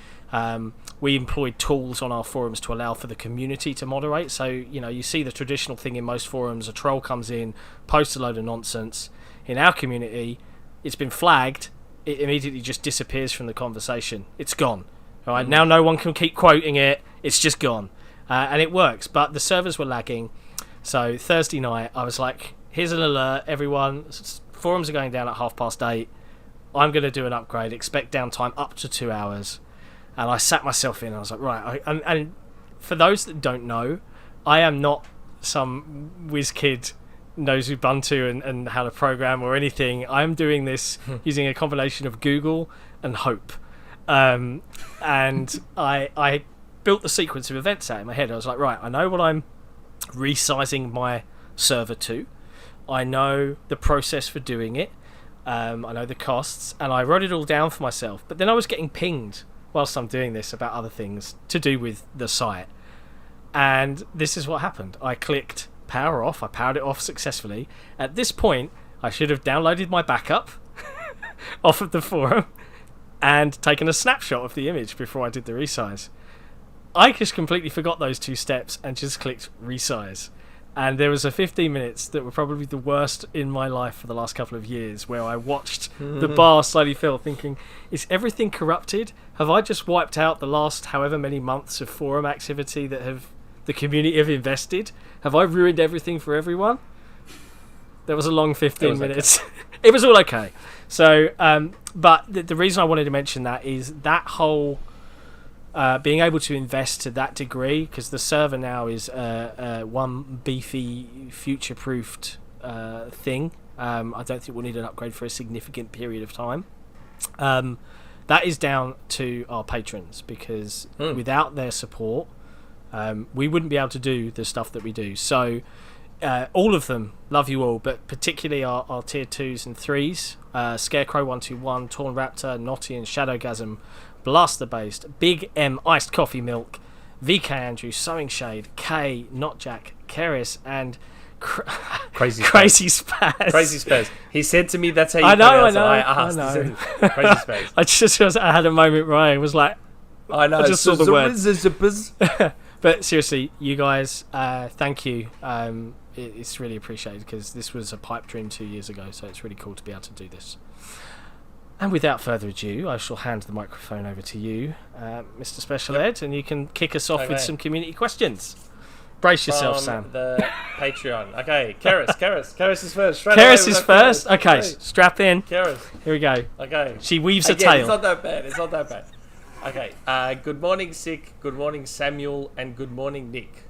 We employed tools on our forums to allow for the community to moderate. So, you see the traditional thing in most forums, a troll comes in, posts a load of nonsense. In our community, it's been flagged, it immediately just disappears from the conversation. It's gone. All right, now no one can keep quoting it, it's just gone. And it works, but the servers were lagging. So Thursday night, I was like, here's an alert, everyone, forums are going down at 8:30. I'm going to do an upgrade, expect downtime up to 2 hours. And I sat myself in, and I was like, right. And for those that don't know, I am not some whiz kid knows Ubuntu and how to program or anything. I'm doing this using a combination of Google and hope. And I built the sequence of events out in my head. I was like, right, I know what I'm resizing my server to. I know the process for doing it. I know the costs, and I wrote it all down for myself. But then I was getting pinged whilst I'm doing this about other things to do with the site. And this is what happened. I clicked power off. I powered it off successfully. At this point, I should have downloaded my backup off of the forum and taken a snapshot of the image before I did the resize. I just completely forgot those two steps and just clicked resize. And there was a 15 minutes that were probably the worst in my life for the last couple of years, where I watched the bar slowly fill, thinking, is everything corrupted? Have I just wiped out the last however many months of forum activity that the community have invested? Have I ruined everything for everyone? There was a long 15 minutes. Okay. It was all okay. So, but the reason I wanted to mention that is that whole being able to invest to that degree, because the server now is one beefy, future-proofed thing. I don't think we'll need an upgrade for a significant period of time. That is down to our patrons, because without their support, we wouldn't be able to do the stuff that we do. So all of them, love you all, but particularly our tier 2s and 3s, Scarecrow121, Torn Raptor, Naughty and Shadowgasm, Blaster Based, Big M Iced Coffee Milk, VK Andrew, Sewing Shade, K, Not Jack, Keris, and Crazy Spaz. Crazy Spaz. He said to me, that's how you I know. I asked. I know. Crazy Spaz. I had a moment where I was like, I know. I just saw the word. But seriously, you guys, thank you. It's really appreciated, because this was a pipe dream 2 years ago, so it's really cool to be able to do this. And without further ado, I shall hand the microphone over to you, Mr. Shpeshal Ed, and you can kick us off with some community questions. Brace yourself, Sam. The Patreon. Okay, Keris is first. Keris is first? Okay, strap in. Keris. Here we go. Okay. She weaves a tail. It's not that bad. Okay, good morning, Sick. Good morning, Samuel. And good morning, Nick.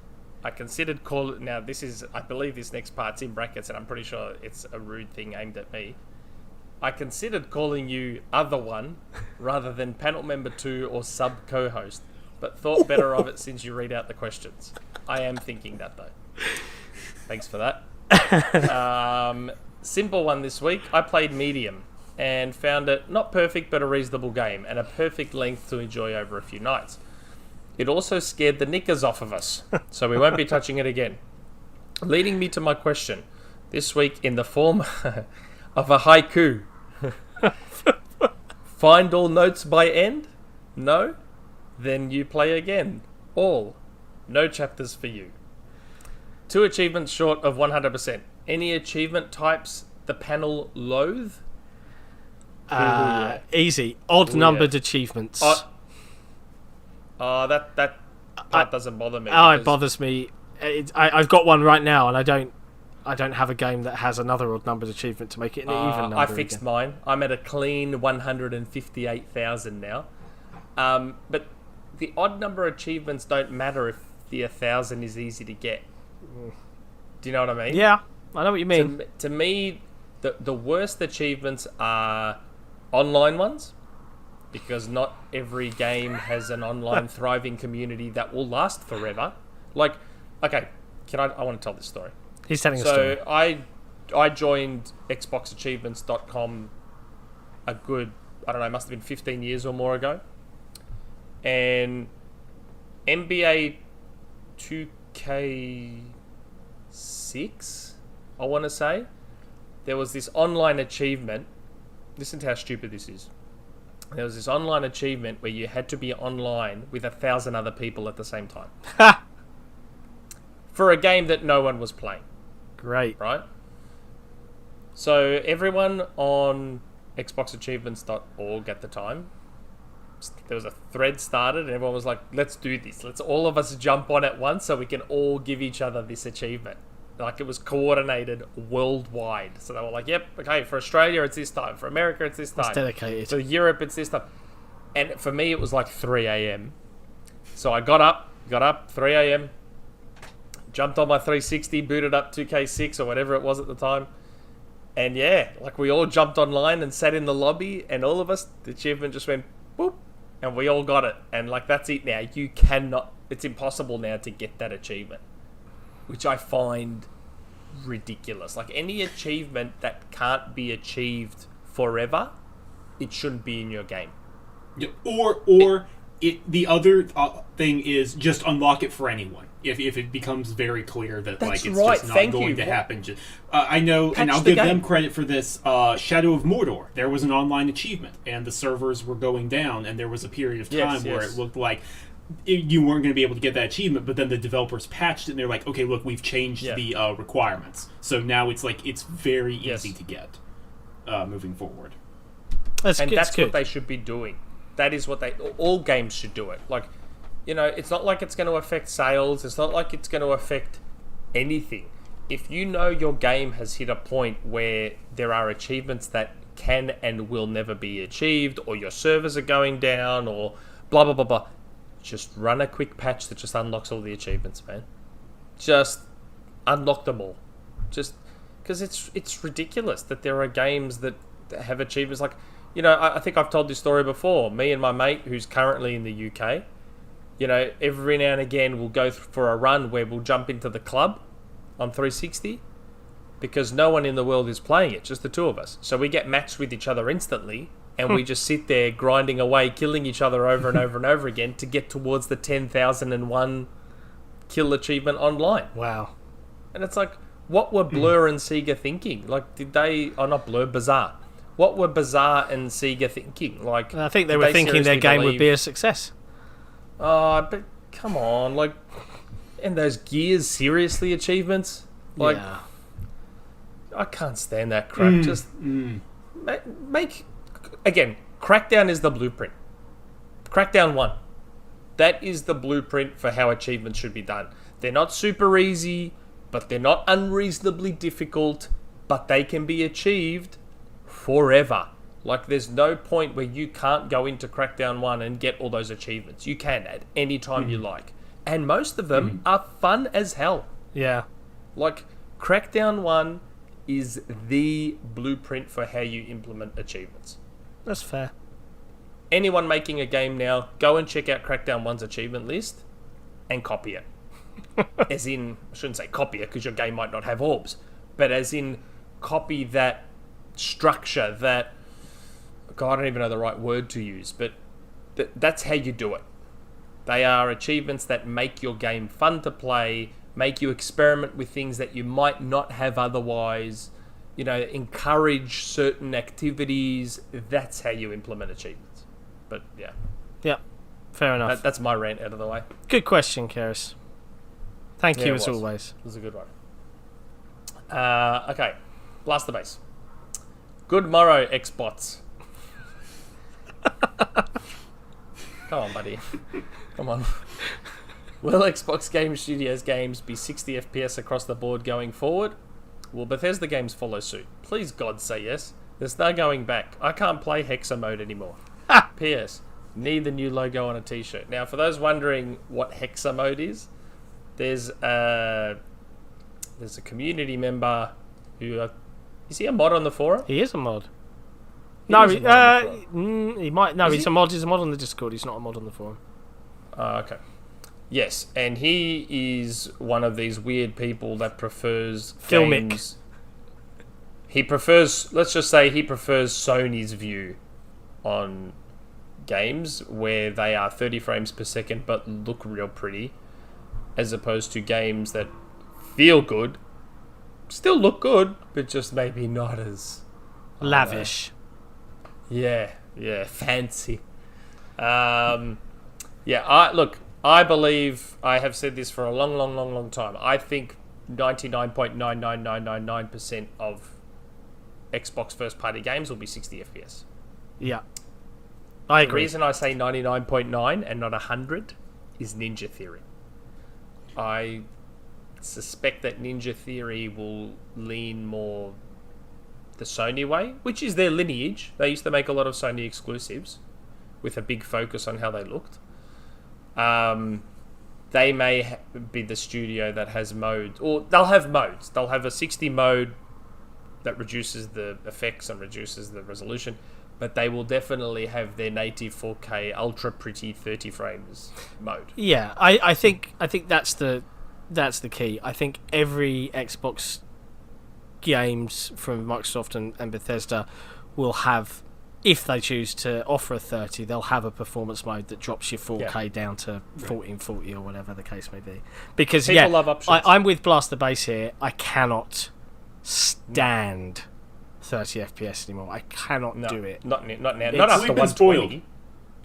I considered now this is, I believe this next part's in brackets, and I'm pretty sure it's a rude thing aimed at me. I considered calling you Other One rather than Panel Member 2 or Sub Co-Host, but thought better of it since you read out the questions. I am thinking that, though. Thanks for that. Simple one this week. I played Medium and found it not perfect, but a reasonable game, and a perfect length to enjoy over a few nights. It also scared the knickers off of us, so we won't be touching it again. Leading me to my question, this week in the form of a haiku. Find all notes by end? No? Then you play again. All. No chapters for you. 2 achievements short of 100%. Any achievement types the panel loathe? Easy. Odd-numbered achievements. That part doesn't bother me. It bothers me. I've got one right now, and I don't have a game that has another odd-numbered achievement to make it an even number. I fixed mine. I'm at a clean 158,000 now. But the odd number achievements don't matter if the 1,000 is easy to get. Do you know what I mean? Yeah, I know what you mean. To me, the worst achievements are online ones, because not every game has an online thriving community that will last forever. Like, okay, I want to tell this story. He's telling a story. So I joined XboxAchievements.com a good, I don't know, must have been 15 years or more ago. And NBA 2K6, I want to say, there was this online achievement. Listen to how stupid this is. There was this online achievement where you had to be online with 1,000 other people at the same time. For a game that no one was playing. Great. Right? So everyone on XboxAchievements.org at the time, there was a thread started and everyone was like, let's do this. Let's all of us jump on at once so we can all give each other this achievement. Like, it was coordinated worldwide. So they were like, yep, okay, for Australia it's this time. For America it's this time. It's dedicated. For Europe it's this time. And for me it was like 3 a.m. So I got up 3 a.m., jumped on my 360, booted up 2K6 or whatever it was at the time. And yeah, like we all jumped online and sat in the lobby, and all of us, the achievement just went boop, and we all got it. And like, that's it now. You cannot, it's impossible now to get that achievement, which I find ridiculous. Like, any achievement that can't be achieved forever, it shouldn't be in your game. Yeah, or the other thing is just unlock it for anyone. If it becomes very clear that like it's right. just not going to happen. I know, and I'll give them credit for this. Shadow of Mordor, there was an online achievement, and the servers were going down, and there was a period of time where it looked like you weren't going to be able to get that achievement, but then the developers patched it, and they're like, okay, look, we've changed the requirements. So now it's like, it's very easy to get moving forward. That's what they should be doing. That is what all games should do it. Like, you know, it's not like it's going to affect sales. It's not like it's going to affect anything. If you know your game has hit a point where there are achievements that can and will never be achieved, or your servers are going down, or blah, blah, blah, blah, just run a quick patch that just unlocks all the achievements, man. Just unlock them all. Just because it's ridiculous that there are games that have achievements. Like, you know, I think I've told this story before. Me and my mate, who's currently in the UK, you know, every now and again we'll go for a run where we'll jump into the club on 360 because no one in the world is playing it, just the two of us. So we get matched with each other instantly, and we just sit there grinding away, killing each other over and over and over again to get towards the 10,001 kill achievement online. Wow. And it's like, what were Blur and Sega thinking? Like, did they... Oh, not Blur, Bazaar. What were Bazaar and Sega thinking? Like, I think they were thinking their game would be a success. Oh, but come on, like, and those Gears seriously achievements, like, I can't stand that crap. Just make again. Crackdown is the blueprint. Crackdown 1, that is the blueprint for how achievements should be done. They're not super easy, but they're not unreasonably difficult. But they can be achieved forever. Like, there's no point where you can't go into Crackdown 1 and get all those achievements. You can at any time you like. And most of them are fun as hell. Yeah. Like, Crackdown 1 is the blueprint for how you implement achievements. That's fair. Anyone making a game now, go and check out Crackdown 1's achievement list and copy it. As in, I shouldn't say copy it because your game might not have orbs, but as in copy that structure, that... God, I don't even know the right word to use, but that's how you do it. They are achievements that make your game fun to play, make you experiment with things that you might not have otherwise, you know, encourage certain activities. That's how you implement achievements. But yeah. Yeah, fair enough. That's my rant out of the way. Good question, Keris. Thank you as always. It was a good one. Okay, blast the base. Good morrow, Xbots. Come on, buddy. Come on. Will Xbox Game Studios games be 60 FPS across the board going forward? Will Bethesda games follow suit? Please, God, say yes. There's no going back. I can't play Hexa mode anymore. P.S. Need the new logo on a t-shirt. Now, for those wondering what Hexa mode is, there's a community member who... is he a mod on the forum? He is a mod. No, he might. No, he's a mod. He's a mod on the Discord. He's not a mod on the forum. Okay. Yes, and he is one of these weird people that prefers Filmic. games. He prefers, let's just say, he prefers Sony's view on games where they are 30 frames per second but look real pretty, as opposed to games that feel good, still look good, but just maybe not as Lavish. yeah, fancy. I believe, I have said this for a long time. I think 99.99999% of Xbox first-party games will be 60 FPS. Yeah. I The agree. reason I say 99.9 and not 100 is Ninja Theory. I suspect that Ninja Theory will lean more the Sony way, which is their lineage. They used to make a lot of Sony exclusives with a big focus on how they looked. They may be the studio that has modes, or they'll have modes. They'll have a 60 mode that reduces the effects and reduces the resolution, but they will definitely have their native 4K ultra pretty 30 frames mode. Yeah, I think that's the key. I think every Xbox games from Microsoft and Bethesda will have, if they choose to offer a 30, they'll have a performance mode that drops your 4K down to 1440 or whatever the case may be. Because People love options. I'm with Blast the Base here. I cannot stand 30 FPS anymore. I cannot do it. Not now. Not It's- after We've been 120. spoiled.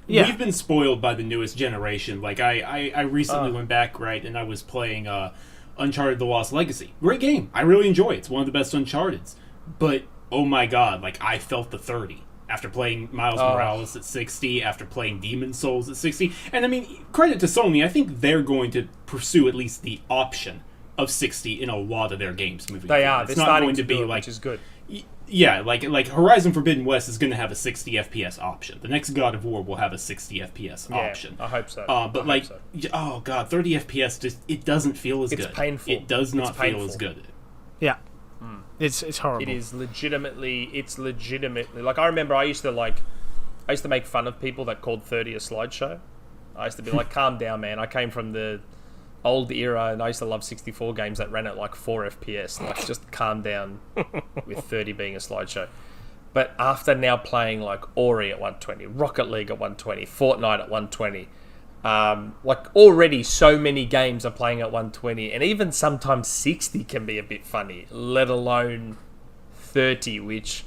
Yeah. We've been spoiled by the newest generation. Like, I recently went back, right, and I was playing Uncharted The Lost Legacy. Great game. I really enjoy it. It's one of the best Uncharted's. But, oh my god, like, I felt the 30. After playing Miles Morales at 60, after playing Demon's Souls at 60. And, I mean, credit to Sony, I think they're going to pursue at least the option of 60 in a lot of their games moving They forward. are. It's They're not starting going to to be do it, like... which is good. Yeah, like Horizon Forbidden West is going to have a 60 FPS option. The next God of War will have a 60 FPS option. I hope so. But I hope so. oh god, 30 FPS just it doesn't feel as good. It's painful. It does not It's feel painful. as good. Yeah. It's horrible. It is legitimately. It's legitimately like I remember. I used to make fun of people that called 30 a slideshow. I used to be like, "Calm down, man." I came from the old era, and I used to love 64 games that ran at like 4 FPS. Like, just calm down with 30 being a slideshow. But after now playing like Ori at 120, Rocket League at 120, Fortnite at 120, like already so many games are playing at 120, and even sometimes 60 can be a bit funny, let alone 30, which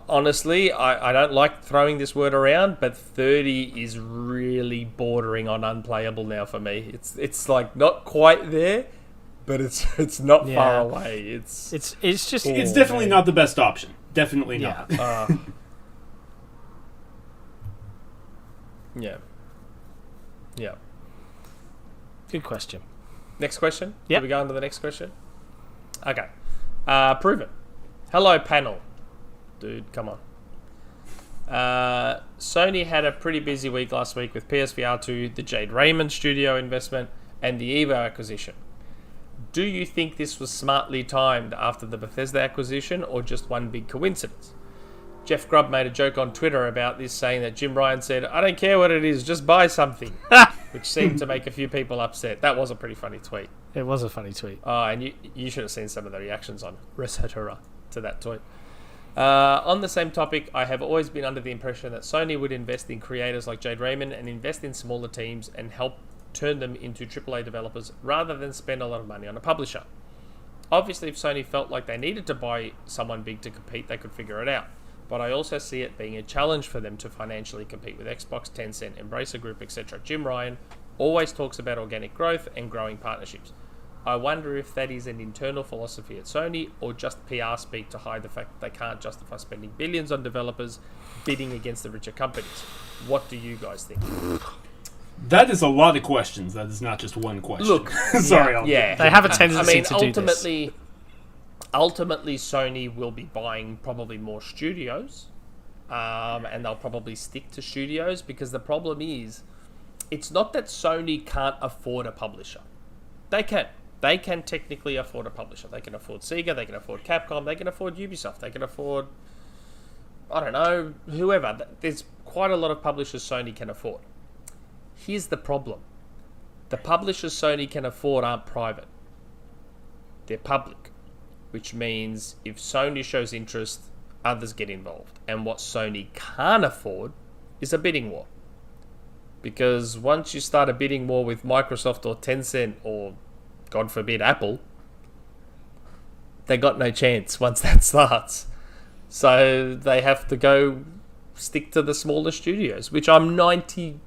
honestly, I don't like throwing this word around, but 30 is really bordering on unplayable now for me. It's like not quite there, but it's not far away. It's just It's definitely not the best option. Definitely not. Yeah. good question. Next question? Yep. Do we go on to the next question? Okay. Proven. Hello, panel. Dude, come on. Sony had a pretty busy week last week with PSVR 2, the Jade Raymond studio investment, and the Evo acquisition. Do you think this was smartly timed after the Bethesda acquisition, or just one big coincidence? Jeff Grubb made a joke on Twitter about this, saying that Jim Ryan said, "I don't care what it is, just buy something," which seemed to make a few people upset. That was a pretty funny tweet. It was a funny tweet. And you should have seen some of the reactions on Resetera to that tweet. On the same topic, I have always been under the impression that Sony would invest in creators like Jade Raymond and invest in smaller teams and help turn them into AAA developers rather than spend a lot of money on a publisher. Obviously, if Sony felt like they needed to buy someone big to compete, they could figure it out. But I also see it being a challenge for them to financially compete with Xbox, Tencent, Embracer Group, etc. Jim Ryan always talks about organic growth and growing partnerships. I wonder if that is an internal philosophy at Sony or just PR speak to hide the fact that they can't justify spending billions on developers bidding against the richer companies. What do you guys think? That is a lot of questions. That is not just one question. Look, sorry. They have a tendency to do this. Ultimately, Sony will be buying probably more studios, and they'll probably stick to studios because the problem is, it's not that Sony can't afford a publisher. They can. They can technically afford a publisher. They can afford Sega, they can afford Capcom, they can afford Ubisoft, they can afford, I don't know, whoever. There's quite a lot of publishers Sony can afford. Here's the problem. the publishers Sony can afford aren't private. They're public, which means if Sony shows interest, others get involved. And what Sony can't afford is a bidding war. Because once you start a bidding war with Microsoft or Tencent or, God forbid, Apple, they got no chance once that starts. So they have to go stick to the smaller studios, which I'm 98%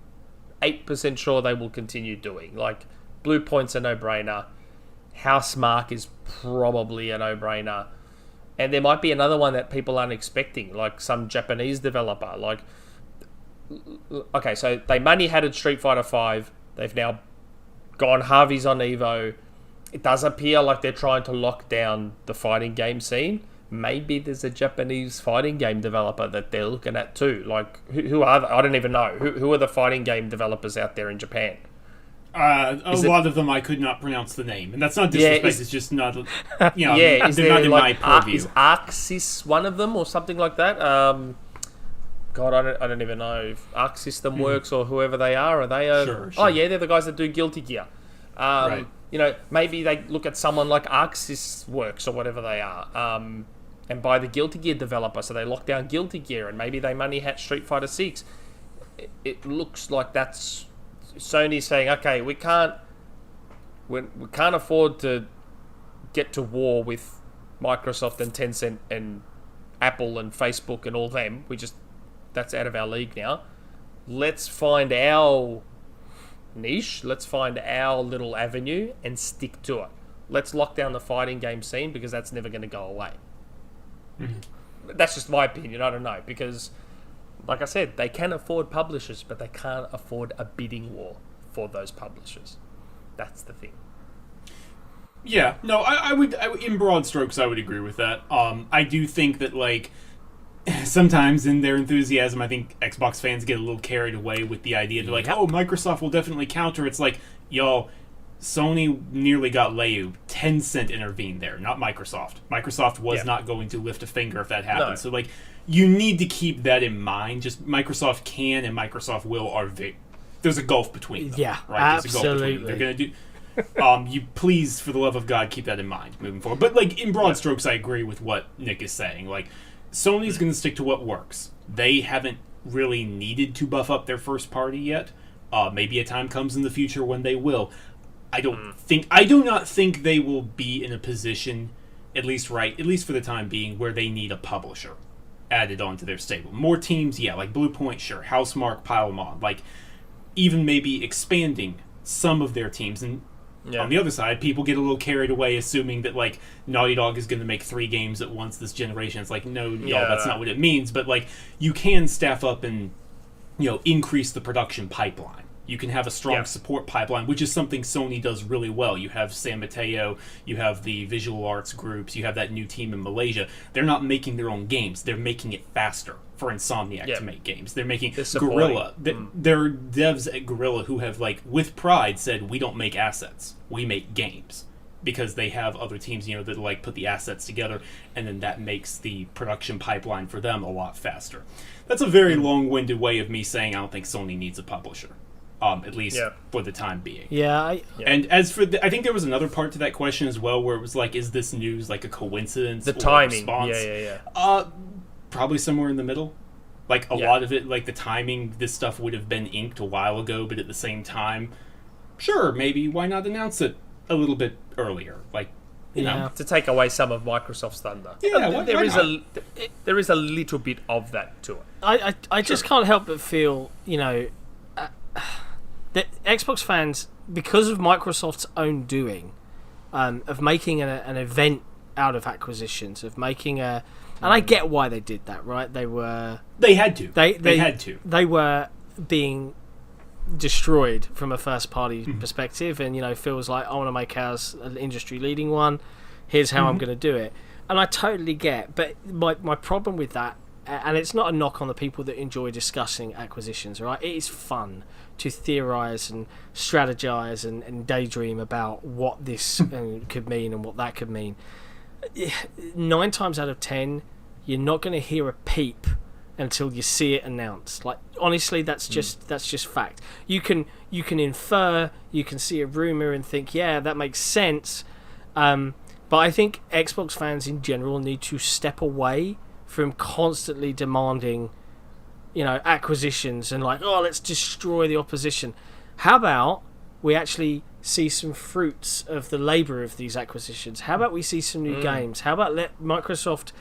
sure they will continue doing. Like, Blue Point's a no-brainer. Housemarque is probably a no-brainer. And there might be another one that people aren't expecting, like some Japanese developer. Like, okay, so they money-hatted Street Fighter V. They've now gone Harvey's on Evo. It does appear like they're trying to lock down the fighting game scene. Maybe there's a Japanese fighting game developer that they're looking at too. Like, who are they? I don't even know. Who are the fighting game developers out there in Japan? A lot of them I could not pronounce the name, and that's not disrespect. It's just not, yeah. They're not in my purview. Is Arxis one of them or something like that? God, I don't even know if Arc System Works or whoever they are. Are they? Sure. Oh yeah, they're the guys that do Guilty Gear. Right. Maybe they look at someone like Arxis Works or whatever they are, and buy the Guilty Gear developer, so they lock down Guilty Gear, and maybe they money hat Street Fighter 6. It looks like that's Sony saying, okay, we can't afford to get to war with Microsoft and Tencent and Apple and Facebook and all them. That's out of our league now. Let's find our niche. Let's find our little avenue and stick to it. Let's lock down the fighting game scene because that's never going to go away. Mm-hmm. That's just my opinion. I don't know, because like I said, they can afford publishers, but they can't afford a bidding war for those publishers. That's the thing. Yeah, no, I would in broad strokes, I would agree with that. I do think that, like, sometimes in their enthusiasm, I think Xbox fans get a little carried away with the idea that, like, oh, Microsoft will definitely counter. It's like, yo, Sony nearly got Leyu. Tencent intervened there, not Microsoft. Microsoft was not going to lift a finger if that happened. No. So, like, you need to keep that in mind. Just Microsoft can and Microsoft will there's a gulf between them. Yeah, right? absolutely. They're going to do... you please, for the love of God, keep that in mind moving forward. But, like, in broad strokes, I agree with what Nick is saying. Like, Sony's going to stick to what works. They haven't really needed to buff up their first party yet. Maybe a time comes in the future when they will. I do not think they will be in a position, at least for the time being, where they need a publisher added onto their stable. More teams, yeah, like Blue Point, sure. Housemarque, pile them on. Like, even maybe expanding some of their teams. And on the other side, people get a little carried away assuming that, like, Naughty Dog is going to make 3 games at once this generation. It's like, no, y'all, that's not what it means. But, like, you can staff up and, increase the production pipeline. You can have a strong support pipeline, which is something Sony does really well. You have San Mateo, you have the visual arts groups, you have that new team in Malaysia. They're not making their own games. They're making it faster for Insomniac to make games. They're making Guerrilla. There are devs at Guerrilla who have, like, with pride said, we don't make assets. We make games. Because they have other teams, that, like, put the assets together, and then that makes the production pipeline for them a lot faster. That's a very long-winded way of me saying I don't think Sony needs a publisher. At least for the time being. And as for I think there was another part to that question as well, where it was like, is this news like a coincidence? The or timing. Response? Probably somewhere in the middle. Like, a lot of it, like, the timing, this stuff would have been inked a while ago, but at the same time, sure, maybe, why not announce it a little bit earlier? Like, you know. To take away some of Microsoft's thunder. Yeah, there is a little bit of that to it. I just can't help but feel, that Xbox fans, because of Microsoft's own doing, of making an event out of acquisitions, of making and I get why they did that, right? They had to. They had to. They were being destroyed from a first party perspective, and Phil's like, I want to make ours an industry leading one. Here's how I'm going to do it, and I totally get. But my problem with that, and it's not a knock on the people that enjoy discussing acquisitions, right? It is fun to theorize and strategize and daydream about what this could mean and what that could mean. 9 times out of 10, you're not going to hear a peep until you see it announced. Like, honestly, that's just fact. You can infer, you can see a rumor and think, yeah, that makes sense. But I think Xbox fans in general need to step away from constantly demanding, acquisitions and like, oh, let's destroy the opposition. How about we actually see some fruits of the labor of these acquisitions? How about we see some new games? How about let Microsoft...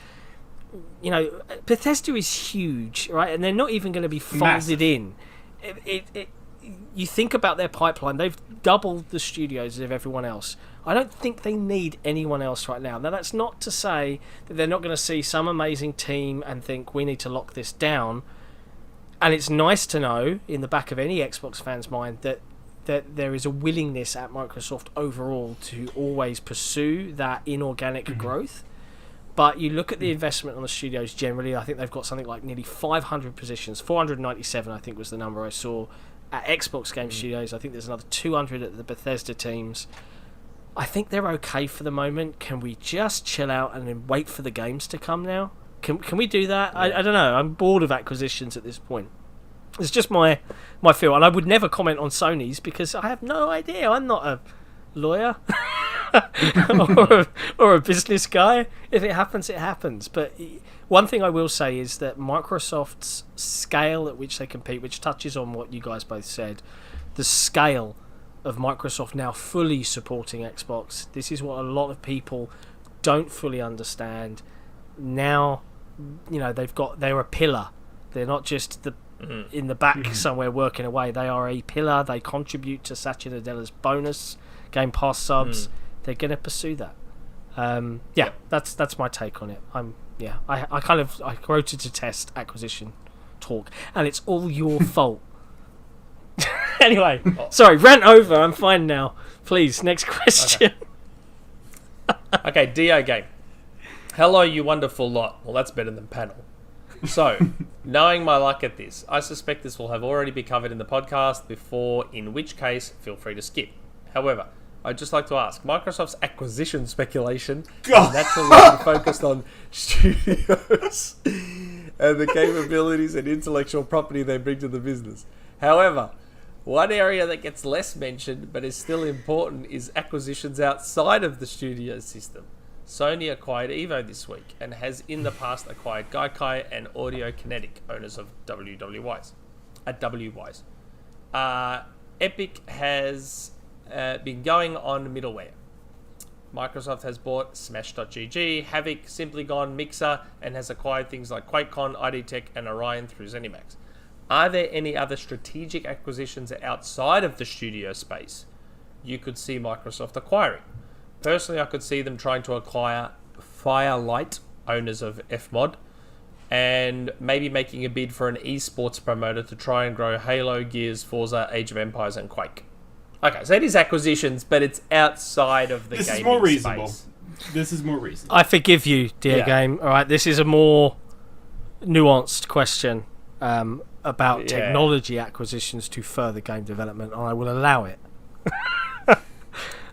Bethesda is huge, right? And they're not even going to be folded in. You think about their pipeline, they've doubled the studios of everyone else. I don't think they need anyone else right now. Now, that's not to say that they're not going to see some amazing team and think, we need to lock this down. And it's nice to know, in the back of any Xbox fan's mind, that there is a willingness at Microsoft overall to always pursue that inorganic growth. But you look at the investment on the studios generally, I think they've got something like nearly 500 positions. 497, I think, was the number I saw at Xbox Game Studios. I think there's another 200 at the Bethesda teams. I think they're okay for the moment. Can we just chill out and then wait for the games to come now? Can we do that? Yeah. I don't know. I'm bored of acquisitions at this point. It's just my feel. And I would never comment on Sony's because I have no idea. I'm not a lawyer. or a business guy. If it happens, it happens. But one thing I will say is that Microsoft's scale at which they compete, which touches on what you guys both said, the scale of Microsoft now fully supporting Xbox, this is what a lot of people don't fully understand. Now, they're a pillar. They're not just in the back somewhere working away. They are a pillar. They contribute to Satya Nadella's bonus, Game Pass subs. They're going to pursue that. That's my take on it. I quoted to test acquisition talk, and it's all your fault. Anyway, sorry, rant over. I'm fine now. Please, next question. Okay, Dio game. Hello, you wonderful lot. Well, that's better than panel. So, knowing my luck at this, I suspect this will have already been covered in the podcast before, in which case, feel free to skip. However, I'd just like to ask, Microsoft's acquisition speculation is naturally focused on studios and the capabilities and intellectual property they bring to the business. However, one area that gets less mentioned but is still important is acquisitions outside of the studio system. Sony acquired Evo this week and has in the past acquired Gaikai and Audio Kinetic, owners of WWYs. Epic has been going on middleware. Microsoft has bought Smash.gg, Havok, Simply Gone, Mixer, and has acquired things like QuakeCon, ID Tech, and Orion through ZeniMax. Are there any other strategic acquisitions outside of the studio space you could see Microsoft acquiring? Personally, I could see them trying to acquire Firelight, owners of Fmod, and maybe making a bid for an esports promoter to try and grow Halo, Gears, Forza, Age of Empires, and Quake. Okay, so it is acquisitions, but it's outside of the gaming space. This is more reasonable. This is more reasonable. I forgive you, dear game. All right, this is a more nuanced question about technology acquisitions to further game development, and I will allow it.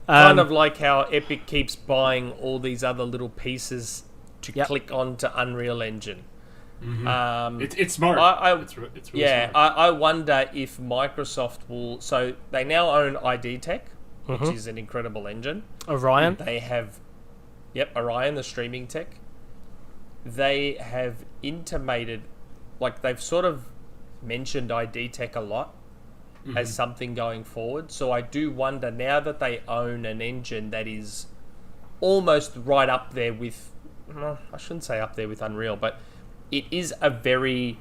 Kind of like how Epic keeps buying all these other little pieces to click onto Unreal Engine. Mm-hmm. It's smart. It's really smart. I wonder if Microsoft will... So they now own ID Tech, which is an incredible engine. Orion. They have... Orion, the streaming tech. They have intimated... Like, they've sort of mentioned ID Tech a lot as something going forward. So I do wonder, now that they own an engine that is almost right up there with... I shouldn't say up there with Unreal, but... It is a very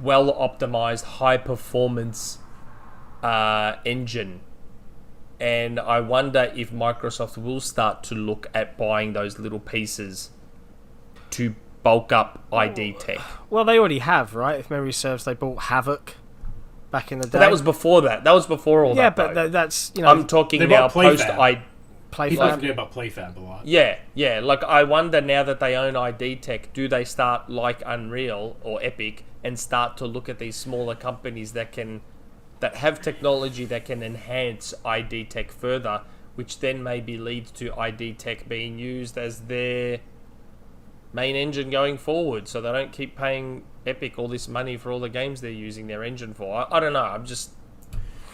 well-optimized, high-performance engine. And I wonder if Microsoft will start to look at buying those little pieces to bulk up ID Tech. Well, they already have, right? If memory serves, they bought Havok back in the day. But that was before that. That was before all that, but that's... I'm talking now post-ID... People forget about PlayFab a lot. Yeah. Like, I wonder now that they own ID Tech, do they start like Unreal or Epic and start to look at these smaller companies that have technology that can enhance ID Tech further, which then maybe leads to ID Tech being used as their main engine going forward, so they don't keep paying Epic all this money for all the games they're using their engine for. I don't know. I'm just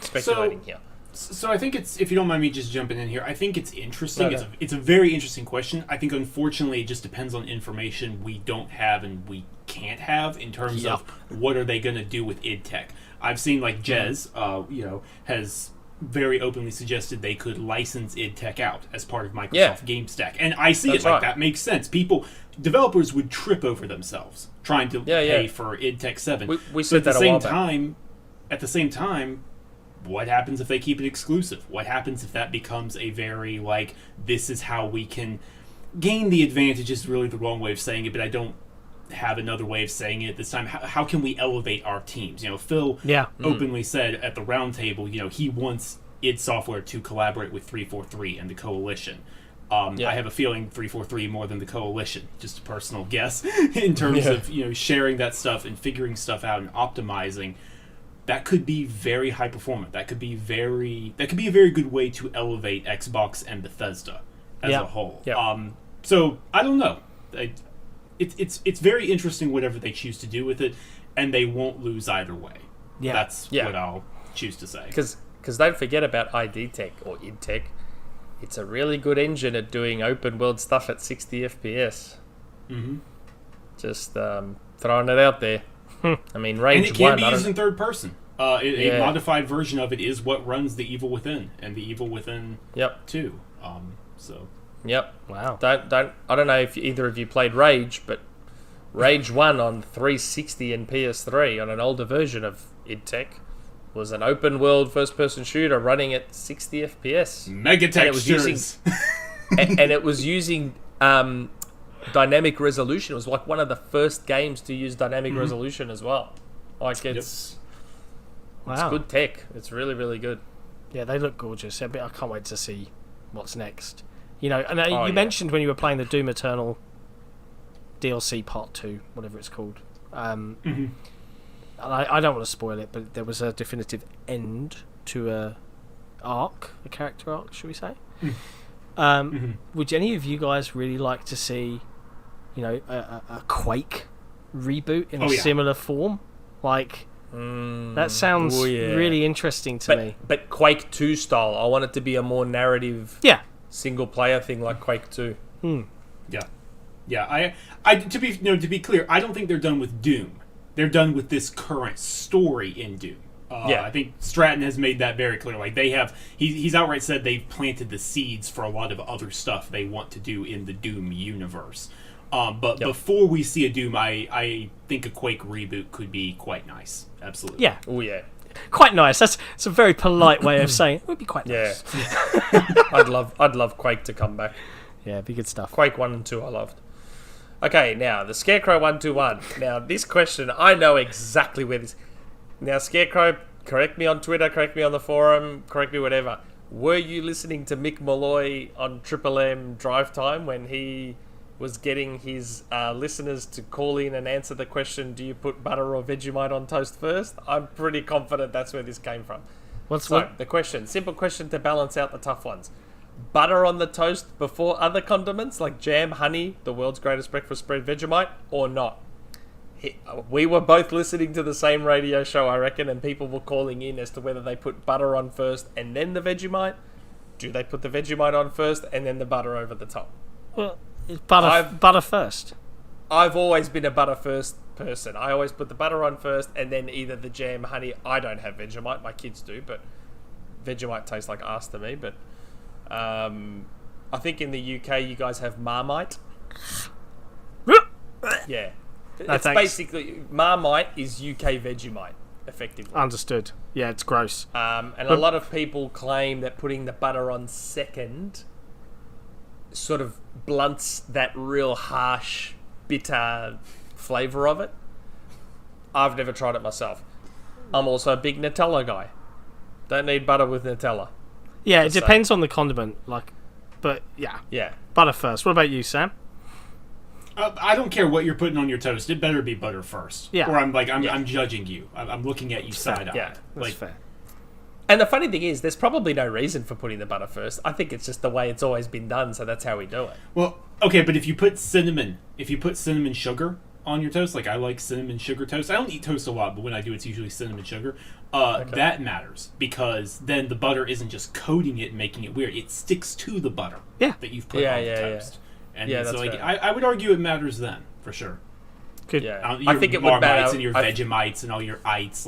speculating here. So I think it's, if you don't mind me just jumping in here, I think it's interesting. No. It's a very interesting question. I think unfortunately it just depends on information we don't have and we can't have in terms of what are they going to do with id Tech. I've seen like Jez, has very openly suggested they could license id Tech out as part of Microsoft Game Stack, and I see it like that makes sense. Developers would trip over themselves trying to pay for id Tech 7. We said that a while back. At the same time, what happens if they keep it exclusive? What happens if that becomes a very, like, this is how we can gain the advantage is really the wrong way of saying it, but I don't have another way of saying it this time. How can we elevate our teams? Phil openly said at the roundtable, he wants id Software to collaborate with 343 and the Coalition. I have a feeling 343 more than the Coalition, just a personal guess, in terms of, sharing that stuff and figuring stuff out and optimizing. That could be very high performant. That could be a very good way to elevate Xbox and Bethesda as a whole. So I don't know. It's very interesting whatever they choose to do with it, and they won't lose either way. That's what I'll choose to say. Because don't forget about ID Tech or id Tech. It's a really good engine at doing open world stuff at 60 FPS. Mm-hmm. Just throwing it out there. I mean, Rage 1... And it can be used in third person. A modified version of it is what runs The Evil Within and The Evil Within 2. Yep. Wow. I don't know if either of you played Rage, but Rage 1 on 360 and PS3 on an older version of id Tech was an open world first person shooter running at 60 FPS. Mega textures. And it was using dynamic resolution. It was like one of the first games to use dynamic resolution as well. Like it's good tech. It's really, really good. Yeah, they look gorgeous. I can't wait to see what's next. You mentioned when you were playing the Doom Eternal DLC Part 2, whatever it's called. And I don't want to spoil it, but there was a definitive end to a character arc, should we say? Would any of you guys really like to see, a Quake reboot in a similar form? Like, that sounds really interesting to me. But Quake 2 style. I want it to be a more narrative, single player thing like Quake 2. Yeah. To be clear, I don't think they're done with Doom. They're done with this current story in Doom. I think Stratton has made that very clear. Like he's outright said they've planted the seeds for a lot of other stuff they want to do in the Doom universe. But before we see a Doom, I think a Quake reboot could be quite nice. Absolutely. Yeah. Oh yeah. Quite nice. That's a very polite way of saying it would be quite nice. Yeah. I'd love Quake to come back. Yeah, it'd be good stuff. Quake 1 and 2 I loved. Okay, now the Scarecrow 121. Now this question, I know exactly where this. Now Scarecrow, correct me on Twitter, correct me on the forum, correct me whatever. Were you listening to Mick Malloy on Triple M Drive Time when he was getting his listeners to call in and answer the question, do you put butter or Vegemite on toast first? I'm pretty confident that's where this came from. The question, simple question to balance out the tough ones. Butter on the toast before other condiments like jam, honey, the world's greatest breakfast spread, Vegemite, or not? We were both listening to the same radio show, I reckon, and people were calling in as to whether they put butter on first and then the Vegemite. Do they put the Vegemite on first and then the butter over the top? Well, it's butter first. I've always been a butter first person. I always put the butter on first and then either the jam, honey. I don't have Vegemite. My kids do, but Vegemite tastes like ass to me. But I think in the UK you guys have Marmite. Yeah. It's basically, Marmite is UK Vegemite, effectively. Understood. Yeah, it's gross. A lot of people claim that putting the butter on second sort of blunts that real harsh, bitter flavour of it. I've never tried it myself. I'm also a big Nutella guy. Don't need butter with Nutella. Yeah, it depends on the condiment. But yeah. Butter first. What about you, Sam? I don't care what you're putting on your toast. It better be butter first. Yeah. Or I'm judging you. I'm looking at you side-eyed. Yeah, that's fair. And the funny thing is, there's probably no reason for putting the butter first. I think it's just the way it's always been done, so that's how we do it. Well, okay, but if you put cinnamon sugar on your toast, like I like cinnamon sugar toast. I don't eat toast a lot, but when I do, it's usually cinnamon sugar. That matters, because then the butter isn't just coating it and making it weird. It sticks to the butter that you've put on the toast. And that's so, like, fair. I would argue it matters then, for sure. Good. Yeah. Your I think it would matter. and your Vegemites and all your ites,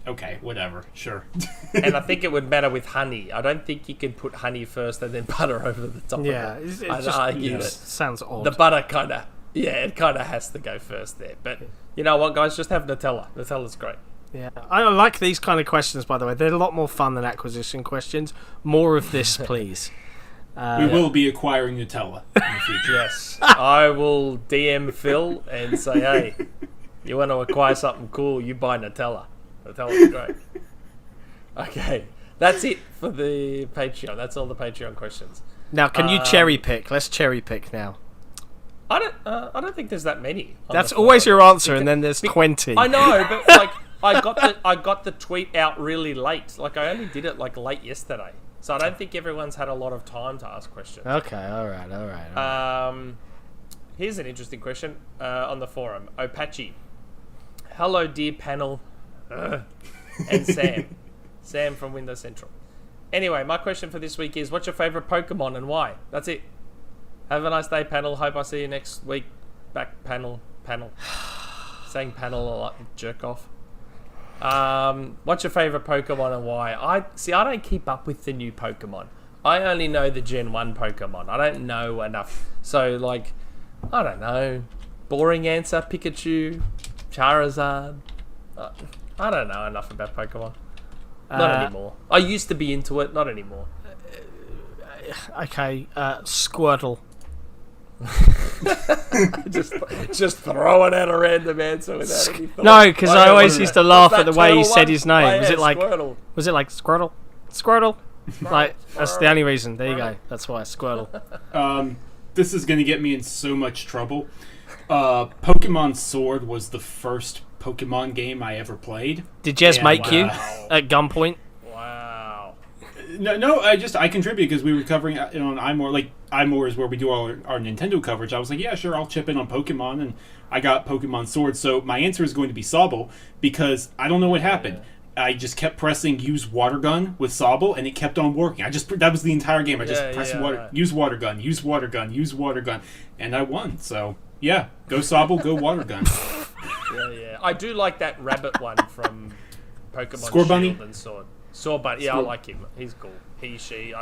okay, whatever, sure. And I think it would matter with honey. I don't think you can put honey first and then butter over the top Yeah, of it. it just sounds odd. The butter kind of, it kind of has to go first there. But you know what, guys? Just have Nutella. Nutella's great. Yeah, I like these kind of questions, by the way. They're a lot more fun than acquisition questions. More of this, please. We will be acquiring Nutella in the future. Yes. I will DM Phil and say, hey, you want to acquire something cool, you buy Nutella. Nutella's great. Okay. That's it for the Patreon. That's all the Patreon questions. Now, can you cherry pick? Let's cherry pick now. I don't think there's that many. That's always your answer, and then there's 20. I know, but like I got the tweet out really late. Like I only did it like late yesterday. So I don't think everyone's had a lot of time to ask questions. Okay, all right. Here's an interesting question on the forum. Opachi. Hello, dear panel. And Sam. Sam from Windows Central. Anyway, my question for this week is, what's your favourite Pokemon and why? That's it. Have a nice day, panel. Hope I see you next week. Back, panel. Saying panel a lot, jerk off. What's your favourite Pokemon and why? I don't keep up with the new Pokemon. I only know the Gen 1 Pokemon. I don't know enough. So, like, I don't know. Boring answer, Pikachu, Charizard. I don't know enough about Pokemon. Not anymore. I used to be into it, not anymore. Okay, Squirtle. just throwing out a random answer without any thought. No, because I always used to laugh at the way he said his name. Oh, Squirtle? Was it like Squirtle? Squirtle? Like, that's the only reason. There you go. That's why, Squirtle. This is going to get me in so much trouble. Pokemon Sword was the first Pokemon game I ever played. Did Jez make you at gunpoint? Wow. No, I contribute because we were covering on iMore. Like, iMore is where we do all our Nintendo coverage. I was like, yeah, sure, I'll chip in on Pokemon, and I got Pokemon Sword. So my answer is going to be Sobble, because I don't know what happened. Yeah. I just kept pressing use water gun with Sobble, and it kept on working. That was the entire game. I just pressed use water gun, use water gun, use water gun, and I won. So yeah, go Sobble, go water gun. Yeah. I do like that rabbit one from Pokemon Score Shield Bunny? and Sword. Score Bunny, yeah, I like him. He's cool. He, she,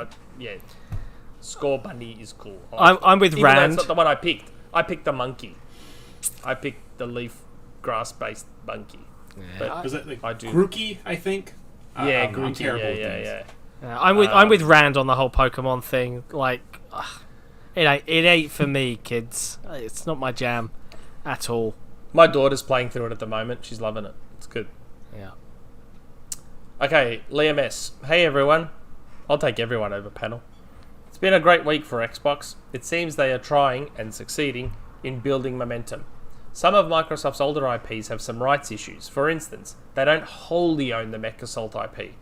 Score Bunny is cool. I'm with Even Rand. That's not the one I picked. I picked the monkey. I picked the leaf grass-based monkey. Yeah. But Was that like I do. Grookey, I think? Yeah, I'm terrible with yeah, names. yeah. I'm with Rand on the whole Pokemon thing. Like, it ain't for me, kids. It's not my jam at all. My daughter's playing through it at the moment. She's loving it. It's good. Yeah. Okay, Liam S. Hey everyone. I'll take everyone over panel. It's been a great week for Xbox. It seems they are trying and succeeding in building momentum. Some of Microsoft's older IPs have some rights issues. For instance, they don't wholly own the MechAssault IP.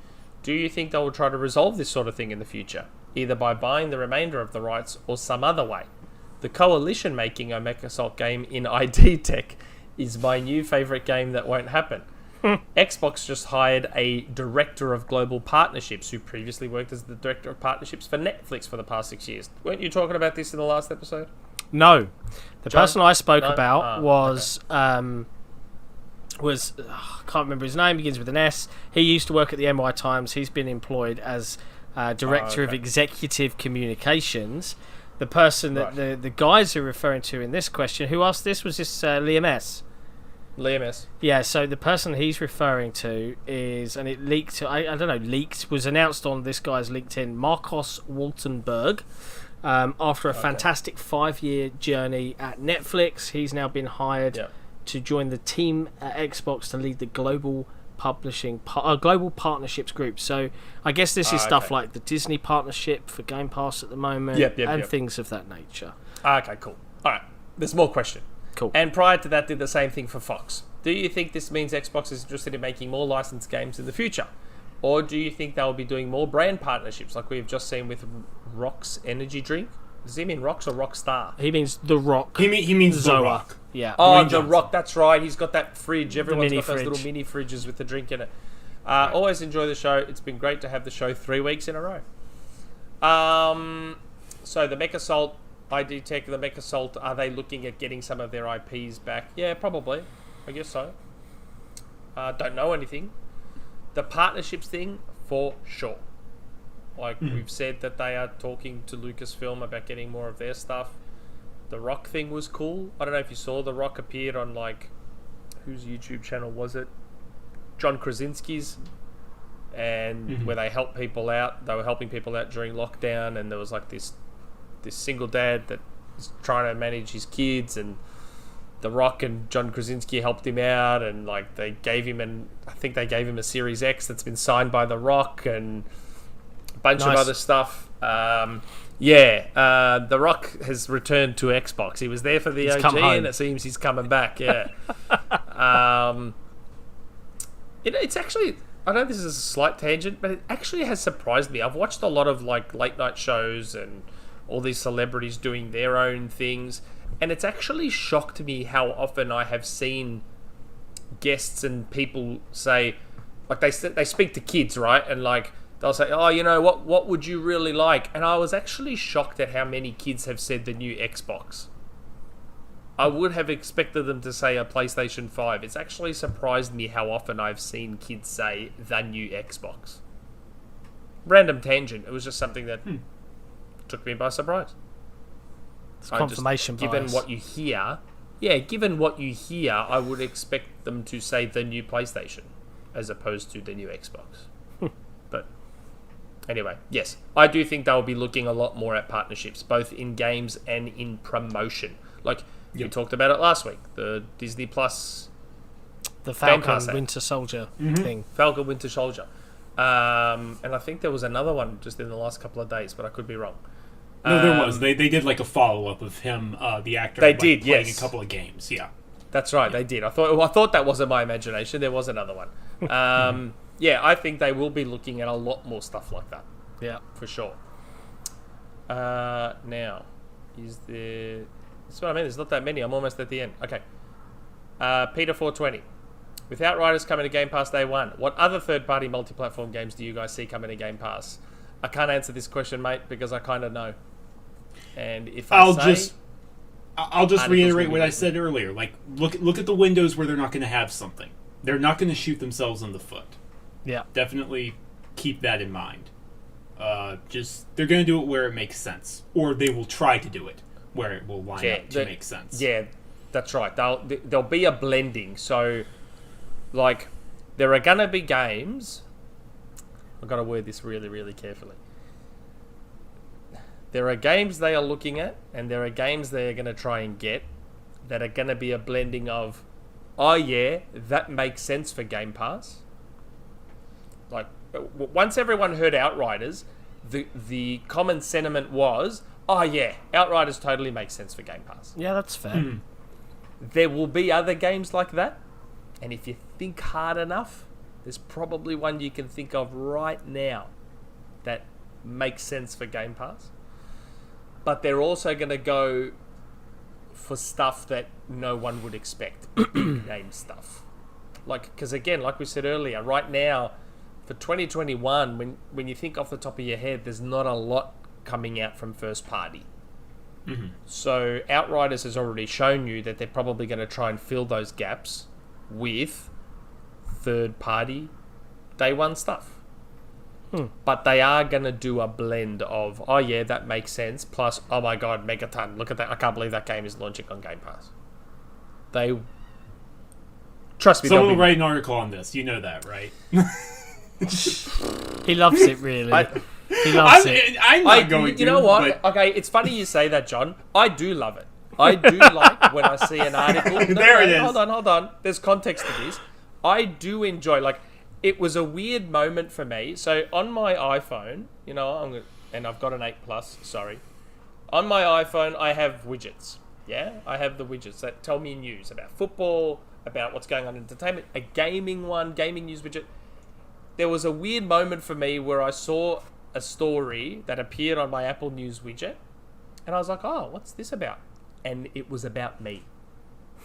Do you think they will try to resolve this sort of thing in the future, either by buying the remainder of the rights or some other way? The Coalition making a MechAssault game in ID Tech is my new favourite game that won't happen. Xbox just hired a director of global partnerships who previously worked as the director of partnerships for Netflix for the past 6 years. Weren't you talking about this in the last episode? No. The John? person I spoke No? about was I can't remember his name, begins with an S. He used to work at the NY Times. He's been employed as director of executive communications. The person that the guys are referring to in this question, who asked this, was this Liam S. Liam S. Yeah, so the person he's referring to is, and it leaked, I don't know, leaked, was announced on this guy's LinkedIn, Marcos Waltenberg. After a fantastic 5-year journey at Netflix, he's now been hired to join the team at Xbox to lead the global global partnerships group. So I guess this is stuff like the Disney partnership for Game Pass at the moment, and things of that nature. Okay, cool. All right, there's more question. Cool. And prior to that, did the same thing for Fox. Do you think this means Xbox is interested in making more licensed games in the future? Or do you think they'll be doing more brand partnerships like we've just seen with Rock's energy drink? Does he mean Rocks or Rockstar? He means The Rock. He means The Zoa. Rock. Yeah. Oh, Dwayne The Johnson. Rock, that's right. He's got that fridge. Everyone's mini got those fridge. little mini fridges with the drink in it. Always enjoy the show. It's been great to have the show 3 weeks in a row. So the Mech Assault, ID Tech, the Mech Assault, are they looking at getting some of their IPs back? Yeah, probably. I guess so. Don't know anything. The partnerships thing, for sure. Like, we've said that they are talking to Lucasfilm about getting more of their stuff. The Rock thing was cool. I don't know if you saw The Rock appeared on, like, whose YouTube channel was it? John Krasinski's. And where they helped people out. They were helping people out during lockdown, and there was, like, this single dad that was trying to manage his kids, and The Rock and John Krasinski helped him out, and, like, they gave him I think they gave him a Series X that's been signed by The Rock, and a bunch of other stuff. The Rock has returned to Xbox. He was there for the OG, and it seems he's coming back. Yeah. It's actually, I know this is a slight tangent, but it actually has surprised me. I've watched a lot of, like, late night shows and all these celebrities doing their own things, and it's actually shocked me how often I have seen guests and people say, like, they speak to kids, right? And, like, they'll say, oh, you know, what would you really like? And I was actually shocked at how many kids have said the new Xbox. I would have expected them to say a PlayStation 5. It's actually surprised me how often I've seen kids say the new Xbox. Random tangent. It was just something that took me by surprise. It's confirmation bias. Given what you hear, I would expect them to say the new PlayStation as opposed to the new Xbox. But anyway, yes, I do think they'll be looking a lot more at partnerships, both in games and in promotion. Like, we talked about it last week, the Disney Plus, the Falcon Winter Soldier thing. Falcon Winter Soldier. And I think there was another one just in the last couple of days, but I could be wrong. No, there was. They did like a follow-up of him, the actor. They like, did, playing yes. a couple of games, yeah. That's right, they did. I thought that wasn't my imagination. There was another one. I think they will be looking at a lot more stuff like that. Yeah, for sure. Now, is there... That's what I mean. There's not that many. I'm almost at the end. Okay. Peter420. With Outriders coming to Game Pass day one, what other third-party multi-platform games do you guys see coming to Game Pass? I can't answer this question, mate, because I kind of know. And if I'll just reiterate what I said earlier. Like, look at the windows where they're not going to have something. They're not going to shoot themselves in the foot. Yeah. Definitely keep that in mind. They're going to do it where it makes sense, or they will try to do it where it will line up to make sense. Yeah, that's right. There'll be a blending. So, like, there are going to be games. I've got to word this really, really carefully. There are games they are looking at, and there are games they are going to try and get that are going to be a blending of, oh yeah, that makes sense for Game Pass. Like, once everyone heard Outriders, the common sentiment was, oh yeah, Outriders totally makes sense for Game Pass. Yeah, that's fair. There will be other games like that, and if you think hard enough, there's probably one you can think of right now that makes sense for Game Pass. But they're also going to go for stuff that no one would expect, big name stuff. Like, because again, like we said earlier, right now, for 2021, when you think off the top of your head, there's not a lot coming out from first party. So Outriders has already shown you that they're probably going to try and fill those gaps with third party day one stuff. But they are going to do a blend of, oh yeah, that makes sense, plus, oh my god, Megaton, look at that, I can't believe that game is launching on Game Pass. Trust me, someone will write an article on this, you know that, right? He loves it, really. He loves it. I'm not going to. You know what? But... Okay, it's funny you say that, John. I do love it. I do like when I see an article. It is. Hold on. There's context to this. I do enjoy, like, it was a weird moment for me. So on my iPhone, you know, and I've got an 8 Plus, sorry. On my iPhone, I have widgets. Yeah? I have the widgets that tell me news about football, about what's going on in entertainment, a gaming news widget. there was a weird moment for me where I saw a story that appeared on my Apple News widget, and I was like, oh, what's this about? And it was about me.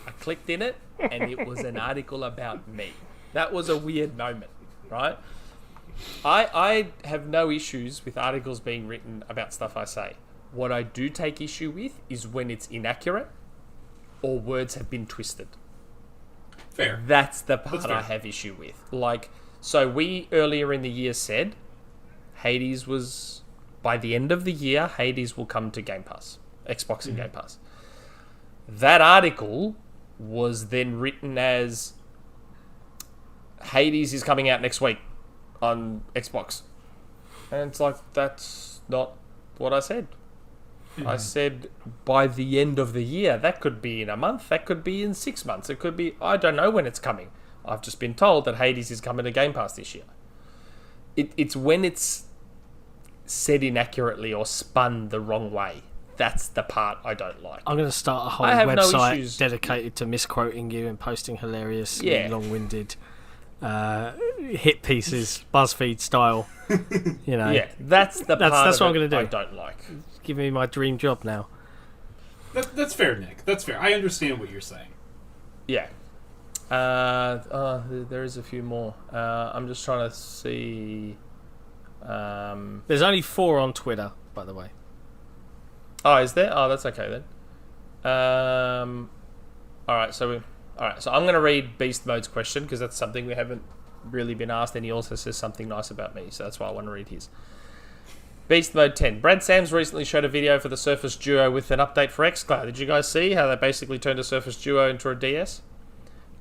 I clicked in it, and it was an article about me. That was a weird moment, right? I have no issues with articles being written about stuff I say. What I do take issue with is when it's inaccurate or words have been twisted. Fair. That's the part I have issue with. Like, so we earlier in the year said Hades was, by the end of the year, Hades will come to Game Pass, Xbox and Game Pass. That article was then written as Hades is coming out next week on Xbox. And it's like, that's not what I said. I said by the end of the year. That could be in a month. That could be in 6 months. It could be, I don't know when it's coming. I've just been told that Hades is coming to Game Pass this year. It's when it's said inaccurately or spun the wrong way. That's the part I don't like. I'm going to start a whole I have no website issues. dedicated to misquoting you and posting hilarious, Yeah. long-winded hit pieces, BuzzFeed style. You know, Yeah, that's the part that's of what I'm it gonna do. I don't like. Give me my dream job now. That's fair, Nick. That's fair. I understand what you're saying. Yeah. There is a few more. I'm just trying to see. There's only 4 on Twitter, by the way. Oh, is there? Oh, that's okay then. All right. So I'm going to read Beast Mode's question because that's something we haven't really been asked, and he also says something nice about me, so that's why I want to read his. Beast Mode 10. Brad Sams recently showed a video for the Surface Duo with an update for xCloud. Did you guys see how they basically turned a Surface Duo into a DS?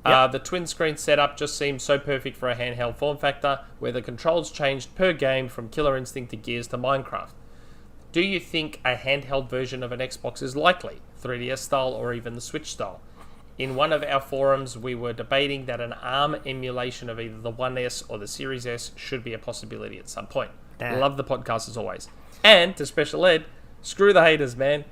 Yep. The twin screen setup just seems so perfect for a handheld form factor, where the controls changed per game from Killer Instinct to Gears to Minecraft. Do you think a handheld version of an Xbox is likely, 3DS style or even the Switch style? In one of our forums, we were debating that an ARM emulation of either the 1S or the Series S should be a possibility at some point. Damn. Love the podcast as always. And to Shpeshal Ed, screw the haters, man,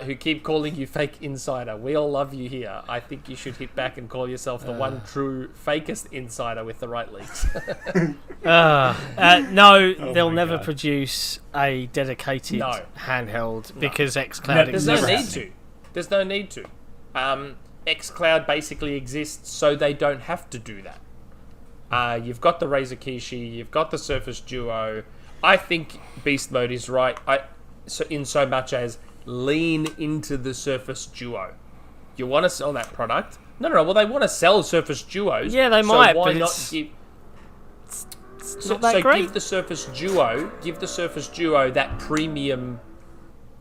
who keep calling you fake insider. We all love you here. I think you should hit back and call yourself the one true fakest insider with the right leaks. No, they'll my never God. produce a dedicated handheld because xCloud There's exists. no need to. There's no need to. xCloud basically exists so they don't have to do that. You've got the Razer Kishi, you've got the Surface Duo. I think Beast Mode is right. In so much as lean into the Surface Duo. You want to sell that product? No. Well, they want to sell Surface Duos. Yeah, they so might, why but not it's give? not that great. Give the Surface Duo that premium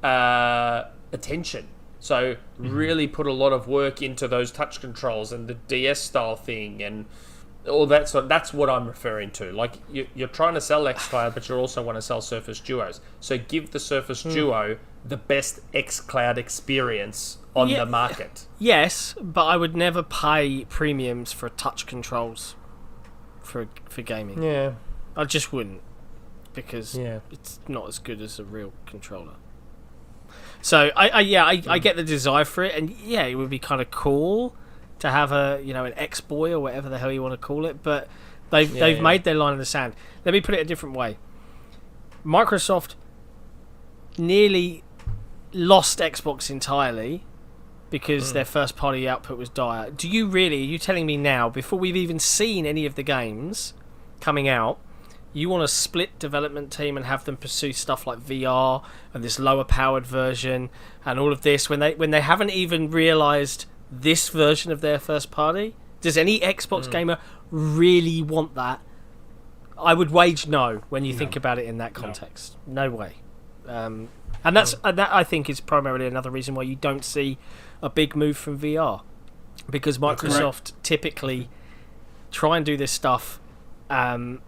attention. So really put a lot of work into those touch controls and the DS style thing and all that. So that's what I'm referring to. Like you're trying to sell xCloud, but you also want to sell Surface Duos. So give the Surface Duo the best xCloud experience on the market. Yes, but I would never pay premiums for touch controls for gaming. Yeah. I just wouldn't, because Yeah. it's not as good as a real controller. So I get the desire for it, and yeah, it would be kind of cool to have an X-Boy or whatever the hell you want to call it, but they've made their line in the sand. Let me put it a different way. Microsoft nearly lost Xbox entirely because their first party output was dire. Are you telling me now, before we've even seen any of the games coming out, you want to split development team and have them pursue stuff like VR and this lower powered version and all of this when they haven't even realised this version of their first party? Does any Xbox gamer really want that? I would wage no when you think about it in that context. No way. And that I think is primarily another reason why you don't see a big move from VR, because Microsoft typically try and do this stuff, and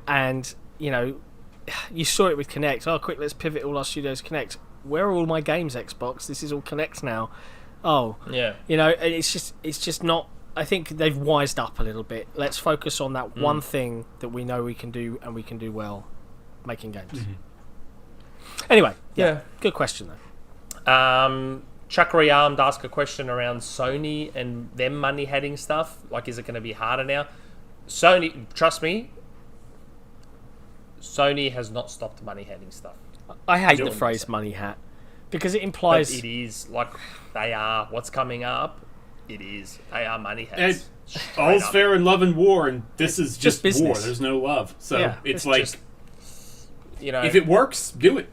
you saw it with Kinect. Oh, quick, let's pivot all our studios to Kinect. Where are all my games, Xbox? This is all Kinect now. Oh, Yeah. it's just not. I think they've wised up a little bit. Let's focus on that one thing that we know we can do and we can do well, making games. Anyway, good question though. Chuck Rearmed asked a question around Sony and them money heading stuff. Like, is it going to be harder now? Sony, trust me, Sony has not stopped money handing stuff. I hate the Doing phrase this. money hat because it But implies it is like they are. What's coming up? It is. They are money hats. All's fair in love and war, and this is just war. business. There's no love. So Yeah, it's like, just, you know, if it works, do it.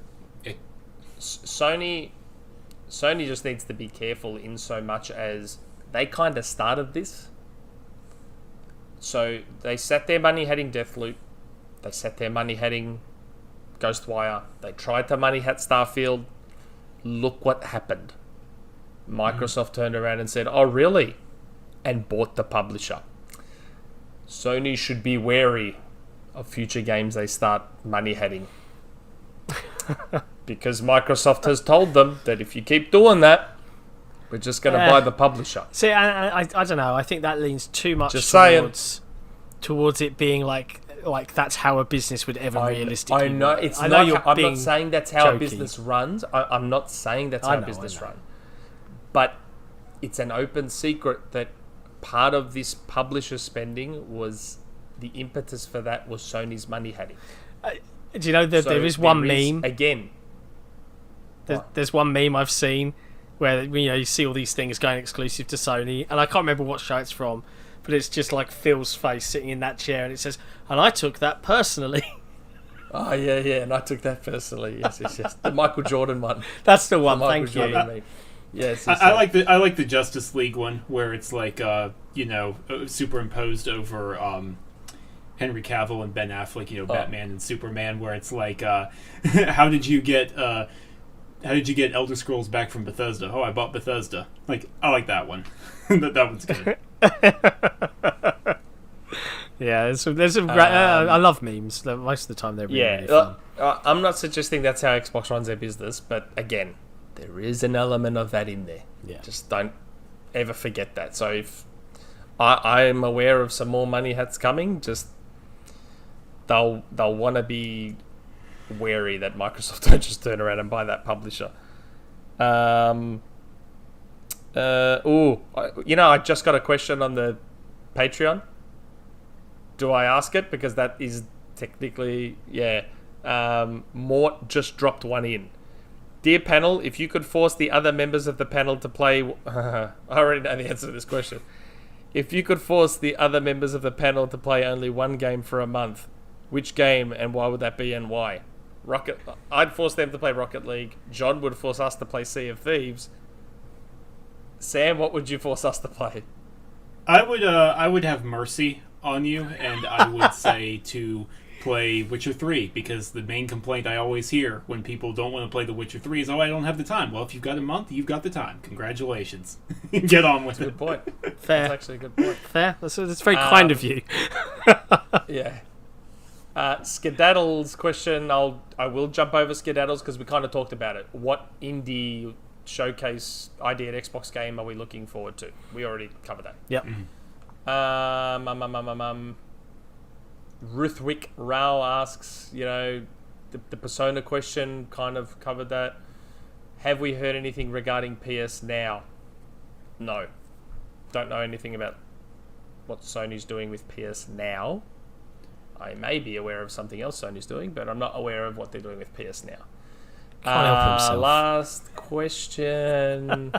Sony just needs to be careful in so much as they kind of started this. So they set their money heading Deathloop. They set their money heading Ghostwire. They tried to money hat Starfield. Look what happened. Microsoft turned around and said, "Oh, really?" and bought the publisher. Sony should be wary of future games they start money heading. Because Microsoft has told them that if you keep doing that, we're just going to buy the publisher. See, I don't know. I think that leans too much Just saying. towards it being like that's how a business would ever realistically. I know work. it's I know not. I'm being not saying that's how jokey. a business runs. I'm not saying that's how a business runs. But it's an open secret that part of this publisher spending was the impetus for that was Sony's money hatting. Do you know that there is one meme again? There's one meme I've seen where you see all these things going exclusive to Sony, and I can't remember what show it's from, but it's just like Phil's face sitting in that chair, and it says, "And I took that personally." Oh yeah, and I took that personally. Yes. The Michael Jordan one. That's the one. The Michael Thank Jordan you. meme. Yes, I like the Justice League one where it's like superimposed over Henry Cavill and Ben Affleck, Batman and Superman, where it's like how did you get Elder Scrolls back from Bethesda? Oh, I bought Bethesda. Like, I like that one. that one's good. Yeah, I love memes. Most of the time they're really fun. I'm not suggesting that's how Xbox runs their business, but again, there is an element of that in there. Yeah. Just don't ever forget that. So if I am aware of some more money hats coming, just they'll want to be wary that Microsoft don't just turn around and buy that publisher. I just got a question on the Patreon. Do I ask it? Because that is technically, Mort just dropped one in. Dear panel, if you could force the other members of the panel to play... I already know the answer to this question. If you could force the other members of the panel to play only one game for a month, which game and why would that be and why? I'd force them to play Rocket League. John would force us to play Sea of Thieves. Sam, what would you force us to play? I would have mercy on you, and I would say to play Witcher 3, because the main complaint I always hear when people don't want to play The Witcher 3 is, I don't have the time. Well, if you've got a month, you've got the time. Congratulations. Get on with it. Good point. Fair. That's actually a good point. Fair. That's very kind of you. Yeah. Skedaddle's question, I will jump over Skedaddle's because we kind of talked about it. What indie showcase idea at Xbox game are we looking forward to? We already covered that. Yep. Ruthwick Rao asks, the Persona question, kind of covered that. Have we heard anything regarding PS Now? No. Don't know anything about what Sony's doing with PS Now. I may be aware of something else Sony's doing, but I'm not aware of what they're doing with PS Now. Can't help himself. Last question.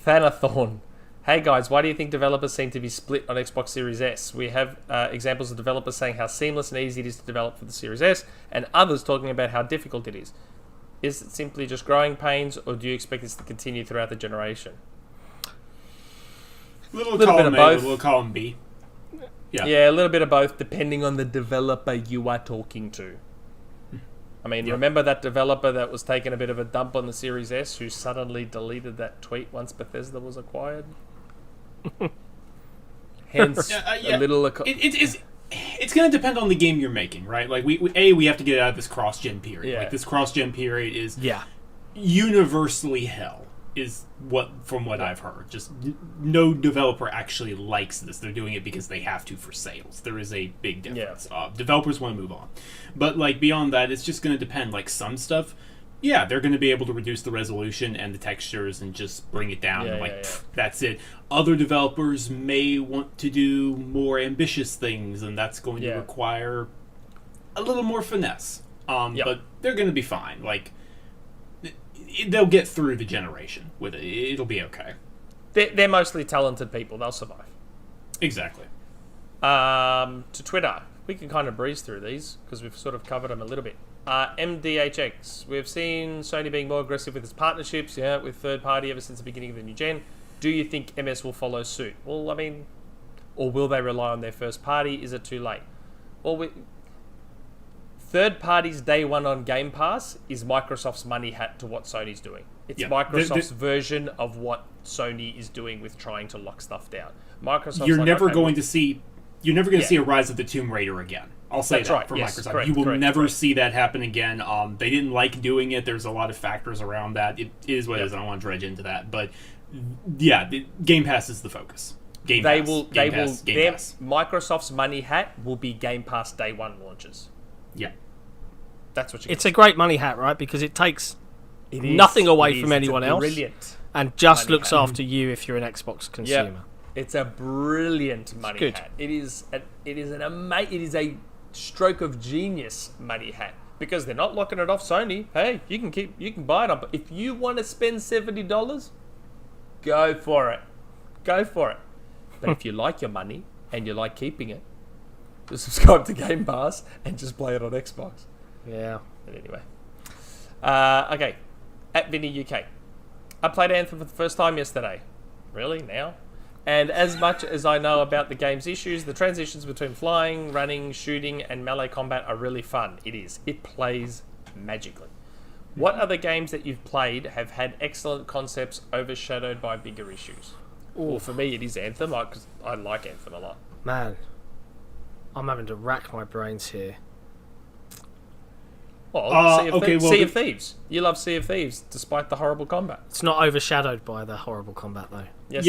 Thanathorn. Hey guys, why do you think developers seem to be split on Xbox Series S? We have examples of developers saying how seamless and easy it is to develop for the Series S, and others talking about how difficult it is. Is it simply just growing pains, or do you expect this to continue throughout the generation? Little bit column of A, both. little column B. Yeah, a little bit of both, depending on the developer you are talking to. I mean, you remember that developer that was taking a bit of a dump on the Series S, who suddenly deleted that tweet once Bethesda was acquired? Hence, a little... It's going to depend on the game you're making, right? Like, we have to get out of this cross-gen period. Yeah. Like, this cross-gen period is Yeah. universally hell, from what I've heard. Just no developer actually likes this. They're doing it because they have to for sales. There is a big difference. Developers want to move on. But, like, beyond that, it's just going to depend. Like, some stuff yeah, they're going to be able to reduce the resolution and the textures and just bring it down. That's it. Other developers may want to do more ambitious things, and that's going to require a little more finesse. But they're going to be fine. Like, they'll get through the generation with it. It'll be okay. They're mostly talented people. They'll survive. Exactly. To Twitter. We can kind of breeze through these because we've sort of covered them a little bit. MDHX. We've seen Sony being more aggressive with its partnerships, with third party ever since the beginning of the new gen. Do you think MS will follow suit? Well, I mean, or will they rely on their first party? Is it too late? Well, third party's day one on Game Pass is Microsoft's money hat to what Sony's doing. It's Microsoft's version of what Sony is doing with trying to lock stuff down. Microsoft's you're never going to see a Rise of the Tomb Raider again. I'll say that for Microsoft. Correct, you will never see that happen again. They didn't like doing it. There's a lot of factors around that. It is what it is. I don't want to dredge into that. But yeah, Game Pass is the focus. Microsoft's money hat will be Game Pass day one launches. Yeah. That's what you It's a great money hat, right? Because it takes nothing away from anyone else. Brilliant. And just looks after you if you're an Xbox consumer. Yep. It's a brilliant money hat. It is a stroke of genius money hat because they're not locking it off Sony. Hey, you can buy it on. But if you want to spend $70, go for it. But if you like your money and you like keeping it, just subscribe to Game Pass and just play it on Xbox. Yeah. But anyway, okay. At Vinny UK, I played Anthem for the first time yesterday. Really now? And as much as I know about the game's issues, the transitions between flying, running, shooting, and melee combat are really fun. It is. It plays magically. What other games that you've played have had excellent concepts overshadowed by bigger issues? Well, for me, it is Anthem, because I like Anthem a lot. Man, I'm having to rack my brains here. Well, Sea of Thieves. You love Sea of Thieves, despite the horrible combat. It's not overshadowed by the horrible combat, though. Yes,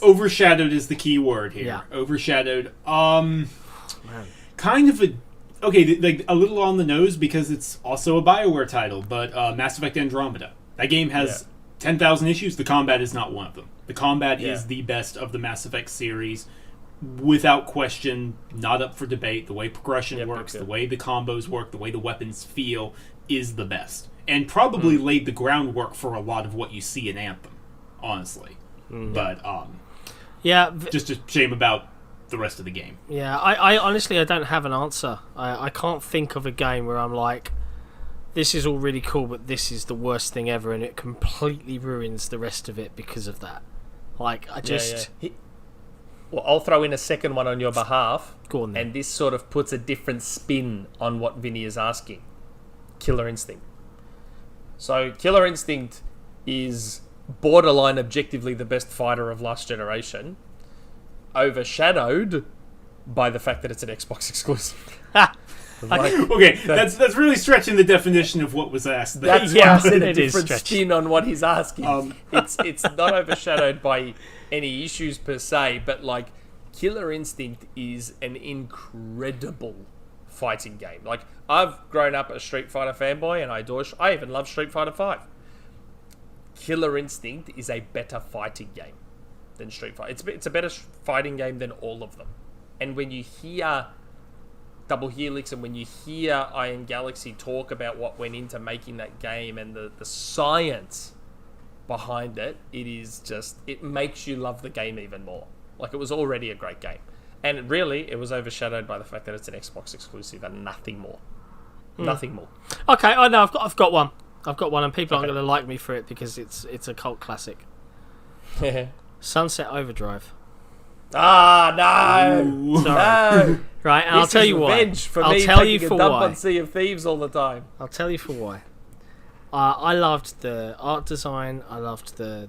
Overshadowed is the key word here. Yeah. Overshadowed. Man. Kind of like a little on the nose because it's also a BioWare title, but Mass Effect Andromeda. That game has 10,000 issues. The combat is not one of them. The combat is the best of the Mass Effect series. Without question, not up for debate. The way progression works, the way the combos work, the way the weapons feel is the best. And probably laid the groundwork for a lot of what you see in Anthem, honestly. But, just a shame about the rest of the game. Yeah, I honestly, I don't have an answer. I can't think of a game where I'm like, this is all really cool, but this is the worst thing ever, and it completely ruins the rest of it because of that. Like, I just... Well, I'll throw in a second one on your behalf. Go on then. And this sort of puts a different spin on what Vinny is asking. Killer Instinct. So, Killer Instinct is borderline objectively the best fighter of last generation, overshadowed by the fact that it's an Xbox exclusive. That's really stretching the definition of what was asked. That's why I said a different spin on what he's asking. It's not overshadowed by any issues per se, but like Killer Instinct is an incredible fighting game. Like, I've grown up a Street Fighter fanboy, and I even love Street Fighter 5. Killer Instinct is a better fighting game than Street Fighter. It's a better fighting game than all of them. And when you hear Double Helix and when you hear Iron Galaxy talk about what went into making that game and the science behind it, it makes you love the game even more. Like, it was already a great game. And really, it was overshadowed by the fact that it's an Xbox exclusive and nothing more. Nothing more. Okay, I know, I've got one. And people aren't going to like me for it because it's a cult classic. Sunset Overdrive. No! Sorry. No! Right, and I'll tell you why. I'll tell you for why. On Sea of Thieves all the time. I'll tell you for why. I loved the art design. I loved the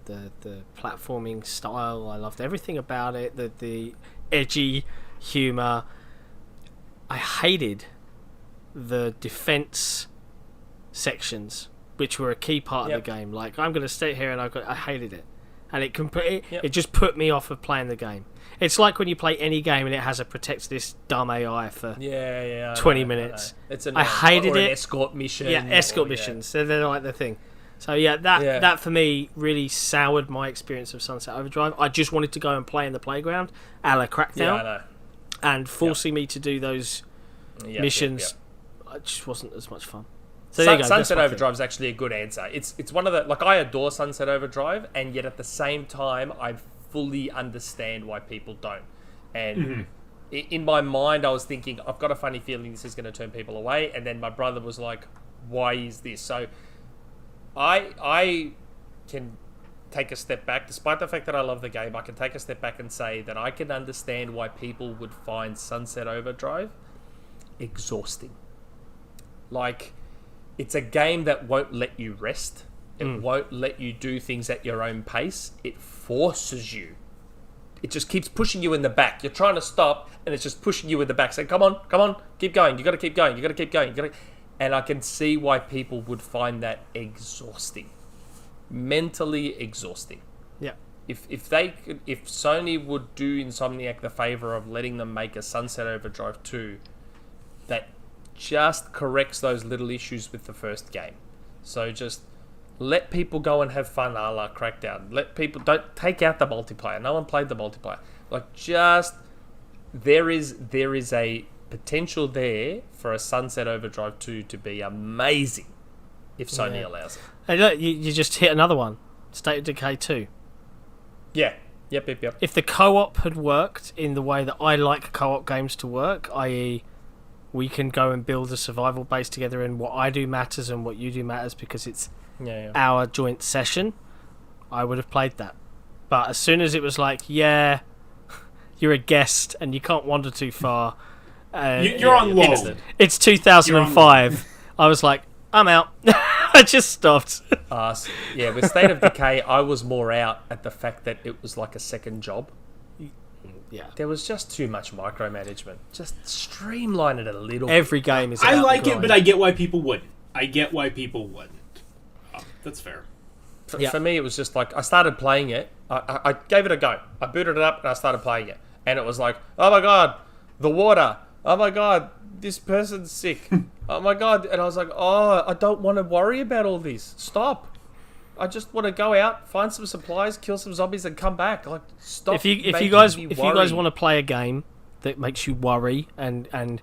platforming style. I loved everything about it. The edgy humor. I hated the defense sections, which were a key part of the game. Like, I'm going to sit here and I hated it. and it just put me off of playing the game. It's like when you play any game and it has a protect this dumb AI for 20 minutes. I hated it. An escort mission. Yeah, escort missions. They're like the thing. So that for me really soured my experience of Sunset Overdrive. I just wanted to go and play in the playground, a la Crackdown, Yeah, I know. and forcing me to do those missions, it just wasn't as much fun. So Sunset Overdrive is actually a good answer. It's one of the, like, I adore Sunset Overdrive, and yet at the same time I fully understand why people don't. And in my mind I was thinking, I've got a funny feeling this is going to turn people away, and then my brother was like, why is this? So I can take a step back, despite the fact that I love the game. I can take a step back and say that I can understand why people would find Sunset Overdrive exhausting. Like, it's a game that won't let you rest. It won't let you do things at your own pace. It forces you. It just keeps pushing you in the back. You're trying to stop, and it's just pushing you in the back, saying, come on, keep going. You got to keep going. You got to keep going. And I can see why people would find that exhausting. Mentally exhausting. Yeah. If Sony would do Insomniac the favor of letting them make a Sunset Overdrive 2 that just corrects those little issues with the first game. So just let people go and have fun, a la Crackdown. Let people, don't take out the multiplayer. No one played the multiplayer. Like, just there is a potential there for a Sunset Overdrive 2 to be amazing if Sony allows it. Hey, look, you just hit another one. State of Decay 2. Yeah. Yep. If the co-op had worked in the way that I like co-op games to work, i.e. we can go and build a survival base together, and what I do matters and what you do matters because it's our joint session, I would have played that. But as soon as it was like, you're a guest and you can't wander too far, you're on loan. It's 2005. I was like, I'm out. I just stopped. With State of Decay, I was more out at the fact that it was like a second job. Yeah, there was just too much micromanagement. Just streamline it a little. Every game is. I like it, but I get why people wouldn't. That's fair. For me, it was just like I started playing it. I gave it a go. I booted it up and I started playing it, and it was like, oh my god, the water. Oh my god, this person's sick. Oh my god, and I was like, oh, I don't want to worry about all this. Stop. I just want to go out, find some supplies, kill some zombies, and come back. Like, stop. If you guys want to play a game that makes you worry and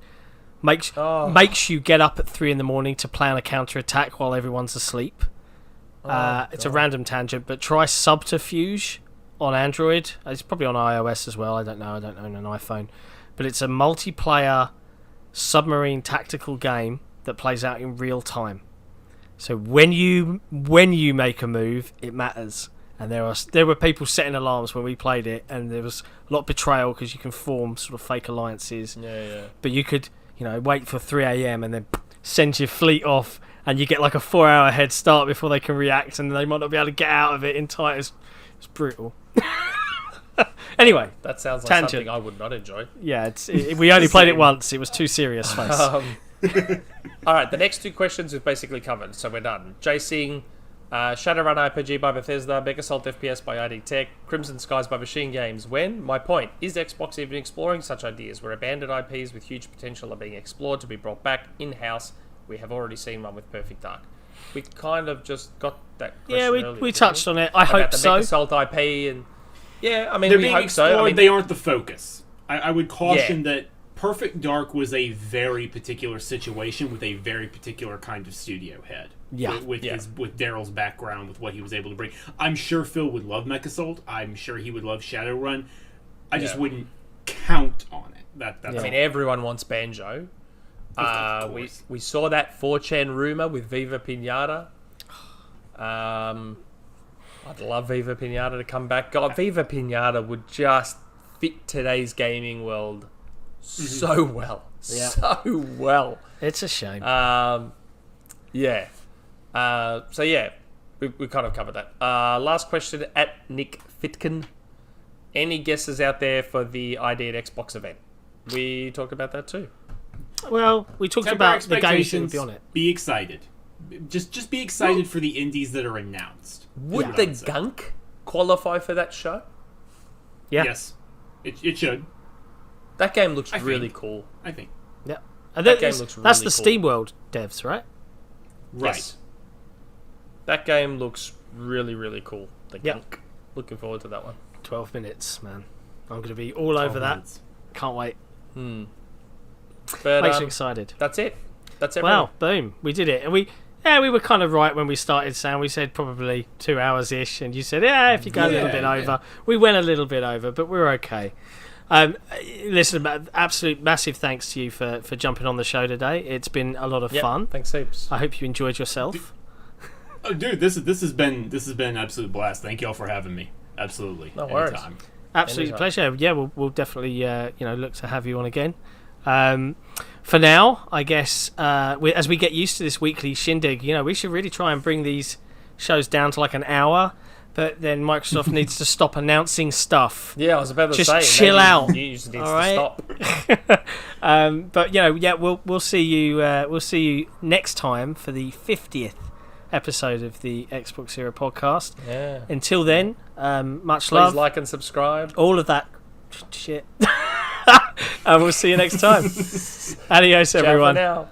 makes you get up at 3 a.m. to plan a counter attack while everyone's asleep, it's a random tangent, but try Subterfuge on Android. It's probably on iOS as well. I don't know. I don't own an iPhone, but it's a multiplayer submarine tactical game that plays out in real time. So when you make a move, it matters. And there were people setting alarms when we played it, and there was a lot of betrayal because you can form sort of fake alliances. Yeah. But you could, wait for 3 a.m. and then send your fleet off, and you get like a 4-hour head start before they can react, and they might not be able to get out of it in time. It's brutal. Anyway, that sounds like tangent. Something I would not enjoy. Yeah, we only played it once. It was too serious, face. Alright, the next two questions we've basically covered, so we're done. J-Sing, Shadowrun RPG by Bethesda, Megasalt FPS by ID Tech, Crimson Skies by Machine Games. When? My point, is Xbox even exploring such ideas where abandoned IPs with huge potential are being explored to be brought back in-house? We have already seen one with Perfect Dark. We kind of just got that question earlier, we touched on it. I hope the so. Megasalt IP and... Yeah, I mean, They're we being hope explored, so. I mean, they aren't the focus. I would caution that Perfect Dark was a very particular situation with a very particular kind of studio head. Yeah. With Daryl's background, with what he was able to bring. I'm sure Phil would love Megasalt. I'm sure he would love Shadowrun. I just wouldn't count on it. That's I mean, everyone wants Banjo. We saw that 4chan rumor with Viva Pinata. I'd love Viva Pinata to come back. God, Viva Pinata would just fit today's gaming world so well. Yeah. So well. It's a shame. We kind of covered that. Last question at Nick Fitkin. Any guesses out there for the ID at Xbox event? We talked about that too. Well, we talked about the games that would be on it. Be excited. Just be excited for the indies that are announced. Would the gunk qualify for that show? Yeah. Yes, it should. That game looks I really think. cool. I think. Yeah. That game looks That's really the cool. SteamWorld devs, right? Right. Yes. That game looks really, really cool. The Yep. Gunk. Looking forward to that one. 12 minutes, man. I'm going to be all over that. Minutes. Can't wait. But Makes me excited. that's it. That's everything. Wow, boom. We did it. And we were kind of right when we started, Sam. We said probably 2 hours-ish, and you said, if you go a little bit over. We went a little bit over, but we're okay. Listen, absolute massive thanks to you for jumping on the show today. It's been a lot of fun. Thanks heaps. I hope you enjoyed yourself. Oh, dude, this has been an absolute blast. Thank y'all for having me. Absolutely. No worries. Anytime. Absolute Anytime. pleasure. Yeah, we'll definitely look to have you on again. For now, I guess as we get used to this weekly shindig, we should really try and bring these shows down to like an hour. But then Microsoft needs to stop announcing stuff. Yeah, I was about to Just say. chill out. News needs All to right? stop. But we'll see you. We'll see you next time for the 50th episode of the XboxEra podcast. Yeah. Until then, much Please love. like and subscribe. All of that shit. And we'll see you next time. Adios, Ciao for everyone. now.